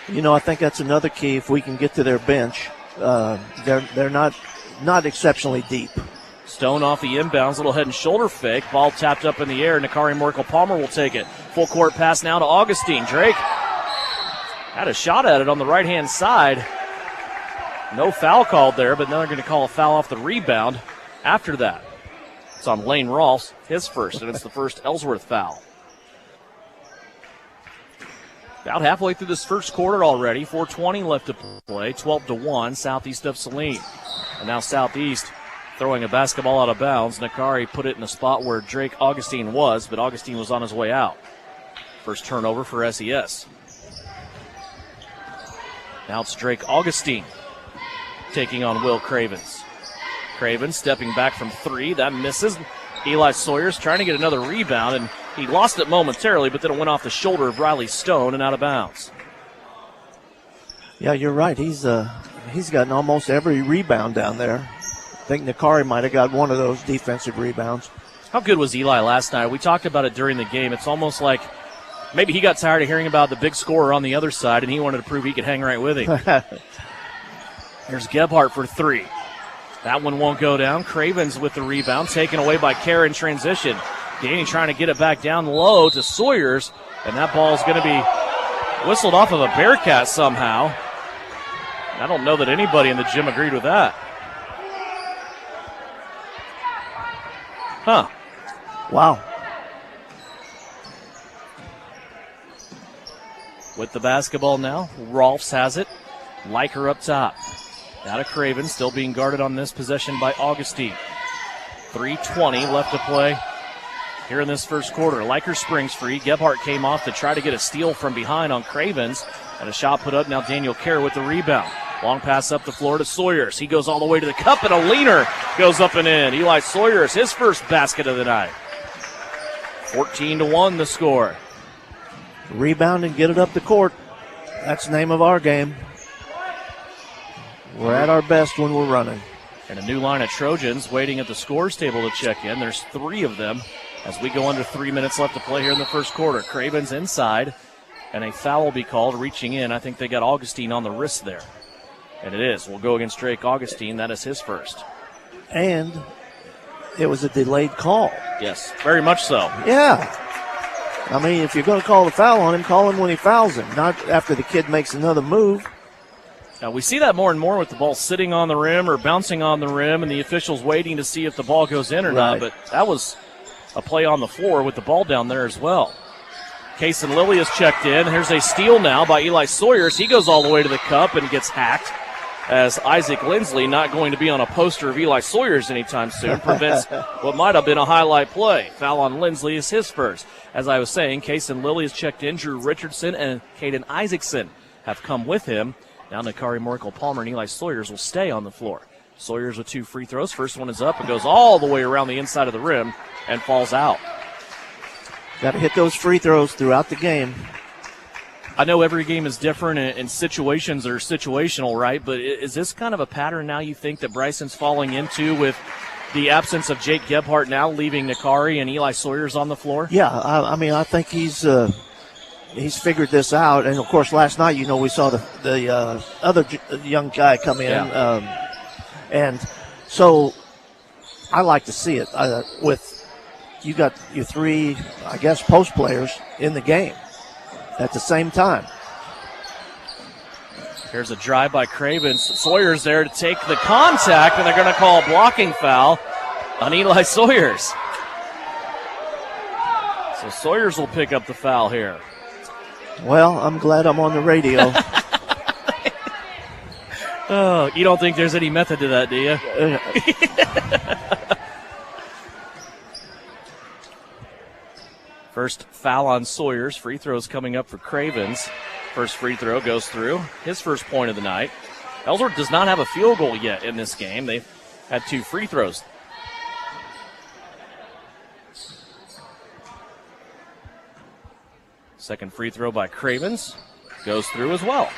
I think that's another key. If we can get to their bench, they're not exceptionally deep. Stone off the inbounds, little head and shoulder fake. Ball tapped up in the air. Nakari Morikel Palmer will take it. Full court pass now to Augustine. Drake had a shot at it on the right-hand side. No foul called there, but now they're going to call a foul off the rebound after that. It's on Lane Rolfs, his first, and it's the first Ellsworth foul. About halfway through this first quarter already. 4:20 left to play. 12-1, Southeast of Saline. And now Southeast throwing a basketball out of bounds. Nakari put it in the spot where Drake Augustine was, but Augustine was on his way out. First turnover for SES. Now it's Drake Augustine taking on Will Cravens. Cravens stepping back from three. That misses. Eli Sawyer's trying to get another rebound, and he lost it momentarily, but then it went off the shoulder of Riley Stone and out of bounds. Yeah, you're right. He's gotten almost every rebound down there. I think Nakari might have got one of those defensive rebounds. How good was Eli last night? We talked about it during the game. It's almost like maybe he got tired of hearing about the big scorer on the other side, and he wanted to prove he could hang right with him. There's Gebhardt for three. That one won't go down. Cravens with the rebound, taken away by Kerr in transition. Danny trying to get it back down low to Sawyers, and that ball's going to be whistled off of a Bearcat somehow. I don't know that anybody in the gym agreed with that. Huh. Wow. With the basketball now, Rolfs has it. Liker up top. Now to Craven, still being guarded on this possession by Augustine. 3:20 left to play here in this first quarter. Liker springs free. Gebhardt came off to try to get a steal from behind on Cravens. And a shot put up. Now Daniel Kerr with the rebound. Long pass up the floor to Sawyers. He goes all the way to the cup, and a leaner goes up and in. Eli Sawyers, his first basket of the night. 14-1 the score. Rebound and get it up the court. That's the name of our game. We're at our best when we're running. And a new line of Trojans waiting at the scores table to check in. There's three of them as we go under 3 minutes left to play here in the first quarter. Craven's inside, and a foul will be called reaching in. I think they got Augustine on the wrist there. And it is. We'll go against Drake Augustine. That is his first. And it was a delayed call. Yes, very much so. Yeah. I mean, if you're going to call the foul on him, call him when he fouls him, not after the kid makes another move. Now, we see that more and more with the ball sitting on the rim or bouncing on the rim and the officials waiting to see if the ball goes in or not. But that was a play on the floor with the ball down there as well. Kason Lilly is checked in. Here's a steal now by Eli Sawyers. He goes all the way to the cup and gets hacked as Isaac Lindsley, not going to be on a poster of Eli Sawyers anytime soon, prevents what might have been a highlight play. Foul on Lindsley is his first. As I was saying, Kason Lilly is checked in. Drew Richardson and Caden Isaacson have come with him. Now Nakari Merkel Palmer and Eli Sawyers will stay on the floor. Sawyers with two free throws. First one is up and goes all the way around the inside of the rim and falls out. Got to hit those free throws throughout the game. I know every game is different and situations are situational, right? But is this kind of a pattern now you think that Bryson's falling into with the absence of Jake Gebhardt now leaving Nakari and Eli Sawyers on the floor? Yeah, I mean, I think he's figured this out. And, of course, last night, we saw the other young guy come in. Yeah. And so I like to see it you got your three, I guess, post players in the game at the same time. Here's a drive by Cravens. Sawyers there to take the contact, and they're going to call a blocking foul on Eli Sawyers. So Sawyers will pick up the foul here. Well, I'm glad I'm on the radio. Oh, you don't think there's any method to that, do you? First foul on Sawyers. Free throws coming up for Cravens. First free throw goes through. His first point of the night. Ellsworth does not have a field goal yet in this game. They've had two free throws. Second free throw by Cravens goes through as well.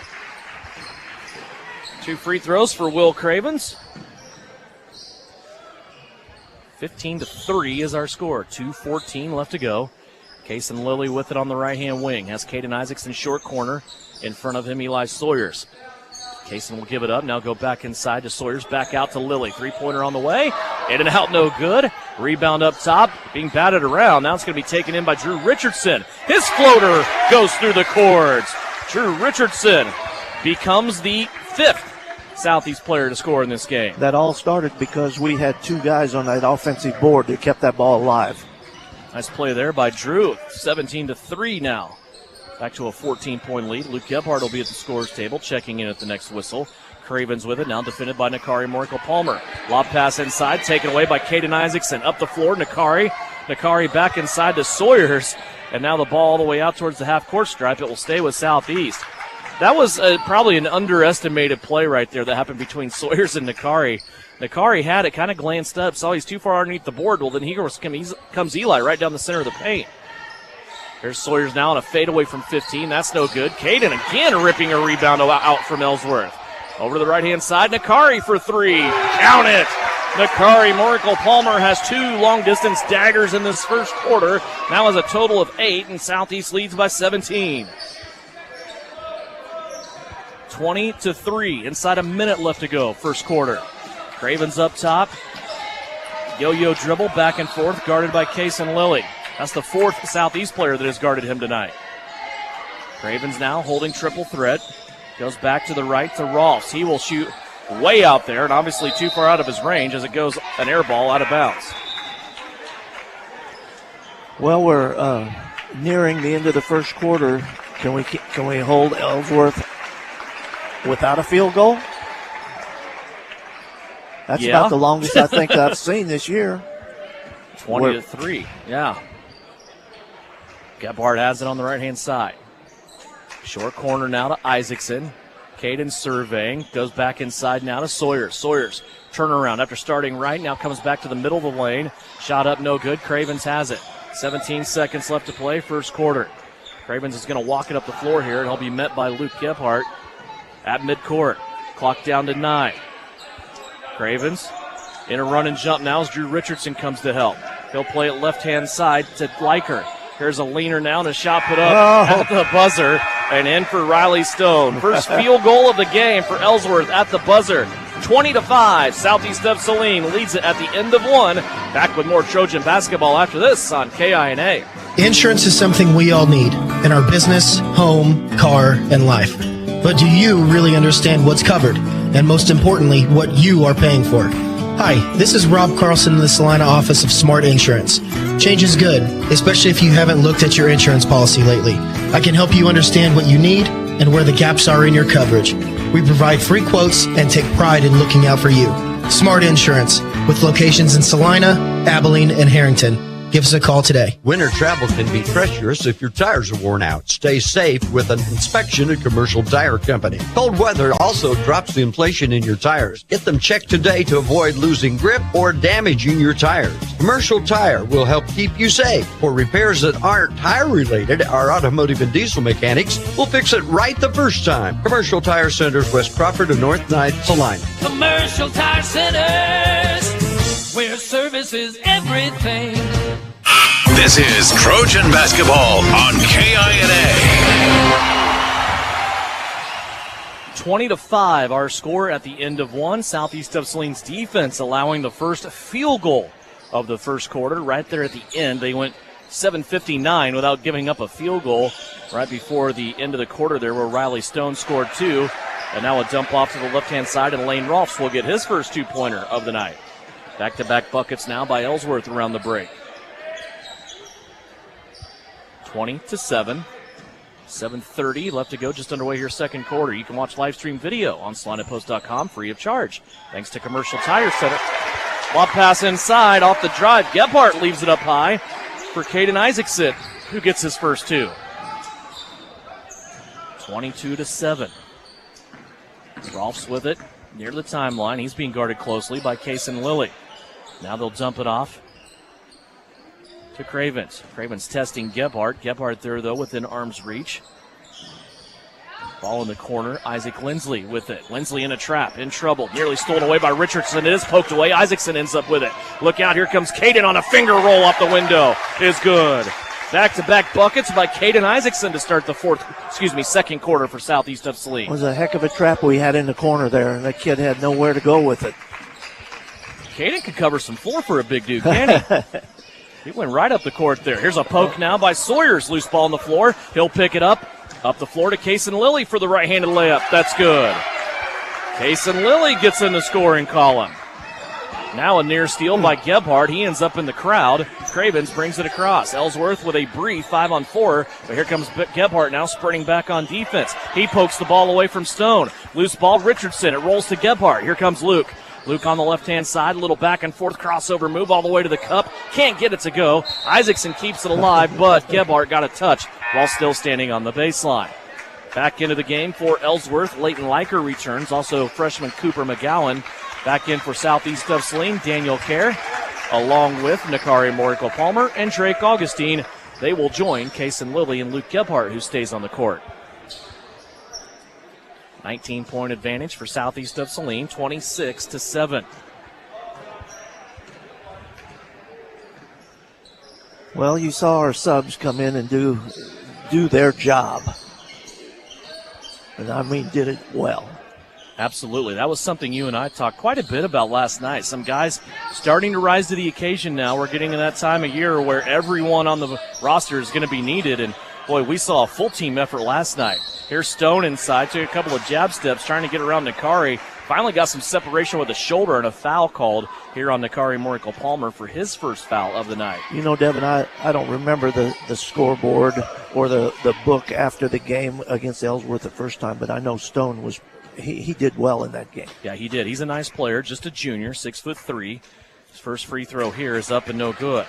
Two free throws for Will Cravens. 15-3 is our score. 2:14 left to go. Kason Lilly with it on the right-hand wing. Has Caden Isaacson short corner. In front of him, Eli Sawyers. Kason will give it up. Now go back inside to Sawyers. Back out to Lilly. Three-pointer on the way. In and out, no good. Rebound up top. Being batted around. Now it's going to be taken in by Drew Richardson. His floater goes through the cords. Drew Richardson becomes the fifth Southeast player to score in this game. That all started because we had two guys on that offensive board that kept that ball alive. Nice play there by Drew. 17-3 now. Back to a 14-point lead. Luke Gebhardt will be at the scorer's table, checking in at the next whistle. Cravens with it, now defended by Nakari Morkel-Palmer. Lob pass inside, taken away by Caden Isaacson. Up the floor, Nakari back inside to Sawyers. And now the ball all the way out towards the half-court stripe. It will stay with Southeast. That was probably an underestimated play right there that happened between Sawyers and Nakari. Nakari had it, kind of glanced up, saw he's too far underneath the board. Well, then comes Eli right down the center of the paint. There's Sawyers now on a fadeaway from 15. That's no good. Caden again ripping a rebound out from Ellsworth. Over to the right-hand side, Nakari for three. Count it! Nakari Morkel-Palmer has 2 long-distance daggers in this first quarter. Now has a total of 8, and Southeast leads by 17. 20-3, inside a minute left to go, first quarter. Cravens up top. Yo-yo dribble, back and forth, guarded by Kason Lilly. That's the 4th Southeast player that has guarded him tonight. Cravens now holding triple threat. Goes back to the right to Rolfs. He will shoot way out there and obviously too far out of his range as it goes an air ball out of bounds. Well, we're nearing the end of the first quarter. Can we hold Ellsworth without a field goal? That's about the longest I think I've seen this year. 20-3, yeah. Gebhardt has it on the right-hand side. Short corner now to Isaacson. Caden surveying. Goes back inside now to Sawyers. Sawyers turnaround after starting right. Now comes back to the middle of the lane. Shot up no good. Cravens has it. 17 seconds left to play, first quarter. Cravens is going to walk it up the floor here, and he'll be met by Luke Gebhardt at midcourt. Clock down to 9. Cravens in a run and jump now as Drew Richardson comes to help. He'll play it left-hand side to Leiker. Here's a leaner now and a shot put up at the buzzer and in for Riley Stone. First field goal of the game for Ellsworth at the buzzer. 20-5, Southeast of Saline leads it at the end of 1. Back with more Trojan basketball after this on KINA. Insurance is something we all need in our business, home, car, and life. But do you really understand what's covered? And most importantly, what you are paying for? Hi, this is Rob Carlson in the Salina office of Smart Insurance. Change is good, especially if you haven't looked at your insurance policy lately. I can help you understand what you need and where the gaps are in your coverage. We provide free quotes and take pride in looking out for you. Smart Insurance, with locations in Salina, Abilene, and Harrington. Give us a call today. Winter travel can be treacherous if your tires are worn out. Stay safe with an inspection at Commercial Tire Company. Cold weather also drops the inflation in your tires. Get them checked today to avoid losing grip or damaging your tires. Commercial Tire will help keep you safe. For repairs that aren't tire-related, our automotive and diesel mechanics will fix it right the first time. Commercial Tire Centers, West Crawford and North 9th, Saline. Commercial Tire Centers, where service is everything. This is Trojan basketball on KINA. 20-5, our score at the end of 1. Southeast of Saline's defense allowing the first field goal of the first quarter. Right there at the end, they went 7:59 without giving up a field goal. Right before the end of the quarter there, where Riley Stone scored 2. And now a dump off to the left-hand side, and Lane Rolfs will get his first 2-pointer of the night. Back-to-back buckets now by Ellsworth around the break. 20-7. 7:30 left to go, just underway here second quarter. You can watch live stream video on SalinaPost.com free of charge. Thanks to Commercial Tire Center. Lob pass inside off the drive. Gebhardt leaves it up high for Caden Isaacson, who gets his first 2. 22-7. Rolfs with it near the timeline. He's being guarded closely by Kason Lilly. Now they'll dump it off to Cravens. Cravens testing Gebhardt. Gebhardt there, though, within arm's reach. Ball in the corner. Isaac Lindsley with it. Lindsley in a trap, in trouble. Nearly stolen away by Richardson. It is poked away. Isaacson ends up with it. Look out, here comes Caden on a finger roll off the window. Is good. Back-to-back buckets by Caden Isaacson to start the second quarter for Southeast of Saline. It was a heck of a trap we had in the corner there, and that kid had nowhere to go with it. Caden could cover some floor for a big dude, can he? He went right up the court there. Here's a poke now by Sawyers. Loose ball on the floor. He'll pick it up the floor to Kason Lilly for the right-handed layup. That's good. Kason Lilly gets in the scoring column. Now a near steal by Gebhardt. He ends up in the crowd. Cravens brings it across. Ellsworth with a brief 5-on-4, but here comes Gebhardt now sprinting back on defense. He pokes the ball away from Stone. Loose ball, Richardson. It rolls to Gebhardt. Here comes Luke. Luke on the left-hand side, a little back-and-forth crossover move all the way to the cup. Can't get it to go. Isaacson keeps it alive, but Gebhardt got a touch while still standing on the baseline. Back into the game for Ellsworth. Leighton Liker returns. Also freshman Cooper McGowan. Back in for Southeast of Saline, Daniel Kerr, along with Nakari Morico-Palmer and Drake Augustine. They will join Kason Lilly and Luke Gebhardt, who stays on the court. 19-point advantage for Southeast of Saline, 26-7. Well, you saw our subs come in and do their job. And I mean, did it well. Absolutely. That was something you and I talked quite a bit about last night. Some guys starting to rise to the occasion now. We're getting in that time of year where everyone on the roster is going to be needed. And, boy, we saw a full team effort last night. Here's Stone inside, took a couple of jab steps trying to get around Nakari. Finally got some separation with the shoulder and a foul called here on Nakari Morico-Palmer for his first foul of the night. You know, Devin, I don't remember the scoreboard or the book after the game against Ellsworth the first time, but I know Stone was he did well in that game. Yeah, he did. He's a nice player, just a junior, 6'3". His first free throw here is up and no good.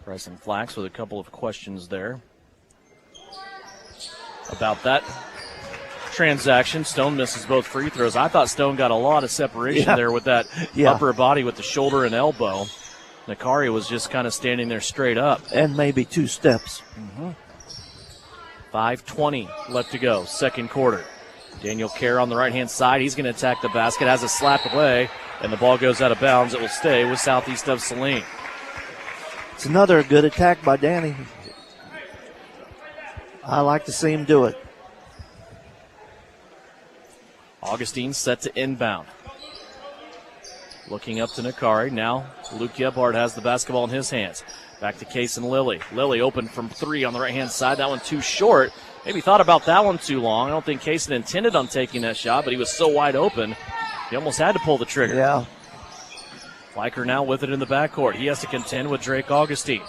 Bryson Flax with a couple of questions there about that transaction. Stone misses both free throws. I thought Stone got a lot of separation there with that upper body with the shoulder and elbow. Nakari was just kind of standing there straight up. And maybe 2 steps. 5:20 left to go, second quarter. Daniel Kerr on the right-hand side. He's going to attack the basket, has a slap away, and the ball goes out of bounds. It will stay with Southeast of Saline. It's another good attack by Danny. I like to see him do it. Augustine set to inbound. Looking up to Nakari. Now Luke Gebhardt has the basketball in his hands. Back to Kason Lilly. Lilly open from 3 on the right-hand side. That one too short. Maybe thought about that one too long. I don't think Kason intended on taking that shot, but he was so wide open, he almost had to pull the trigger. Yeah. Liker now with it in the backcourt. He has to contend with Drake Augustine.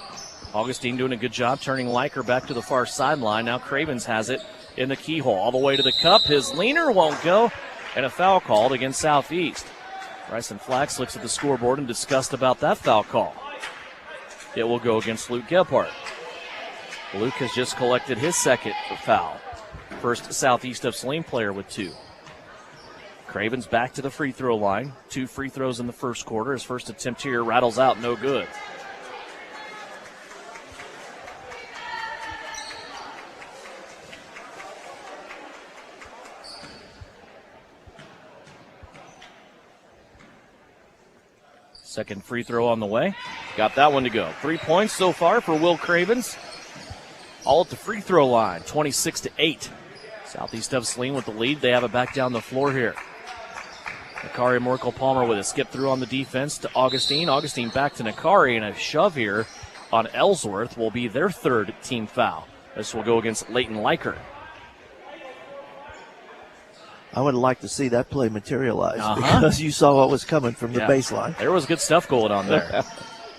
Augustine doing a good job turning Liker back to the far sideline. Now Cravens has it in the keyhole. All the way to the cup. His leaner won't go. And a foul called against Southeast. Bryson Flax looks at the scoreboard and discussed about that foul call. It will go against Luke Gebhardt. Luke has just collected his second foul. First Southeast of Saline player with 2. Cravens back to the free throw line. 2 free throws in the first quarter. His first attempt here rattles out, no good. Second free throw on the way. Got that one to go. 3 points so far for Will Cravens. All at the free throw line, 26-8. Southeast of Saline with the lead. They have it back down the floor here. Nakari Morico-Palmer with a skip through on the defense to Augustine. Augustine back to Nakari, and a shove here on Ellsworth will be their third team foul. This will go against Leighton Liker. I would like to see that play materialize because you saw what was coming from the baseline. There was good stuff going on there.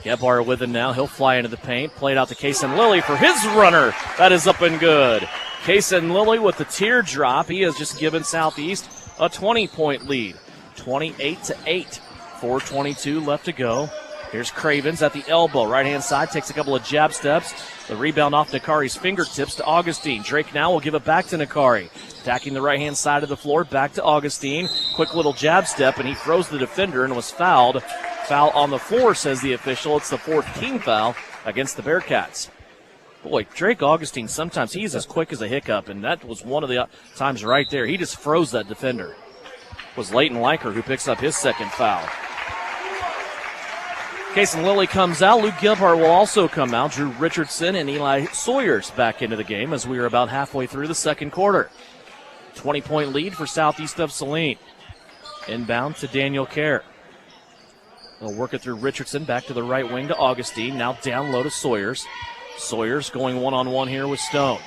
Gebhardt with him now. He'll fly into the paint. Played out to Kason Lilly for his runner. That is up and good. Kason Lilly with the teardrop. He has just given Southeast a 20-point lead. 28-8. 4:22 left to go. Here's Cravens at the elbow. Right-hand side, takes a couple of jab steps. The rebound off Nakari's fingertips to Augustine. Drake now will give it back to Nakari. Attacking the right-hand side of the floor, back to Augustine. Quick little jab step, and he throws the defender and was fouled. Foul on the floor, says the official. It's the 4th team foul against the Bearcats. Boy, Drake Augustine, sometimes he's as quick as a hiccup, and that was one of the times right there. He just froze that defender. It was Leighton Liker who picks up his second foul. Kason Lilly comes out. Luke Gebhardt will also come out. Drew Richardson and Eli Sawyers back into the game as we are about halfway through the second quarter. 20-point lead for Southeast of Saline. Inbound to Daniel Kerr. They'll work it through Richardson. Back to the right wing to Augustine. Now down low to Sawyers. Sawyers going one-on-one here with Stone.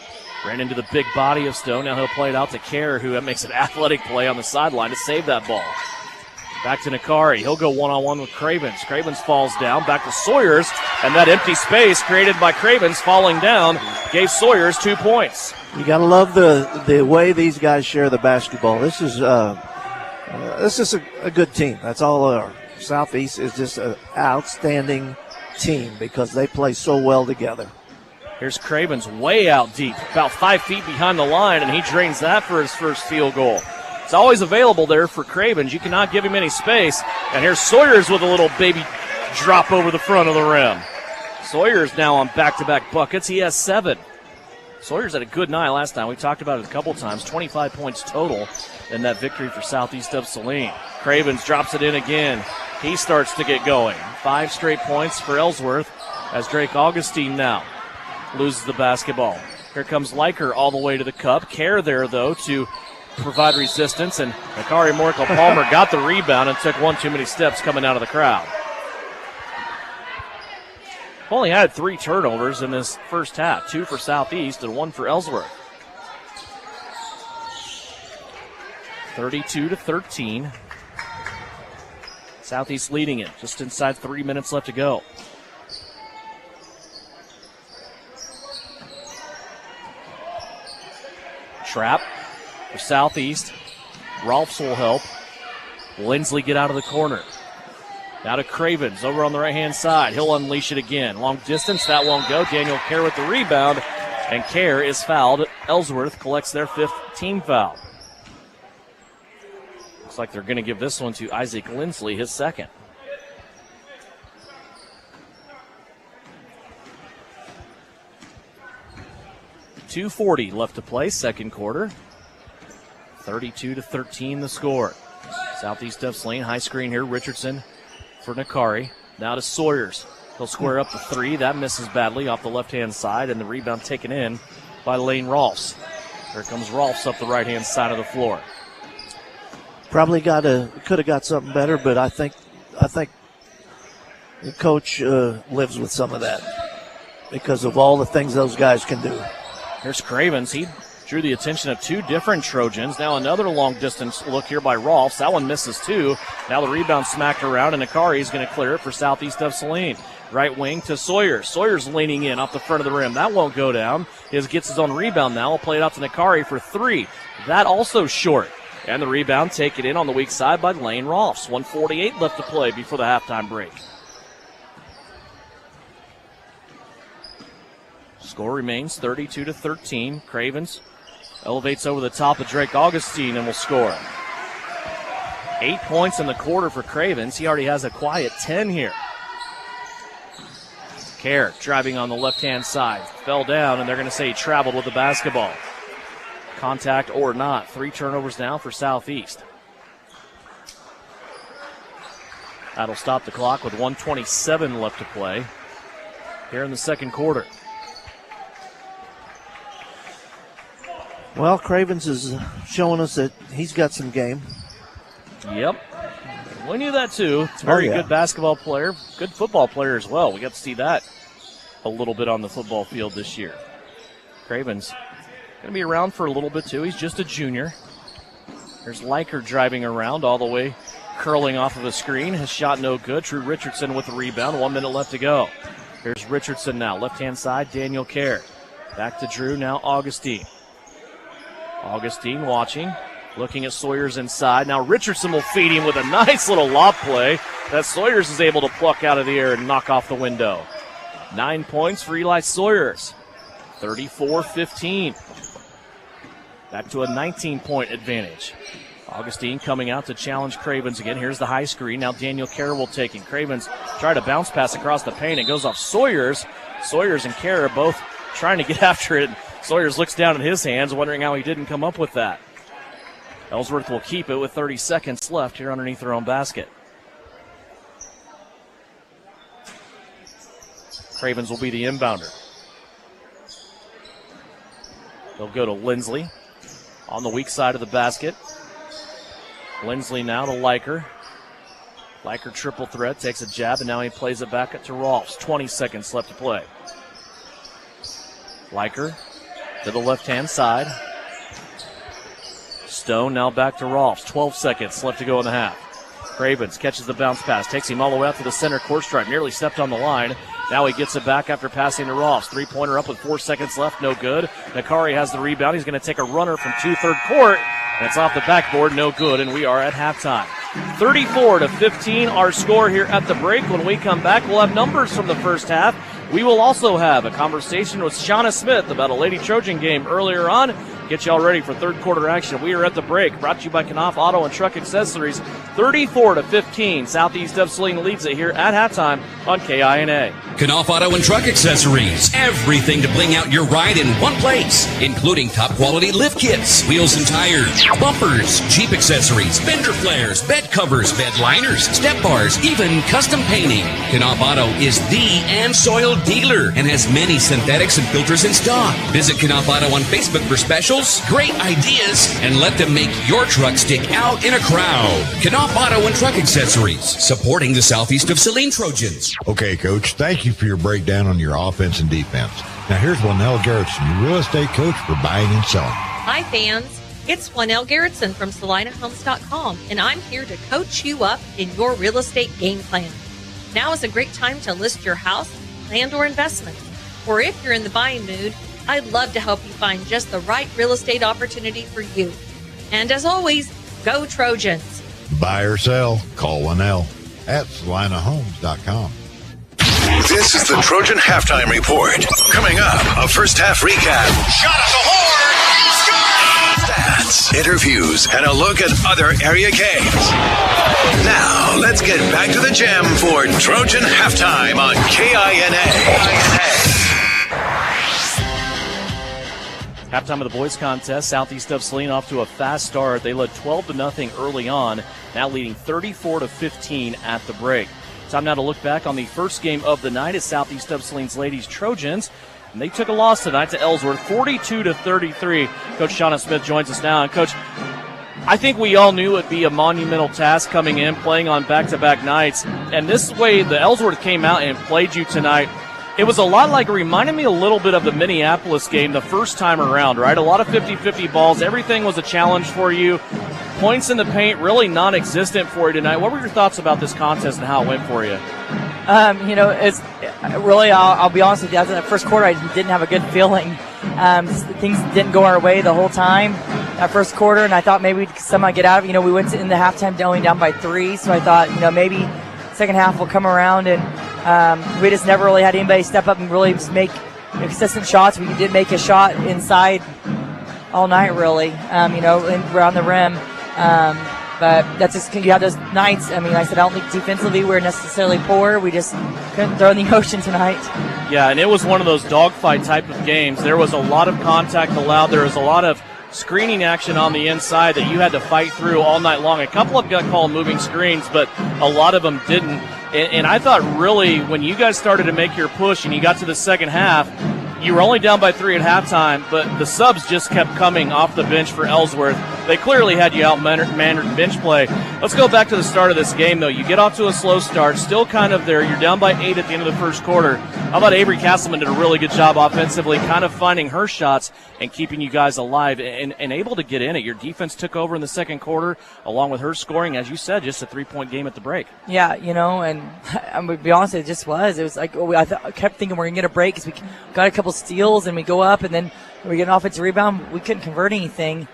Ran into the big body of Stone. Now he'll play it out to Kerr, who makes an athletic play on the sideline to save that ball. Back to Nakari. He'll go one-on-one with Cravens. Cravens falls down. Back to Sawyers. And that empty space created by Cravens falling down gave Sawyers 2 points. You got to love the way these guys share the basketball. This is a good team. That's all they are. Southeast is just an outstanding team because they play so well together. Here's Cravens way out deep, about 5 feet behind the line, and he drains that for his first field goal. It's always available there for Cravens. You cannot give him any space. And here's Sawyers with a little baby drop over the front of the rim. Sawyers now on back-to-back buckets. He has 7. Sawyers had a good night last time. We talked about it a couple times. 25 points total in that victory for Southeast of Saline. Cravens drops it in again. He starts to get going. 5 straight points for Ellsworth as Drake Augustine now loses the basketball. Here comes Leiker all the way to the cup. Kerr there, though, to provide resistance, and Nakari Morkel Palmer got the rebound and took one too many steps coming out of the crowd. Only had 3 turnovers in this first half, 2 for Southeast and 1 for Ellsworth. 32-13. Southeast leading it, just inside 3 minutes left to go. Trap for Southeast. Rolfs will help. Lindsley get out of the corner. Now to Cravens over on the right-hand side. He'll unleash it again. Long distance, that won't go. Daniel Kerr with the rebound, and Kerr is fouled. Ellsworth collects their 5th team foul. Looks like they're going to give this one to Isaac Lindsley, his 2nd. .240 left to play, second quarter. 32-13 the score. Southeast of Saline, high screen here. Richardson for Nakari. Now to Sawyers. He'll square up the 3. That misses badly off the left-hand side, and the rebound taken in by Lane Rolfs. Here comes Rolfs up the right-hand side of the floor. Probably could have got something better, but I think the coach lives with some of that because of all the things those guys can do. Here's Cravens. He drew the attention of 2 different Trojans. Now another long-distance look here by Rolfs. That one misses too. Now the rebound smacked around, and Nakari is going to clear it for Southeast of Saline. Right wing to Sawyers. Sawyers leaning in off the front of the rim. That won't go down. He gets his own rebound now. He'll play it out to Nakari for 3. That also short. And the rebound taken in on the weak side by Lane Rolfs. 1:48 left to play before the halftime break. Score remains 32-13. Cravens elevates over the top of Drake Augustine and will score. 8 points in the quarter for Cravens. He already has a quiet 10 here. Kerr driving on the left-hand side. Fell down, and they're going to say he traveled with the basketball. Contact or not. 3 turnovers now for Southeast. That'll stop the clock with 1:27 left to play here in the second quarter. Well, Cravens is showing us that he's got some game. Yep. We knew that too. Very good basketball player, good football player as well. We got to see that a little bit on the football field this year. Cravens going to be around for a little bit too. He's just a junior. There's Leiker driving around all the way, curling off of a screen. His shot no good. Drew Richardson with the rebound. 1 minute left to go. Here's Richardson now. Left-hand side, Daniel Kerr. Back to Drew, now Augustine. Augustine watching, looking at Sawyers inside. Now Richardson will feed him with a nice little lob play that Sawyers is able to pluck out of the air and knock off the window. 9 points for Eli Sawyers. 34-15. Back to a 19-point advantage. Augustine coming out to challenge Cravens again. Here's the high screen. Now Daniel Kerr will take it. Cravens try to bounce pass across the paint. It goes off Sawyers. Sawyers and Kerr are both trying to get after it. Sawyers looks down at his hands, wondering how he didn't come up with that. Ellsworth will keep it with 30 seconds left here underneath their own basket. Cravens will be the inbounder. They'll go to Lindsley on the weak side of the basket. Lindsley now to Leiker. Leiker triple threat, takes a jab, and now he plays it back up to Rolfs. 20 seconds left to play. Leiker to the left-hand side. Stone now back to Rolfs. 12 seconds left to go in the half. Cravens catches the bounce pass, takes him all the way out to the center court stripe, nearly stepped on the line. Now he gets it back after passing to Rolfs. Three-pointer up with 4 seconds left, no good. Nakari has the rebound. He's going to take a runner from 2/3 court. That's off the backboard, no good, and we are at halftime. 34-15, our score here at the break. When we come back, we'll have numbers from the first half. We will also have a conversation with Shauna Smith about a Lady Trojan game earlier on. Get y'all ready for third quarter action. We are at the break. Brought to you by Knauf Auto and Truck Accessories. 34-15. Southeast of Saline leads it here at halftime on KINA. Knauf Auto and Truck Accessories. Everything to bling out your ride in one place, including top quality lift kits, wheels and tires, bumpers, Jeep accessories, fender flares, bed covers, bed liners, step bars, even custom painting. Knauf Auto is the and soil dealer and has many synthetics and filters in stock. Visit Knauf Auto on Facebook for specials, great ideas, and let them make your truck stick out in a crowd. Knauf Auto and Truck Accessories, supporting the Southeast of Saline Trojans. Okay, Coach, thank you for your breakdown on your offense and defense. Now here's Lynell Garrettson, your real estate coach for buying and selling. Hi, fans. It's Lynell Garrettson from SalinaHomes.com, and I'm here to coach you up in your real estate game plan. Now is a great time to list your house, land, or investment. Or if you're in the buying mood, I'd love to help you find just the right real estate opportunity for you. And as always, go Trojans. Buy or sell, call Lynell at SalinaHomes.com. This is the Trojan Halftime Report. Coming up, a first half recap. Shot at the horn! Stats, interviews, and a look at other area games. Now, let's get back to the gym for Trojan Halftime on KINA. Halftime of the boys contest, Southeast of Saline off to a fast start. They led 12-0 early on, now leading 34-15 at the break. Time now to look back on the first game of the night as Southeast of Saline's Ladies Trojans. And they took a loss tonight to Ellsworth, 42-33. Coach Shauna Smith joins us now. And Coach, I think we all knew it would be a monumental task coming in, playing on back-to-back nights. And this way, the Ellsworth came out and played you tonight. It was a lot like, it reminded me a little bit of the Minneapolis game the first time around, right? A lot of 50-50 balls. Everything was a challenge for you. Points in the paint really non-existent for you tonight. What were your thoughts about this contest and how it went for you? It's really, I'll be honest with you, after that first quarter, I didn't have a good feeling. Things didn't go our way the whole time that first quarter, and I thought maybe we'd somehow get out of it. We went in the halftime only down by 3, so I thought, maybe second half will come around, and we just never really had anybody step up and really just make consistent shots. We did make a shot inside all night, really, around the rim. But that's just, you have those nights. I said, I don't think defensively we're necessarily poor. We just couldn't throw in the ocean tonight. Yeah, and it was one of those dogfight type of games. There was a lot of contact allowed. There was a lot of screening action on the inside that you had to fight through all night long. A couple of got called moving screens, but a lot of them didn't. And I thought really when you guys started to make your push and you got to the second half, you were only down by 3 at halftime, but the subs just kept coming off the bench for Ellsworth. They clearly had you out-mannered bench play. Let's go back to the start of this game, though. You get off to a slow start, still kind of there. You're down by 8 at the end of the first quarter. How about Avery Castleman did a really good job offensively, kind of finding her shots and keeping you guys alive and able to get in it. Your defense took over in the second quarter, along with her scoring, as you said, just a 3-point game at the break. Yeah, and I'm going to be honest, it just was. It was like I kept thinking we're going to get a break because we got a couple steals and we go up and then we get an offensive rebound. We couldn't convert anything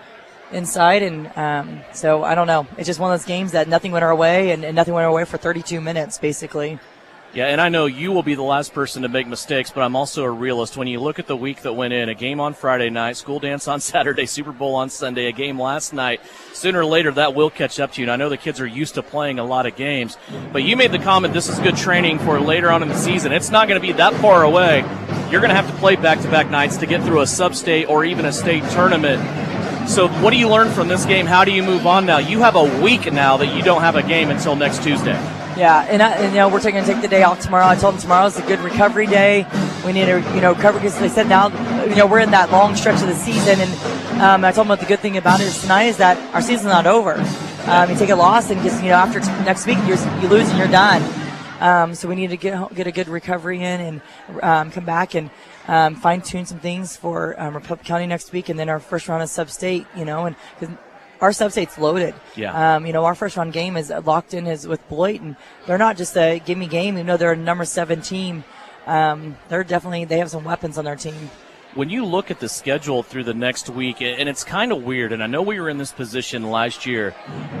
inside, and so I don't know. It's just one of those games that nothing went our way, and nothing went our way for 32 minutes, basically. Yeah, and I know you will be the last person to make mistakes, but I'm also a realist. When you look at the week that went in, a game on Friday night, school dance on Saturday, Super Bowl on Sunday, a game last night, sooner or later that will catch up to you. And I know the kids are used to playing a lot of games, but you made the comment this is good training for later on in the season. It's not going to be that far away. You're going to have to play back-to-back nights to get through a sub-state or even a state tournament. So what do you learn from this game? How do you move on now? You have a week now that you don't have a game until next Tuesday. Yeah, and we're going to take the day off tomorrow. I told them tomorrow is a good recovery day. We need to, cover, because they said now, we're in that long stretch of the season, and I told them what the good thing about it is tonight is that our season's not over. You take a loss, and just, after next week, you lose and you're done. So we need to get a good recovery in and come back and fine-tune some things for Republic County next week, and then our first round of sub-state, and because our sub-state's loaded. Yeah. Our first round game is locked in with Beloit, and they're not just a gimme game. They're a number 7 team. They have some weapons on their team. When you look at the schedule through the next week, and it's kind of weird, and I know we were in this position last year,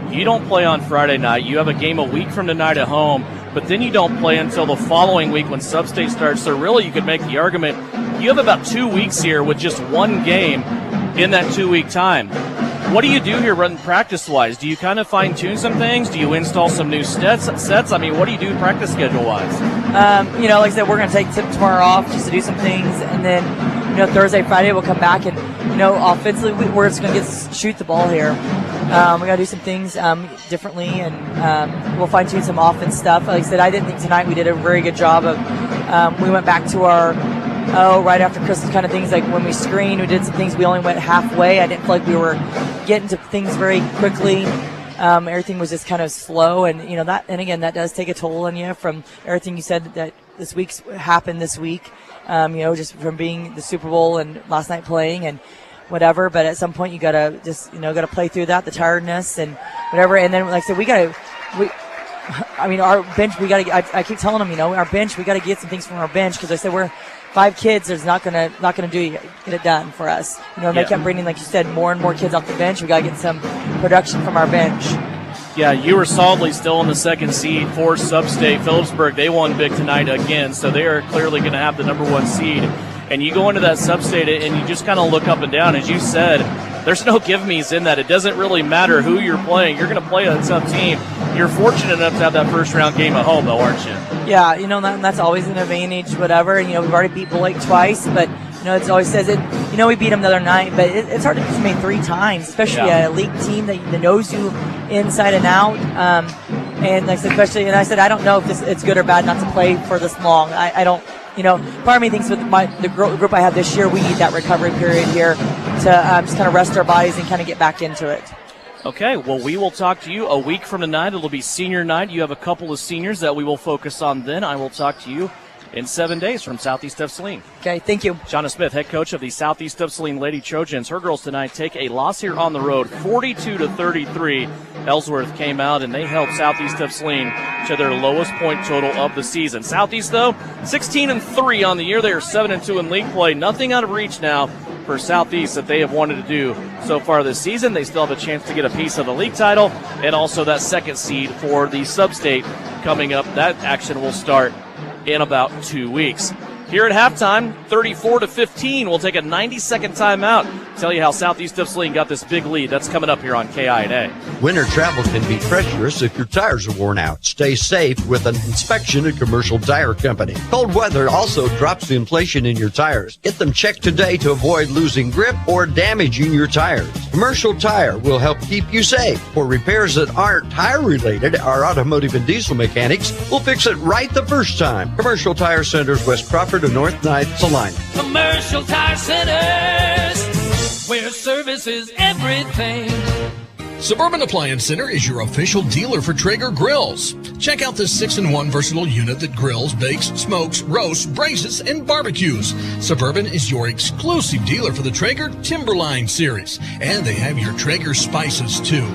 you don't play on Friday night. You have a game a week from tonight at home, but then you don't play until the following week when sub-state starts. So really you could make the argument you have about 2 weeks here with just one game in that 2-week time. What do you do here running practice-wise? Do you kind of fine-tune some things? Do you install some new sets? I mean, what do you do practice schedule-wise? Like I said, we're going to take tomorrow off just to do some things, and then Thursday, Friday, we'll come back and, offensively, we're just going to shoot the ball here. We got to do some things differently, and we'll fine-tune some offense stuff. Like I said, I didn't think tonight we did a very good job of, we went back to our, right after Christmas kind of things, like when we screened, we did some things, we only went halfway. I didn't feel like we were getting to things very quickly. Everything was just kind of slow, and, that does take a toll on you from everything you said that this week's happened this week. Just from being the Super Bowl and last night playing and whatever. But at some point you gotta just, gotta play through that, the tiredness and whatever. And then, like I said, our bench, I keep telling them, our bench, we gotta get some things from our bench, because I said we're 5 kids. There's not gonna get it done for us. They kept bringing, like you said, more and more kids off the bench. We gotta get some production from our bench. Yeah, you were solidly still in the 2nd seed for Sub-State. Phillipsburg, they won big tonight again, so they are clearly going to have the number 1 seed. And you go into that Sub-State and you just kind of look up and down. As you said, there's no give-me's in that. It doesn't really matter who you're playing. You're going to play a tough team. You're fortunate enough to have that first-round game at home, though, aren't you? Yeah, that's always an advantage, whatever. And, we've already beat Beloit twice, but it always says it. We beat them the other night, but it's hard to beat somebody 3 times, especially an elite team that knows you inside and out. And like especially, and I said, I don't know if it's good or bad not to play for this long. I don't. Part of me thinks with the group I have this year, we need that recovery period here to just kind of rest our bodies and kind of get back into it. Okay, well, we will talk to you a week from tonight. It'll be senior night. You have a couple of seniors that we will focus on then. I will talk to you in 7 days from Southeast of Saline. Okay, thank you. Shauna Smith, head coach of the Southeast of Saline Lady Trojans. Her girls tonight take a loss here on the road, 42-33. Ellsworth came out and they held Southeast of Saline to their lowest point total of the season. Southeast, though, 16-3 on the year. They are 7-2 in league play. Nothing out of reach now for Southeast that they have wanted to do so far this season. They still have a chance to get a piece of the league title and also that 2nd seed for the sub-state coming up. That action will start in about 2 weeks. Here at halftime, 34-15. We'll take a 90-second timeout. Tell you how Southeast of Saline got this big lead. That's coming up here on KINA. Winter travel can be treacherous if your tires are worn out. Stay safe with an inspection at Commercial Tire Company. Cold weather also drops the inflation in your tires. Get them checked today to avoid losing grip or damaging your tires. Commercial Tire will help keep you safe. For repairs that aren't tire-related, our automotive and diesel mechanics will fix it right the first time. Commercial Tire Centers, West Crawford and North Ninth, Saline. Commercial Tire Centers, where service is everything. Suburban Appliance Center is your official dealer for Traeger grills. Check out this 6-in-1 versatile unit that grills, bakes, smokes, roasts, braces, and barbecues. Suburban is your exclusive dealer for the Traeger Timberline series, and they have your Traeger spices too.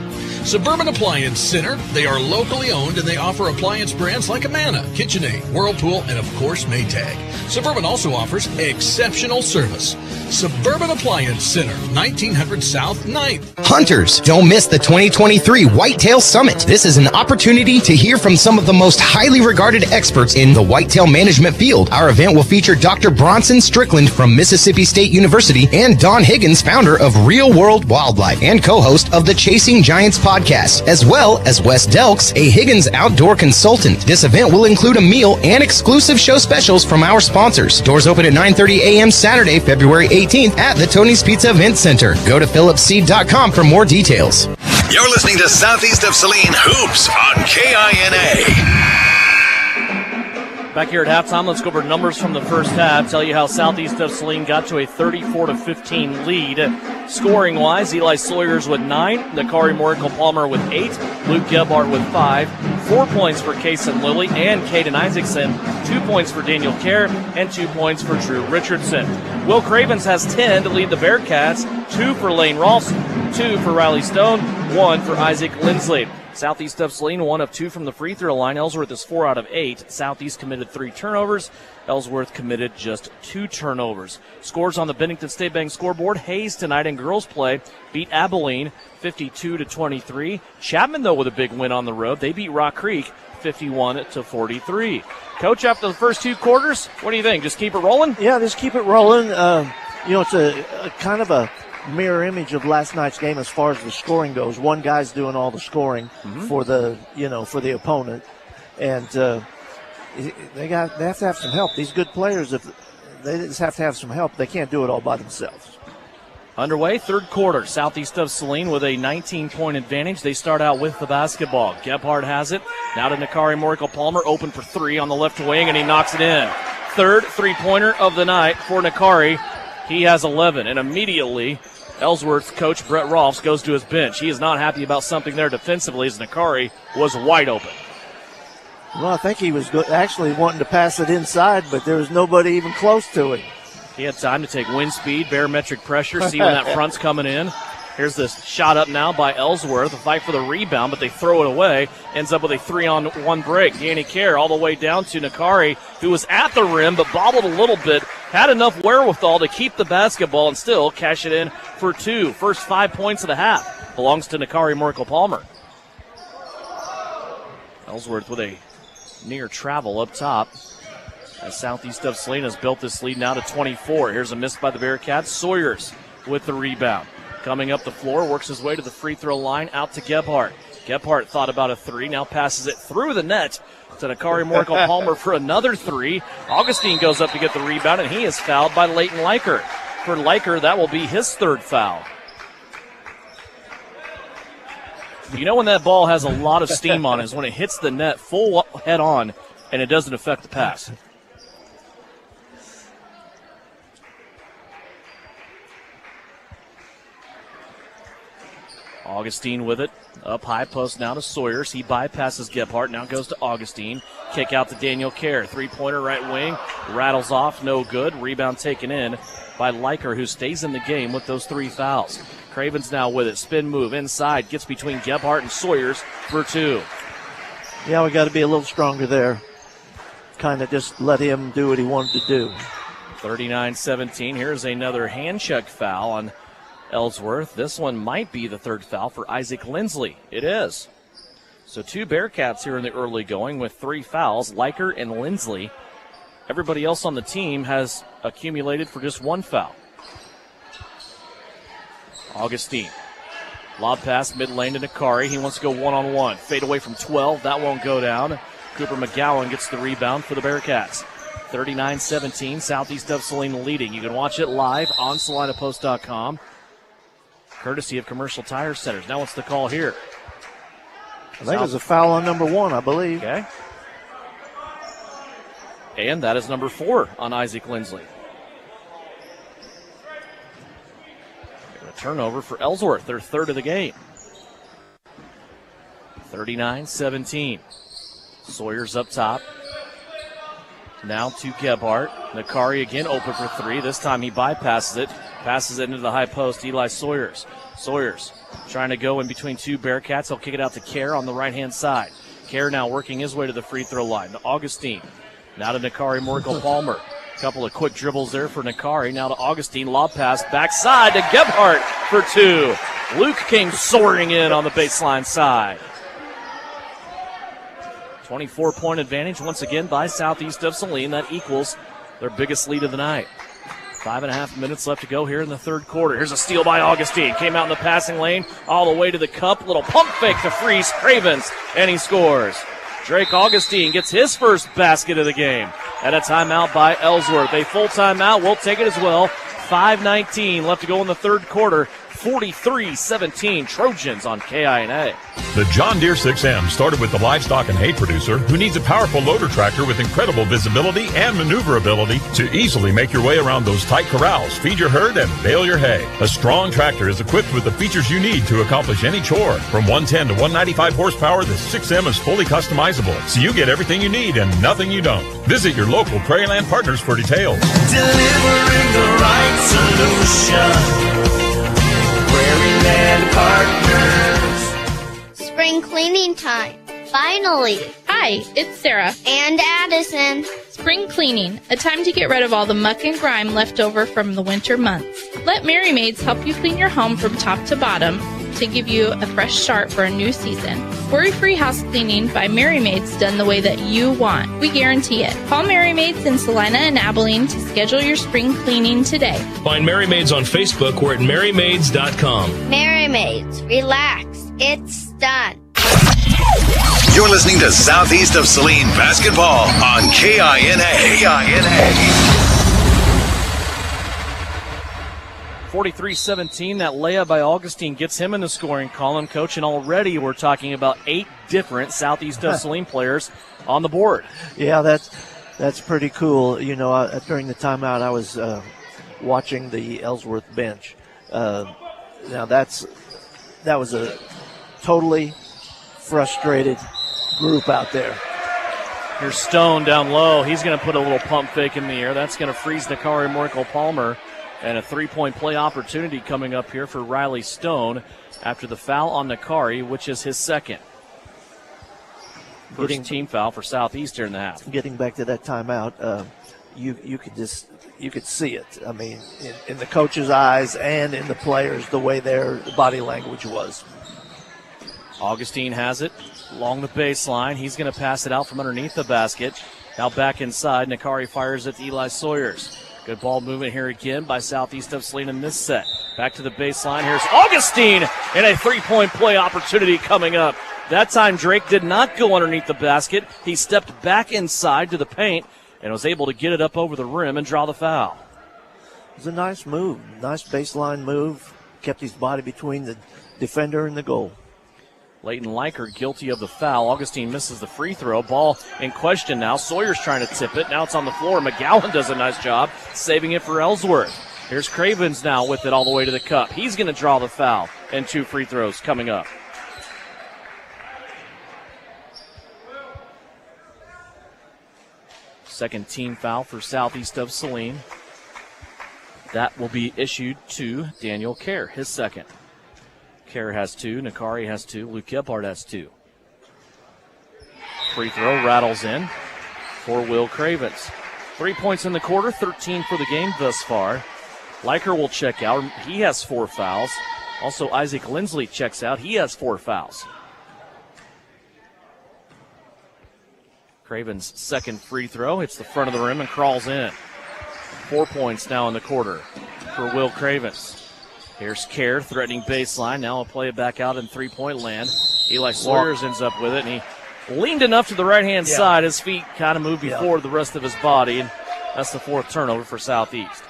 Suburban Appliance Center, they are locally owned and they offer appliance brands like Amana, KitchenAid, Whirlpool, and of course Maytag. Suburban also offers exceptional service. Suburban Appliance Center, 1900 South 9th. Hunters, don't miss the 2023 Whitetail Summit. This is an opportunity to hear from some of the most highly regarded experts in the whitetail management field. Our event will feature Dr. Bronson Strickland from Mississippi State University and Don Higgins, founder of Real World Wildlife and co-host of the Chasing Giants podcast, as well as Wes Delks, a Higgins outdoor consultant. This event will include a meal and exclusive show specials from our sponsors. Doors open at 9:30 a.m. Saturday, February 18th at the Tony's Pizza Event Center. Go to phillipseed.com for more details. You're listening to Southeast of Saline Hoops on KINA. Back here at halftime, let's go over numbers from the first half. Tell you how Southeast of Saline got to a 34-15 lead. Scoring-wise, Eli Sawyers with 9, Nakari Morikel-Palmer with 8, Luke Gebhardt with 5, 4 points for Kason Lilly and Caden Isaacson, 2 points for Daniel Kerr, and 2 points for Drew Richardson. Will Cravens has 10 to lead the Bearcats, 2 for Lane Ross, 2 for Riley Stone, 1 for Isaac Lindsley. Southeast of Saline, 1 of 2 from the free throw line. Ellsworth is 4 out of 8. Southeast committed 3 turnovers. Ellsworth committed just 2 turnovers. Scores on the Bennington State Bank scoreboard. Hayes tonight in girls play beat Abilene 52-23. Chapman, though, with a big win on the road. They beat Rock Creek 51-43. Coach, after the first 2 quarters, what do you think? Just keep it rolling? Yeah, just keep it rolling. It's a kind of a mirror image of last night's game as far as the scoring goes. One guy's doing all the scoring for the opponent, and they have to have some help. These good players, if they just have to have some help, they can't do it all by themselves. Underway, third quarter. Southeast of Saline with a 19-point advantage. They start out with the basketball. Gebhardt has it. Now to Nakari Morikel-Palmer, open for 3 on the left wing, and he knocks it in. Third three-pointer of the night for Nakari. He has 11, and immediately Ellsworth's coach, Brett Rolfs, goes to his bench. He is not happy about something there defensively as Nakari was wide open. Well, I think he was actually wanting to pass it inside, but there was nobody even close to it. He had time to take wind speed, barometric pressure, see when that front's coming in. Here's this shot up now by Ellsworth, a fight for the rebound, but they throw it away. Ends up with a 3-on-1 break. Danny Kerr all the way down to Nakari, who was at the rim but bobbled a little bit, had enough wherewithal to keep the basketball and still cash it in for 2. First 5 points of the half belongs to Nakari Morikel-Palmer. Ellsworth with a near travel up top. As Southeast of Saline has built this lead now to 24. Here's a miss by the Bearcats. Sawyers with the rebound. Coming up the floor, works his way to the free throw line, out to Gebhardt. Gebhardt thought about a 3, now passes it through the net to Nakari Morikel-Palmer for another 3. Augustine goes up to get the rebound, and he is fouled by Leighton Leiker. For Leiker, that will be his 3rd foul. You know when that ball has a lot of steam on it is when it hits the net full head on, and it doesn't affect the pass. Augustine with it. Up high post now to Sawyers. He bypasses Gebhardt. Now goes to Augustine. Kick out to Daniel Kerr. 3-pointer right wing. Rattles off. No good. Rebound taken in by Leiker, who stays in the game with those 3 fouls. Cravens now with it. Spin move inside. Gets between Gebhardt and Sawyers for 2. Yeah, we got to be a little stronger there. Kind of just let him do what he wanted to do. 39-17. Here's another hand check foul on Ellsworth. This one might be the 3rd foul for Isaac Lindsley. It is. So 2 Bearcats here in the early going with 3 fouls, Leiker and Lindsley. Everybody else on the team has accumulated for just 1 foul. Augustine. Lob pass mid lane to Nakari. He wants to go one-on-one. Fade away from 12. That won't go down. Cooper McGowan gets the rebound for the Bearcats. 39-17, Southeast of Saline leading. You can watch it live on SalinaPost.com. Courtesy of Commercial Tire Centers. Now what's the call here? I think it was a foul on number 1, I believe. Okay. And that is number 4 on Isaac Lindsley. A turnover for Ellsworth, their 3rd of the game. 39-17. Sawyers up top. Now to Gebhardt. Nakari again open for 3. This time he bypasses it. Passes it into the high post. Eli Sawyers. Sawyers trying to go in between 2 Bearcats. He'll kick it out to Kerr on the right-hand side. Kerr now working his way to the free throw line. To Augustine. Now to Nakari Morikel-Palmer. A couple of quick dribbles there for Nakari. Now to Augustine. Lob pass backside to Gebhardt for 2. Luke came soaring in on the baseline side. 24-point advantage once again by Southeast of Saline. That equals their biggest lead of the night. 5.5 minutes left to go here in the 3rd quarter. Here's a steal by Augustine. Came out in the passing lane all the way to the cup. Little pump fake to freeze Cravens, and he scores. Drake Augustine gets his first basket of the game. And a timeout by Ellsworth. A full timeout. We'll take it as well. 5:19 left to go in the 3rd quarter. 43-17 Trojans on KINA. The John Deere 6M started with the livestock and hay producer who needs a powerful loader tractor with incredible visibility and maneuverability to easily make your way around those tight corrals, feed your herd, and bale your hay. A strong tractor is equipped with the features you need to accomplish any chore. From 110 to 195 horsepower, the 6M is fully customizable, so you get everything you need and nothing you don't. Visit your local Prairieland partners for details. Delivering the right solution. Prairieland Partners. Spring cleaning time. Finally. Hi, it's Sarah. And Addison. Spring cleaning, a time to get rid of all the muck and grime left over from the winter months. Let Merry Maids help you clean your home from top to bottom to give you a fresh start for a new season. Worry-free house cleaning by Merry Maids done the way that you want. We guarantee it. Call Merry Maids in Salina and Abilene to schedule your spring cleaning today. Find Merry Maids on Facebook or at merrymaids.com. Merry Maids, relax. It's done. You're listening to Southeast of Saline Basketball on KINA. 43-17, that layup by Augustine gets him in the scoring column, Coach, and already we're talking about 8 different Southeast of Saline players on the board. Yeah, that's pretty cool. You know, during the timeout, I was watching the Ellsworth bench. Now that was a totally frustrated group out there. Here's Stone down low. He's going to put a little pump fake in the air. That's going to freeze Nakari Morkel-Palmer. And a three-point play opportunity coming up here for Riley Stone after the foul on Nakari, which is his second. First team foul for Southeast here in the half. Getting back to that timeout, you could see it. I mean, in the coach's eyes and in the players, the way their body language was. Augustine has it along the baseline. He's going to pass it out from underneath the basket. Now back inside. Nakari fires it to Eli Sawyers. Good ball movement here again by Southeast of Saline in this set. Back to the baseline. Here's Augustine and a three-point play opportunity coming up. That time Drake did not go underneath the basket. He stepped back inside to the paint and was able to get it up over the rim and draw the foul. It was a nice move, nice baseline move. Kept his body between the defender and the goal. Leighton Liker guilty of the foul. Augustine misses the free throw. Ball in question now. Sawyer's trying to tip it. Now it's on the floor. McGowan does a nice job saving it for Ellsworth. Here's Cravens now with it all the way to the cup. He's going to draw the foul. And 2 free throws coming up. Second team foul for Southeast of Saline. That will be issued to Daniel Kerr, his second. Kerr has 2, Nakari has 2, Luke Gebhardt has 2. Free throw rattles in for Will Cravens. 3 points in the quarter, 13 for the game thus far. Liker will check out. He has 4 fouls. Also, Isaac Lindsley checks out. He has 4 fouls. Cravens' second free throw hits the front of the rim and crawls in. 4 points now in the quarter for Will Cravens. Here's Kerr threatening baseline. Now he'll play it back out in three-point land. Eli Sawyers ends up with it, and he leaned enough to the right-hand side. His feet kind of moved before the rest of his body, and that's the 4th turnover for Southeast.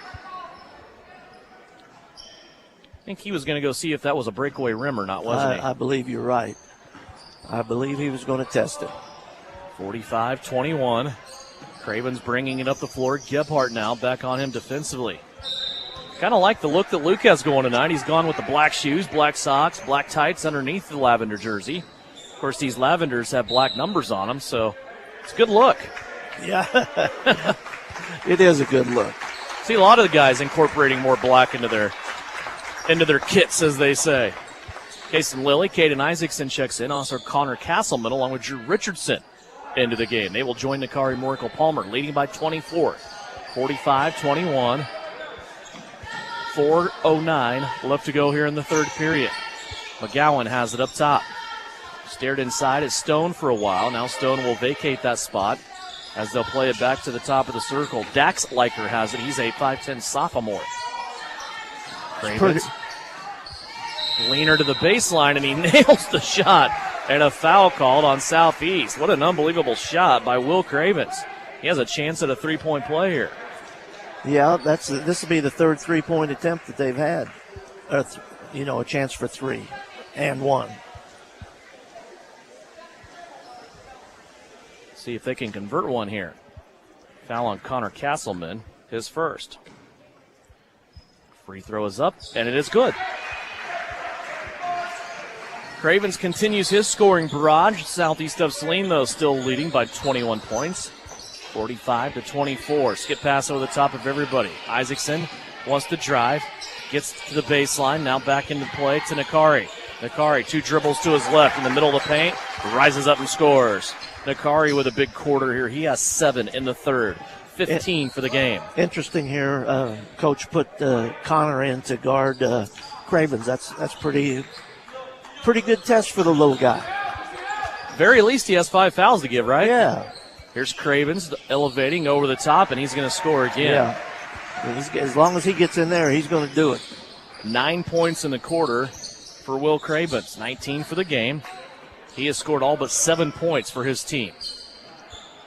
I think he was going to go see if that was a breakaway rim or not, wasn't he? I believe you're right. I believe he was going to test it. 45-21. Cravens bringing it up the floor. Gebhardt now back on him defensively. Kind of like the look that Luke has going tonight. He's gone with the black shoes, black socks, black tights underneath the lavender jersey. Of course, these lavenders have black numbers on them, so it's a good look. Yeah, it is a good look. See a lot of the guys incorporating more black into their kits, as they say. Kason Lilly, Caden Isaacson checks in. Also Connor Castleman along with Drew Richardson into the game. They will join Nakari Morkel-Palmer, leading by 24. 45-21. 4:09 left to go here in the third period. McGowan has it up top. Stared inside at Stone for a while. Now Stone will vacate that spot as they'll play it back to the top of the circle. Dax Liker has it. He's a 5'10 sophomore. Cravens. Leaner to the baseline, and he nails the shot. And a foul called on Southeast. What an unbelievable shot by Will Cravens. He has a chance at a three-point play here. Yeah, this will be the third three-point attempt that they've had. a chance for 3 and 1. See if they can convert one here. Foul on Connor Castleman, his first. Free throw is up, and it is good. Cravens continues his scoring barrage. Southeast of Saline, though, still leading by 21 points. 45-24. Skip pass over the top of everybody. Isaacson wants to drive. Gets to the baseline. Now back into play to Nakari. Nakari, 2 dribbles to his left in the middle of the paint. Rises up and scores. Nakari with a big quarter here. He has 7 in the third. 15 for the game. Interesting here. Coach put Connor in to guard Cravens. That's pretty good test for the little guy. Very least he has 5 fouls to give, right? Yeah. Here's Cravens elevating over the top, and he's going to score again. Yeah. As long as he gets in there, he's going to do it. 9 points in the quarter for Will Cravens. 19 for the game. He has scored all but 7 points for his team.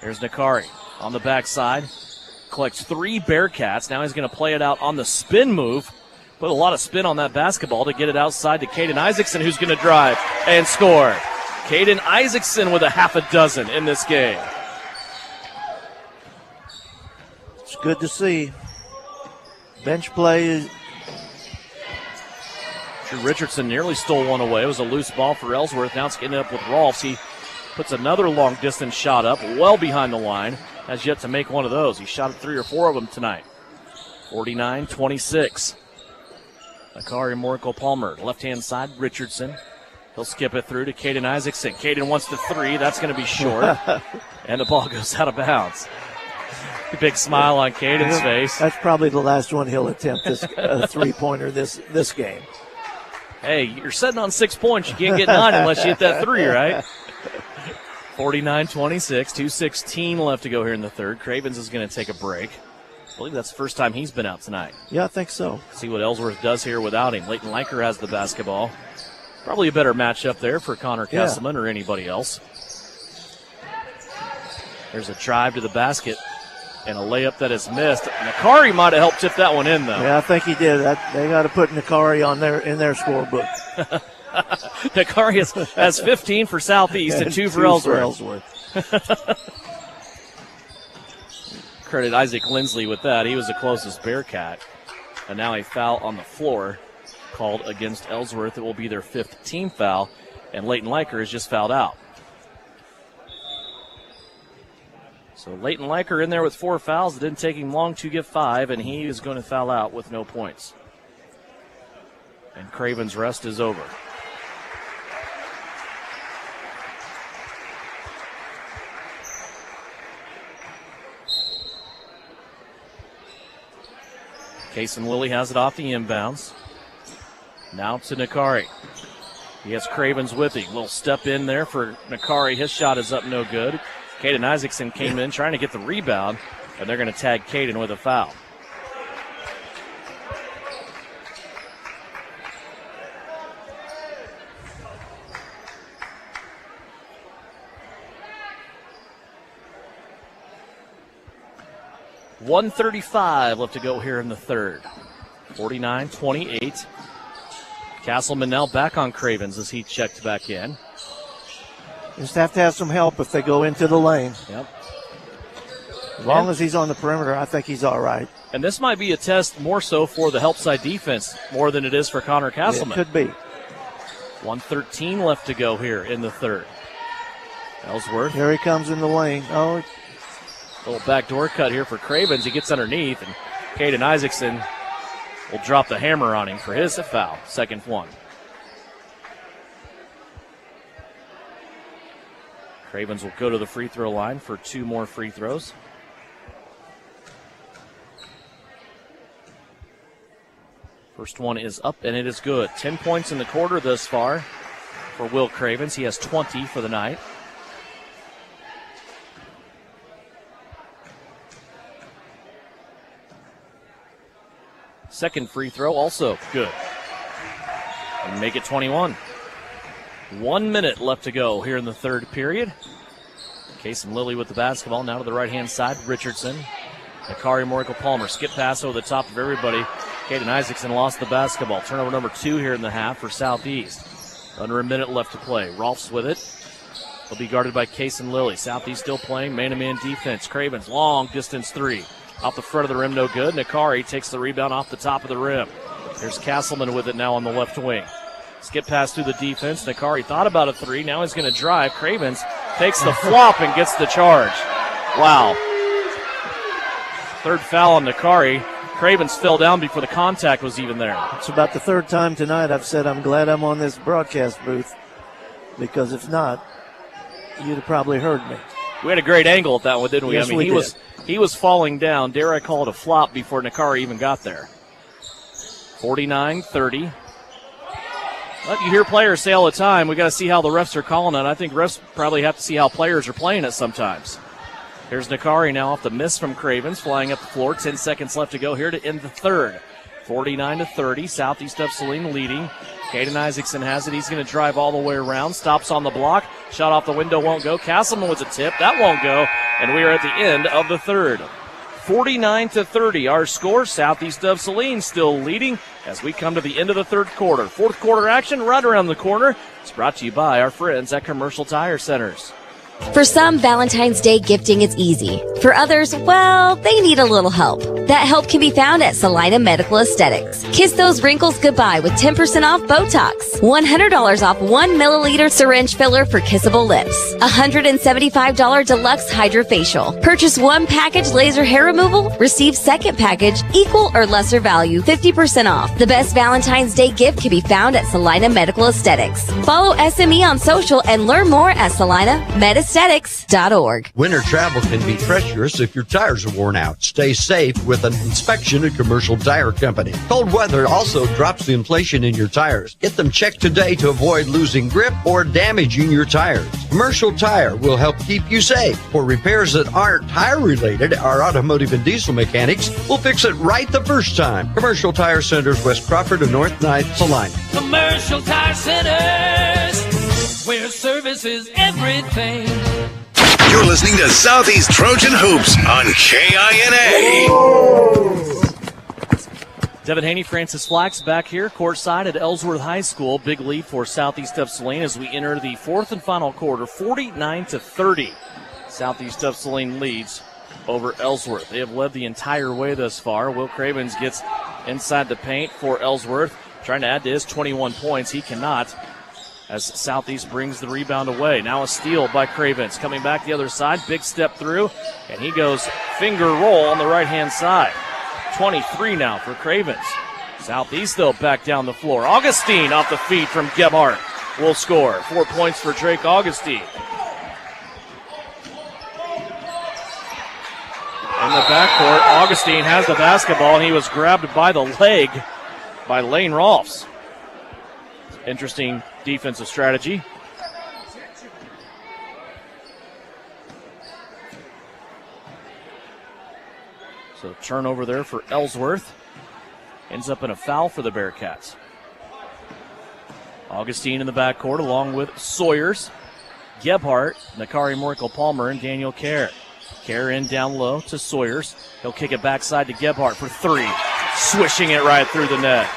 Here's Nakari on the backside. Collects 3 Bearcats. Now he's going to play it out on the spin move. Put a lot of spin on that basketball to get it outside to Caden Isaacson, who's going to drive and score. Caden Isaacson with a half a dozen in this game. It's good to see. Bench play. Richardson nearly stole one away. It was a loose ball for Ellsworth. Now it's getting up with Rolfs. He puts another long distance shot up, well behind the line. Has yet to make one of those. He shot 3 or 4 of them tonight. 49-26. Akari Morkel Palmer, left-hand side, Richardson. He'll skip it through to Caden Isaacson. Caden wants the 3. That's going to be short. And the ball goes out of bounds. A big smile on Caden's face. That's probably the last one he'll attempt, this three-pointer this game. Hey, you're sitting on 6 points. You can't get 9 unless you hit that 3, right? 49-26, 2:16 left to go here in the third. Cravens is going to take a break. I believe that's the first time he's been out tonight. Yeah, I think so. See what Ellsworth does here without him. Leighton Leiker has the basketball. Probably a better matchup there for Connor Castleman or anybody else. There's a drive to the basket and a layup that is missed. Nakari might have helped tip that one in, though. Yeah, I think he did. They got to put Nakari in their scorebook. Nakari has 15 for Southeast and 2 for Ellsworth. Credit Isaac Lindsley with that. He was the closest Bearcat. And now a foul on the floor called against Ellsworth. It will be their 5th team foul, and Leighton Leiker is just fouled out. So Leighton Leiker in there with 4 fouls. It didn't take him long to get 5, and he is going to foul out with no points. And Craven's rest is over. Kason Lilly has it off the inbounds. Now to Nakari. He has Cravens with him. Little step in there for Nakari. His shot is up, no good. Caden Isaacson came in trying to get the rebound, and they're going to tag Caden with a foul. .135 left to go here in the third. 49-28. Castleman now back on Cravens as he checked back in. Just have to have some help if they go into the lane. Yep. As long as he's on the perimeter, I think he's all right. And this might be a test more so for the help side defense more than it is for Connor Castleman. It could be. 1:13 left to go here in the third. Ellsworth. Here he comes in the lane. Oh, little backdoor cut here for Cravens. He gets underneath, and Caden Isaacson will drop the hammer on him for his foul. Second one. Cravens will go to the free throw line for 2 more free throws. First one is up, and it is good. 10 points in the quarter thus far for Will Cravens. He has 20 for the night. Second free throw also good. And make it 21. 1 minute left to go here in the third period. Kason Lilly with the basketball. Now to the right-hand side, Richardson. Nakari Morkel Palmer. Skip pass over the top of everybody Caden Isaacson lost the basketball. Turnover number 2 here in the half for Southeast. Under a minute left to play. Rolfs with it. He'll be guarded by Case and Lilly. Southeast still playing man-to-man defense. Cravens, long distance 3. Off the front of the rim, no good. Nakari takes the rebound off the top of the rim. There's Castleman with it now on the left wing. Skip pass through the defense. Nakari thought about a 3. Now he's going to drive. Cravens takes the flop and gets the charge. Wow. Third foul on Nakari. Cravens fell down before the contact was even there. It's about the third time tonight I've said I'm glad I'm on this broadcast booth, because if not, you'd have probably heard me. We had a great angle at that one, didn't we? Yes, I mean, we did. he was falling down. Dare I call it a flop before Nakari even got there. 49-30. But you hear players say all the time, we got to see how the refs are calling it. I think refs probably have to see how players are playing it sometimes. Here's Nakari now off the miss from Cravens, flying up the floor. 10 seconds left to go here to end the third. 49-30, Southeast of Saline leading. Caden Isaacson has it. He's going to drive all the way around. Stops on the block. Shot off the window won't go. Castleman with a tip. That won't go. And we are at the end of the third. 49-30, our score. Southeast of Saline still leading as we come to the end of the third quarter. Fourth quarter action right around the corner. It's brought to you by our friends at Commercial Tire Centers. For some, Valentine's Day gifting is easy. For others, well, they need a little help. That help can be found at Saline Medical Aesthetics. Kiss those wrinkles goodbye with 10% off Botox, $100 off 1 milliliter syringe filler for kissable lips, $175 deluxe hydrofacial. Purchase 1 package laser hair removal, receive second package, equal or lesser value, 50% off. The best Valentine's Day gift can be found at Saline Medical Aesthetics. Follow SME on social and learn more at SalinaMedAesthetics.org. Winter travel can be treacherous if your tires are worn out. Stay safe with an inspection at Commercial Tire Company. Cold weather also drops the inflation in your tires. Get them checked today to avoid losing grip or damaging your tires. Commercial Tire will help keep you safe. For repairs that aren't tire related, our automotive and diesel mechanics will fix it right the first time. Commercial Tire Centers, West Crawford and North 9th, Saline. Commercial Tire Centers, where service is everything. You're listening to Southeast Trojan Hoops on KINA. Devin Haney, Francis Flax back here courtside at Ellsworth High School. Big lead for Southeast of Saline as we enter the fourth and final quarter, 49-30. Southeast of Saline leads over Ellsworth. They have led the entire way thus far. Will Cravens gets inside the paint for Ellsworth, trying to add to his 21 points. He cannot, as Southeast brings the rebound away. Now a steal by Cravens. Coming back the other side, big step through, and he goes finger roll on the right-hand side. 23 now for Cravens. Southeast, though, back down the floor. Augustine off the feet from Gebhardt will score. 4 points for Drake Augustine. In the backcourt, Augustine has the basketball, and he was grabbed by the leg by Lane Rolfs. Interesting defensive strategy. So turnover there for Ellsworth. Ends up in a foul for the Bearcats. Augustine in the backcourt along with Sawyers, Gebhardt, Nakari Morkel-Palmer, and Daniel Kerr. Kerr in down low to Sawyers. He'll kick it backside to Gebhardt for 3. Swishing it right through the net.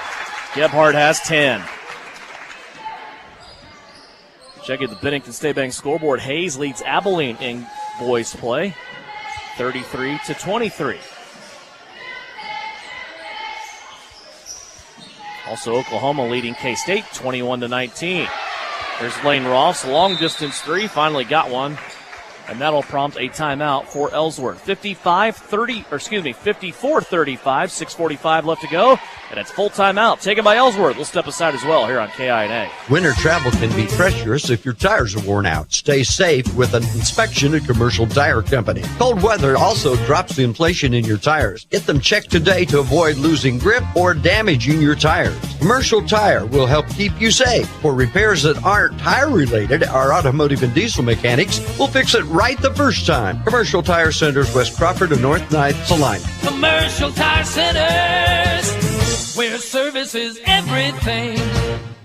Gebhardt has 10. Checking the Bennington State Bank scoreboard. Hayes leads Abilene in boys play, 33-23. Also, Oklahoma leading K-State 21-19. There's Lane Ross, long distance 3, finally got one, and that'll prompt a timeout for Ellsworth. 54-35, 6:45 left to go, and it's full timeout taken by Ellsworth. We'll step aside as well here on KINA. Winter travel can be treacherous if your tires are worn out. Stay safe with an inspection at Commercial Tire Company. Cold weather also drops the inflation in your tires. Get them checked today to avoid losing grip or damaging your tires. Commercial Tire will help keep you safe. For repairs that aren't tire related, our automotive and diesel mechanics will fix it right the first time. Commercial Tire Centers, West Crawford and North 9th, Saline. Commercial Tire Centers, where service is everything.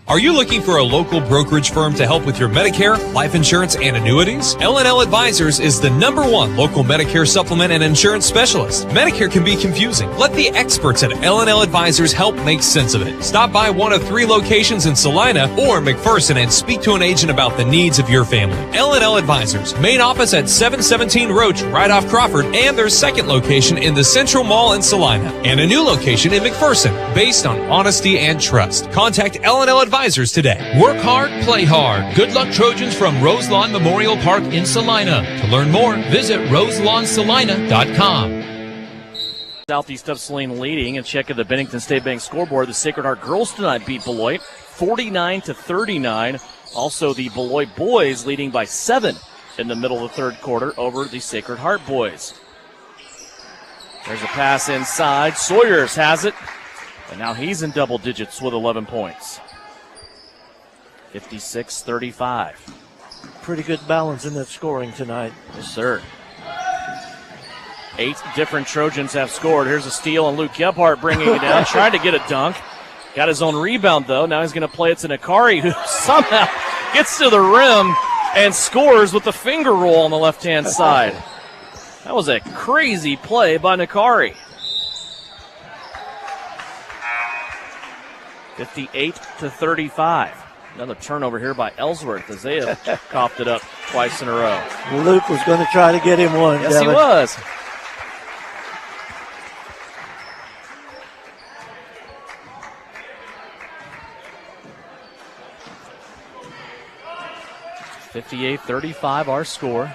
Are you looking for a local brokerage firm to help with your Medicare, life insurance, and annuities? L&L Advisors is the #1 local Medicare supplement and insurance specialist. Medicare can be confusing. Let the experts at L&L Advisors help make sense of it. Stop by one of 3 locations in Salina or McPherson and speak to an agent about the needs of your family. L&L Advisors, main office at 717 Roach, right off Crawford, and their second location in the Central Mall in Salina, and a new location in McPherson, based on honesty and trust. Contact L&L Advisors today. Work hard, play hard. Good luck, Trojans, from Roselawn Memorial Park in Salina. To learn more, visit roselawnsalina.com. Southeast of Saline leading, and check at the Bennington State Bank scoreboard. The Sacred Heart girls tonight beat Beloit 49-39. Also, the Beloit boys leading by 7 in the middle of the third quarter over the Sacred Heart boys. There's a pass inside. Sawyers has it, and now he's in double digits with 11 points. 56-35. Pretty good balance in that scoring tonight. Yes, sir. 8 different Trojans have scored. Here's a steal, and Luke Gebhardt bringing it down, trying to get a dunk. Got his own rebound, though. Now he's going to play it to Nakari, who somehow gets to the rim and scores with the finger roll on the left-hand side. That was a crazy play by Nakari. 58-35. Another turnover here by Ellsworth as they have coughed it up twice in a row. Luke was going to try to get him one. Yes, Devin. He was. (58-35) our score.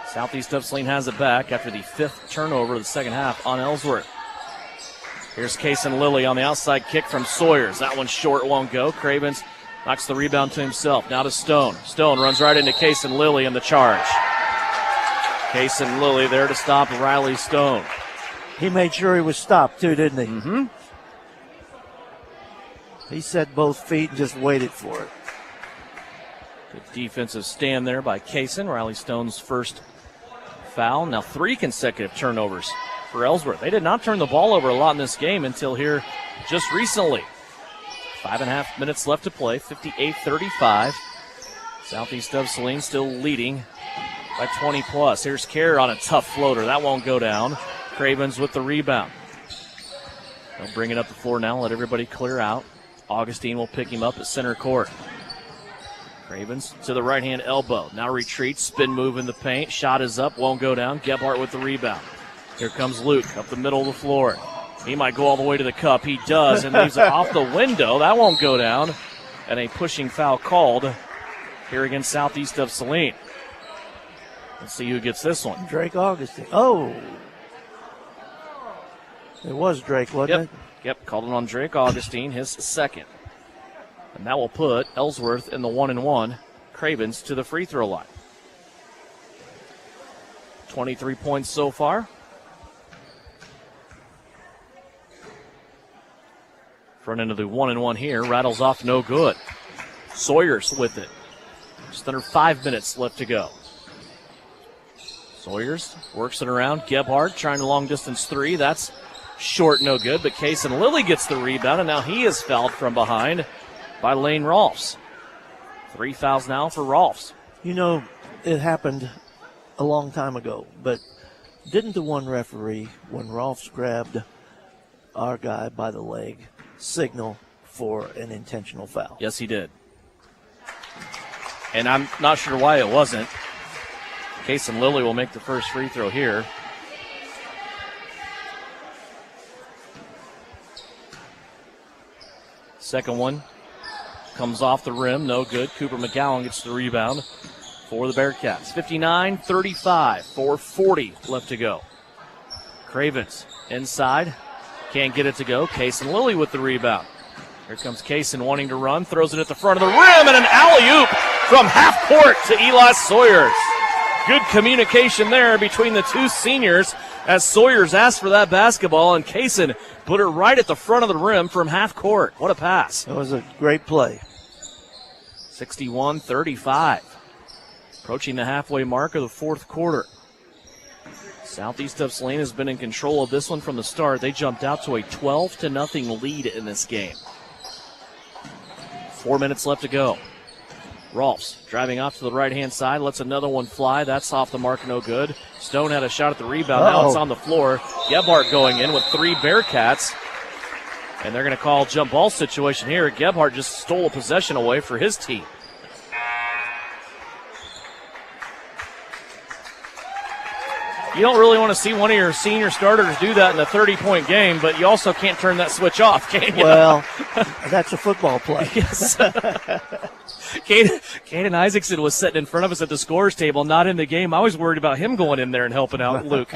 Southeast of Saline has it back after the 5th turnover of the second half on Ellsworth. Here's Kaysen Lilly on the outside kick from Sawyers. That one short, won't go. Cravens knocks the rebound to himself. Now to Stone. Stone runs right into Kaysen Lilly in the charge. Kaysen Lilly there to stop Riley Stone. He made sure he was stopped, too, didn't he? Mm-hmm. He set both feet and just waited for it. Good defensive stand there by Kaysen. Riley Stone's first foul. Now 3 consecutive turnovers for Ellsworth. They did not turn the ball over a lot in this game until here just recently. 5.5 minutes left to play, 58-35. Southeast of Saline still leading by 20 plus. Here's Kerr on a tough floater. That won't go down. Cravens with the rebound. They'll bring it up the floor now, let everybody clear out. Augustine will pick him up at center court. Cravens to the right-hand elbow. Now retreats, spin move in the paint. Shot is up, won't go down. Gebhardt with the rebound. Here comes Luke up the middle of the floor. He might go all the way to the cup. He does, and leaves it off the window. That won't go down. And a pushing foul called here against Southeast of Saline. Let's see who gets this one. Drake Augustine. Oh. It was Drake, wasn't it? Yep, called it on Drake Augustine, his second. And that will put Ellsworth in the 1-1. Cravens to the free throw line. 23 points so far. Front end of the 1-1 here. Rattles off, no good. Sawyers with it. Just under 5 minutes left to go. Sawyers works it around. Gebhardt trying a long distance 3. That's short, no good. But Kaysen Lilly gets the rebound, and now he is fouled from behind by Lane Rolfs. 3 fouls now for Rolfs. You know, it happened a long time ago, but didn't the one referee, when Rolfs grabbed our guy by the leg, signal for an intentional foul? Yes, he did. And I'm not sure why it wasn't. Kaysen Lilly will make the first free throw here. Second one comes off the rim, no good. Cooper McGowan gets the rebound for the Bearcats. 59-35, 4:40 left to go. Cravens inside, can't get it to go. Kaysen Lilly with the rebound. Here comes Kaysen wanting to run, throws it at the front of the rim, and an alley-oop from half court to Eli Sawyers. Good communication there between the two seniors as Sawyers asked for that basketball, and Kaysen put it right at the front of the rim from half court. What a pass. That was a great play. 61-35. Approaching the halfway mark of the fourth quarter. Southeast of Saline has been in control of this one from the start. They jumped out to a 12-0 lead in this game. 4 minutes left to go. Rolfs driving off to the right-hand side, lets another one fly. That's off the mark, no good. Stone had a shot at the rebound. Now it's on the floor. Gebhardt going in with 3 Bearcats. And they're going to call jump ball situation here. Gebhardt just stole a possession away for his team. You don't really want to see one of your senior starters do that in a 30-point game, but you also can't turn that switch off, can you? Well, that's a football play. Yes. Caden Isaacson was sitting in front of us at the scorer's table, not in the game. I was worried about him going in there and helping out Luke.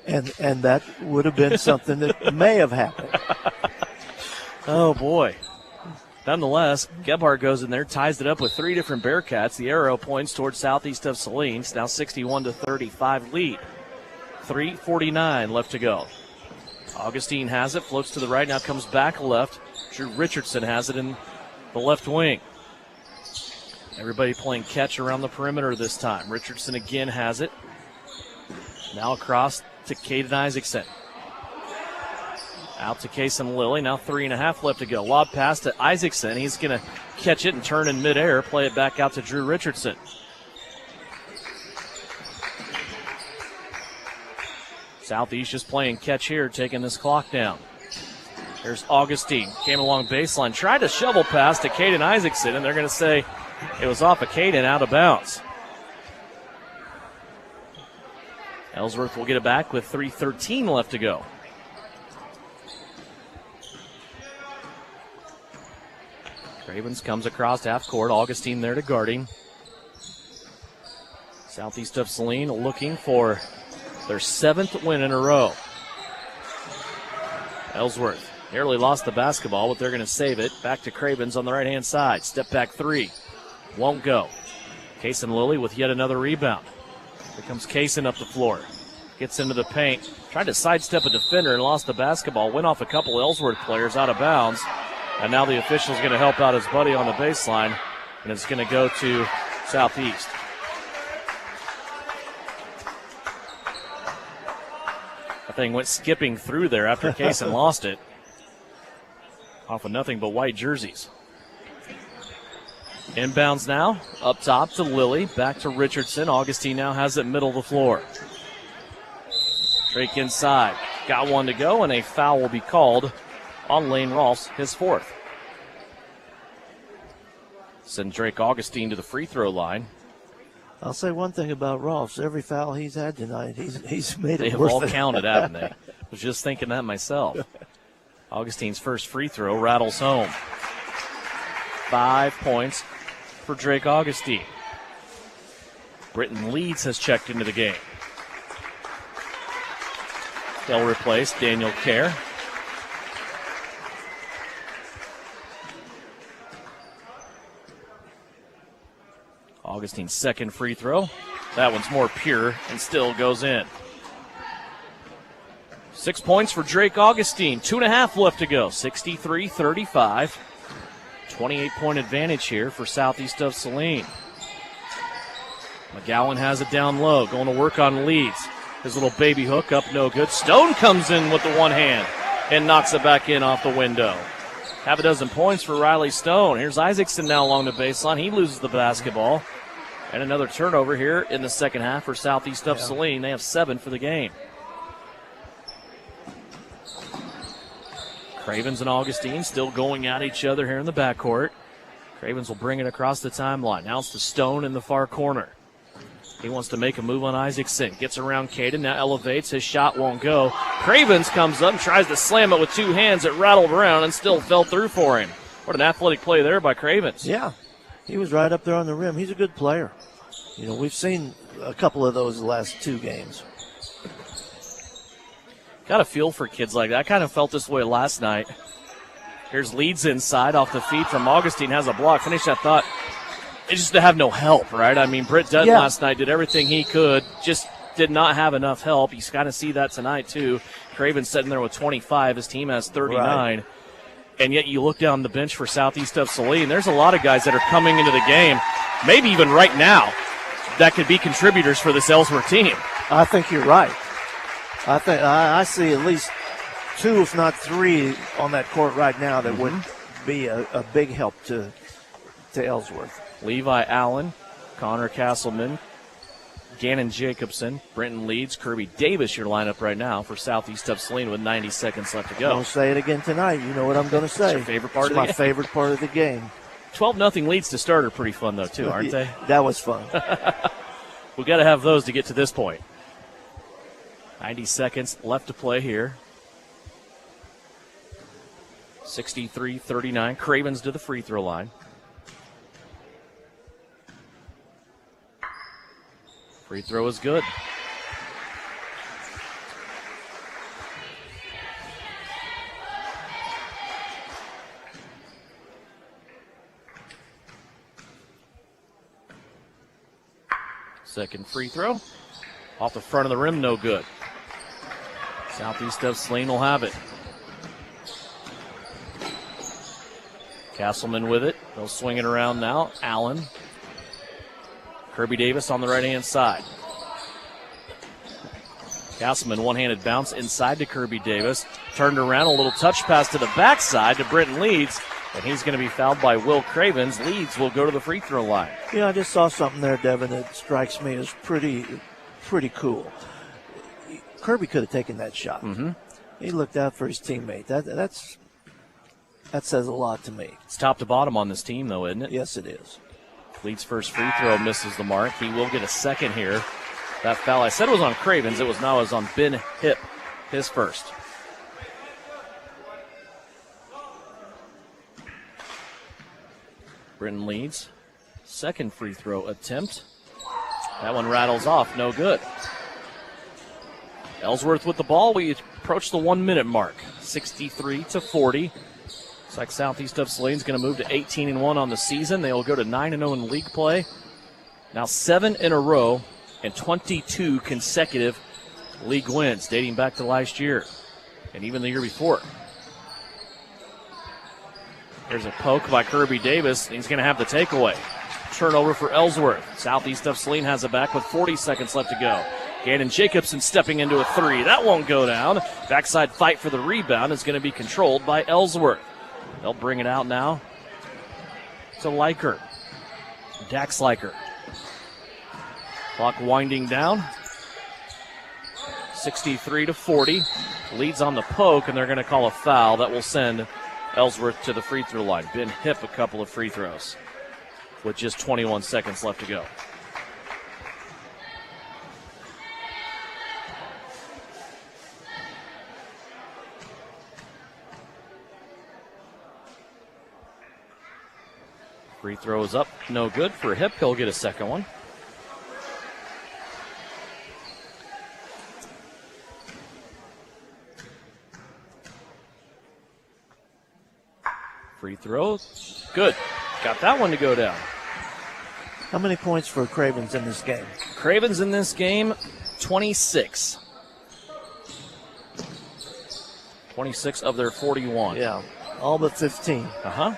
and that would have been something that may have happened. Oh, boy. Nonetheless, Gebhardt goes in there, ties it up with 3 different Bearcats. The arrow points towards southeast of Saline. It's now 61-35 lead. 3:49 left to go. Augustine has it, floats to the right, now comes back left. Drew Richardson has it in the left wing. Everybody playing catch around the perimeter this time. Richardson again has it. Now across to Caden Isaacson. Out to Kason Lilly. Now 3.5 left to go. Lob pass to Isaacson. He's going to catch it and turn in midair. Play it back out to Drew Richardson. Southeast just playing catch here, taking this clock down. Here's Augustine. Came along baseline. Tried to shovel pass to Caden Isaacson, and they're going to say it was off of Caden, out of bounds. Ellsworth will get it back with 3:13 left to go. Cravens comes across half court. Augustine there to guard him. Southeast of Saline looking for their 7th win in a row. Ellsworth nearly lost the basketball, but they're going to save it. Back to Cravens on the right-hand side. Step back 3. Won't go. Kason Lilly with yet another rebound. Here comes Kason up the floor. Gets into the paint. Tried to sidestep a defender and lost the basketball. Went off a couple Ellsworth players out of bounds. And now the official's going to help out his buddy on the baseline, and it's going to go to Southeast. That thing went skipping through there after Kason lost it. Off of nothing but white jerseys. Inbounds now, up top to Lilly, back to Richardson. Augustine now has it middle of the floor. Drake inside, got one to go, and a foul will be called on Lane Rolfs, his 4th. Send Drake Augustine to the free throw line. I'll say one thing about Rolfs. Every foul he's had tonight, he's made they it have worth all it. counted, haven't they? I was just thinking that myself. Augustine's first free throw rattles home. 5 points for Drake Augustine. Britton Leeds has checked into the game. They'll replace Daniel Kerr. Augustine's 2nd free throw. That one's more pure and still goes in. 6 points for Drake Augustine. 2.5 left to go. 63-35. 28-point advantage here for southeast of Saline. McGowan has it down low. Going to work on Leeds. His little baby hook up, no good. Stone comes in with the one hand and knocks it back in off the window. Half a dozen points for Riley Stone. Here's Isaacson now along the baseline. He loses the basketball. And another turnover here in the second half for southeast of Saline. They have 7 for the game. Cravens and Augustine still going at each other here in the backcourt. Cravens will bring it across the timeline. Now it's to Stone in the far corner. He wants to make a move on Isaacson. Gets around Caden, now elevates. His shot won't go. Cravens comes up and tries to slam it with 2 hands. It rattled around and still fell through for him. What an athletic play there by Cravens. Yeah, he was right up there on the rim. He's a good player. You know, we've seen a couple of those the last 2 games. Got a feel for kids like that. I kind of felt this way last night. Here's Leeds inside off the feed from Augustine. Has a block. Finish that thought. It's just to have no help, right? I mean, Britt Dutton last night did everything he could. Just did not have enough help. You kind of see that tonight, too. Craven's sitting there with 25. His team has 39. Right. And yet you look down the bench for southeast of Saline. There's a lot of guys that are coming into the game, maybe even right now, that could be contributors for this Ellsworth team. I think you're right. I see at least 2, if not 3, on that court right now that would be a big help to Ellsworth. Levi Allen, Connor Castleman, Gannon Jacobson, Brenton Leeds, Kirby Davis, your lineup right now for Southeast of Saline with 90 seconds left to go. Don't say it again tonight. You know what I'm going to say. It's your favorite part of the game? My favorite part of the game. 12-0 leads to start are pretty fun, though, too, aren't they? That was fun. We got to have those to get to this point. 90 seconds left to play here. 63-39. Cravens to the free throw line. Free throw is good. Second free throw. Off the front of the rim, no good. Southeast of Saline will have it. Castleman with it. They'll swing it around now. Allen. Kirby Davis on the right-hand side. Castleman, one-handed bounce inside to Kirby Davis. Turned around, a little touch pass to the backside to Brenton Leeds, and he's going to be fouled by Will Cravens. Leeds will go to the free throw line. Yeah, I just saw something there, Devin, that strikes me as pretty cool. Kirby could have taken that shot. Mm-hmm. He looked out for his teammate. That says a lot to me. It's top to bottom on this team, though, isn't it? Yes, it is. Leeds' first free throw misses the mark. He will get a second here. That foul I said was on Cravens. It was now on Ben Hipp, his first. Brenton Leeds, second free throw attempt. That one rattles off, no good. Ellsworth with the ball. We approach the 1 minute mark. 63-40. Looks like Southeast of Saline's going to move to 18-1 on the season. They will go to 9-0 in league play. Now 7 in a row and 22 consecutive league wins dating back to last year and even the year before. There's a poke by Kirby Davis. He's going to have the takeaway. Turnover for Ellsworth. Southeast of Saline has it back with 40 seconds left to go. Gannon Jacobson stepping into a three. That won't go down. Backside fight for the rebound is going to be controlled by Ellsworth. They'll bring it out now to Leiker. Dax Leiker. Clock winding down. 63-40. Leads on the poke, and they're going to call a foul that will send Ellsworth to the free throw line. Ben Hipp a couple of free throws with just 21 seconds left to go. Free throw is up, no good for Hipp. He'll get a second one. Free throw, good. Got that one to go down. How many points for Cravens in this game? Cravens in this game, 26. 26 of their 41. Yeah, all but 15. Uh-huh.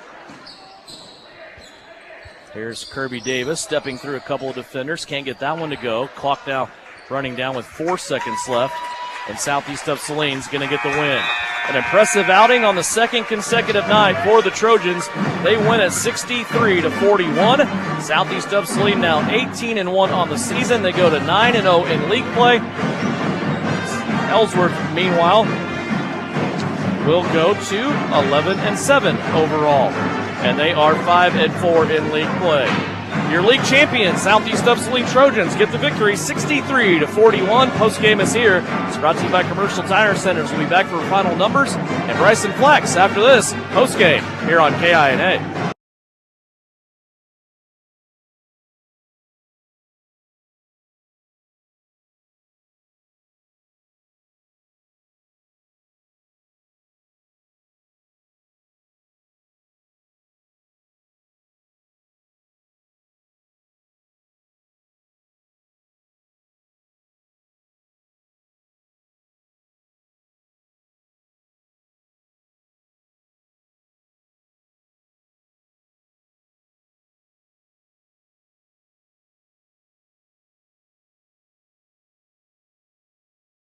Here's Kirby Davis stepping through a couple of defenders. Can't get that one to go. Clock now running down with 4 seconds left. And Southeast of Saline's going to get the win. An impressive outing on the second consecutive night for the Trojans. They win at 63-41. Southeast of Saline now 18-1 on the season. They go to 9-0 in league play. Ellsworth, meanwhile, will go to 11-7 overall. And they are 5-4 in league play. Your league champions, Southeast of Saline Trojans, get the victory 63-41. Postgame is here. It's brought to you by Commercial Tire Centers. We'll be back for final numbers and Bryson Flex after this postgame here on KINA.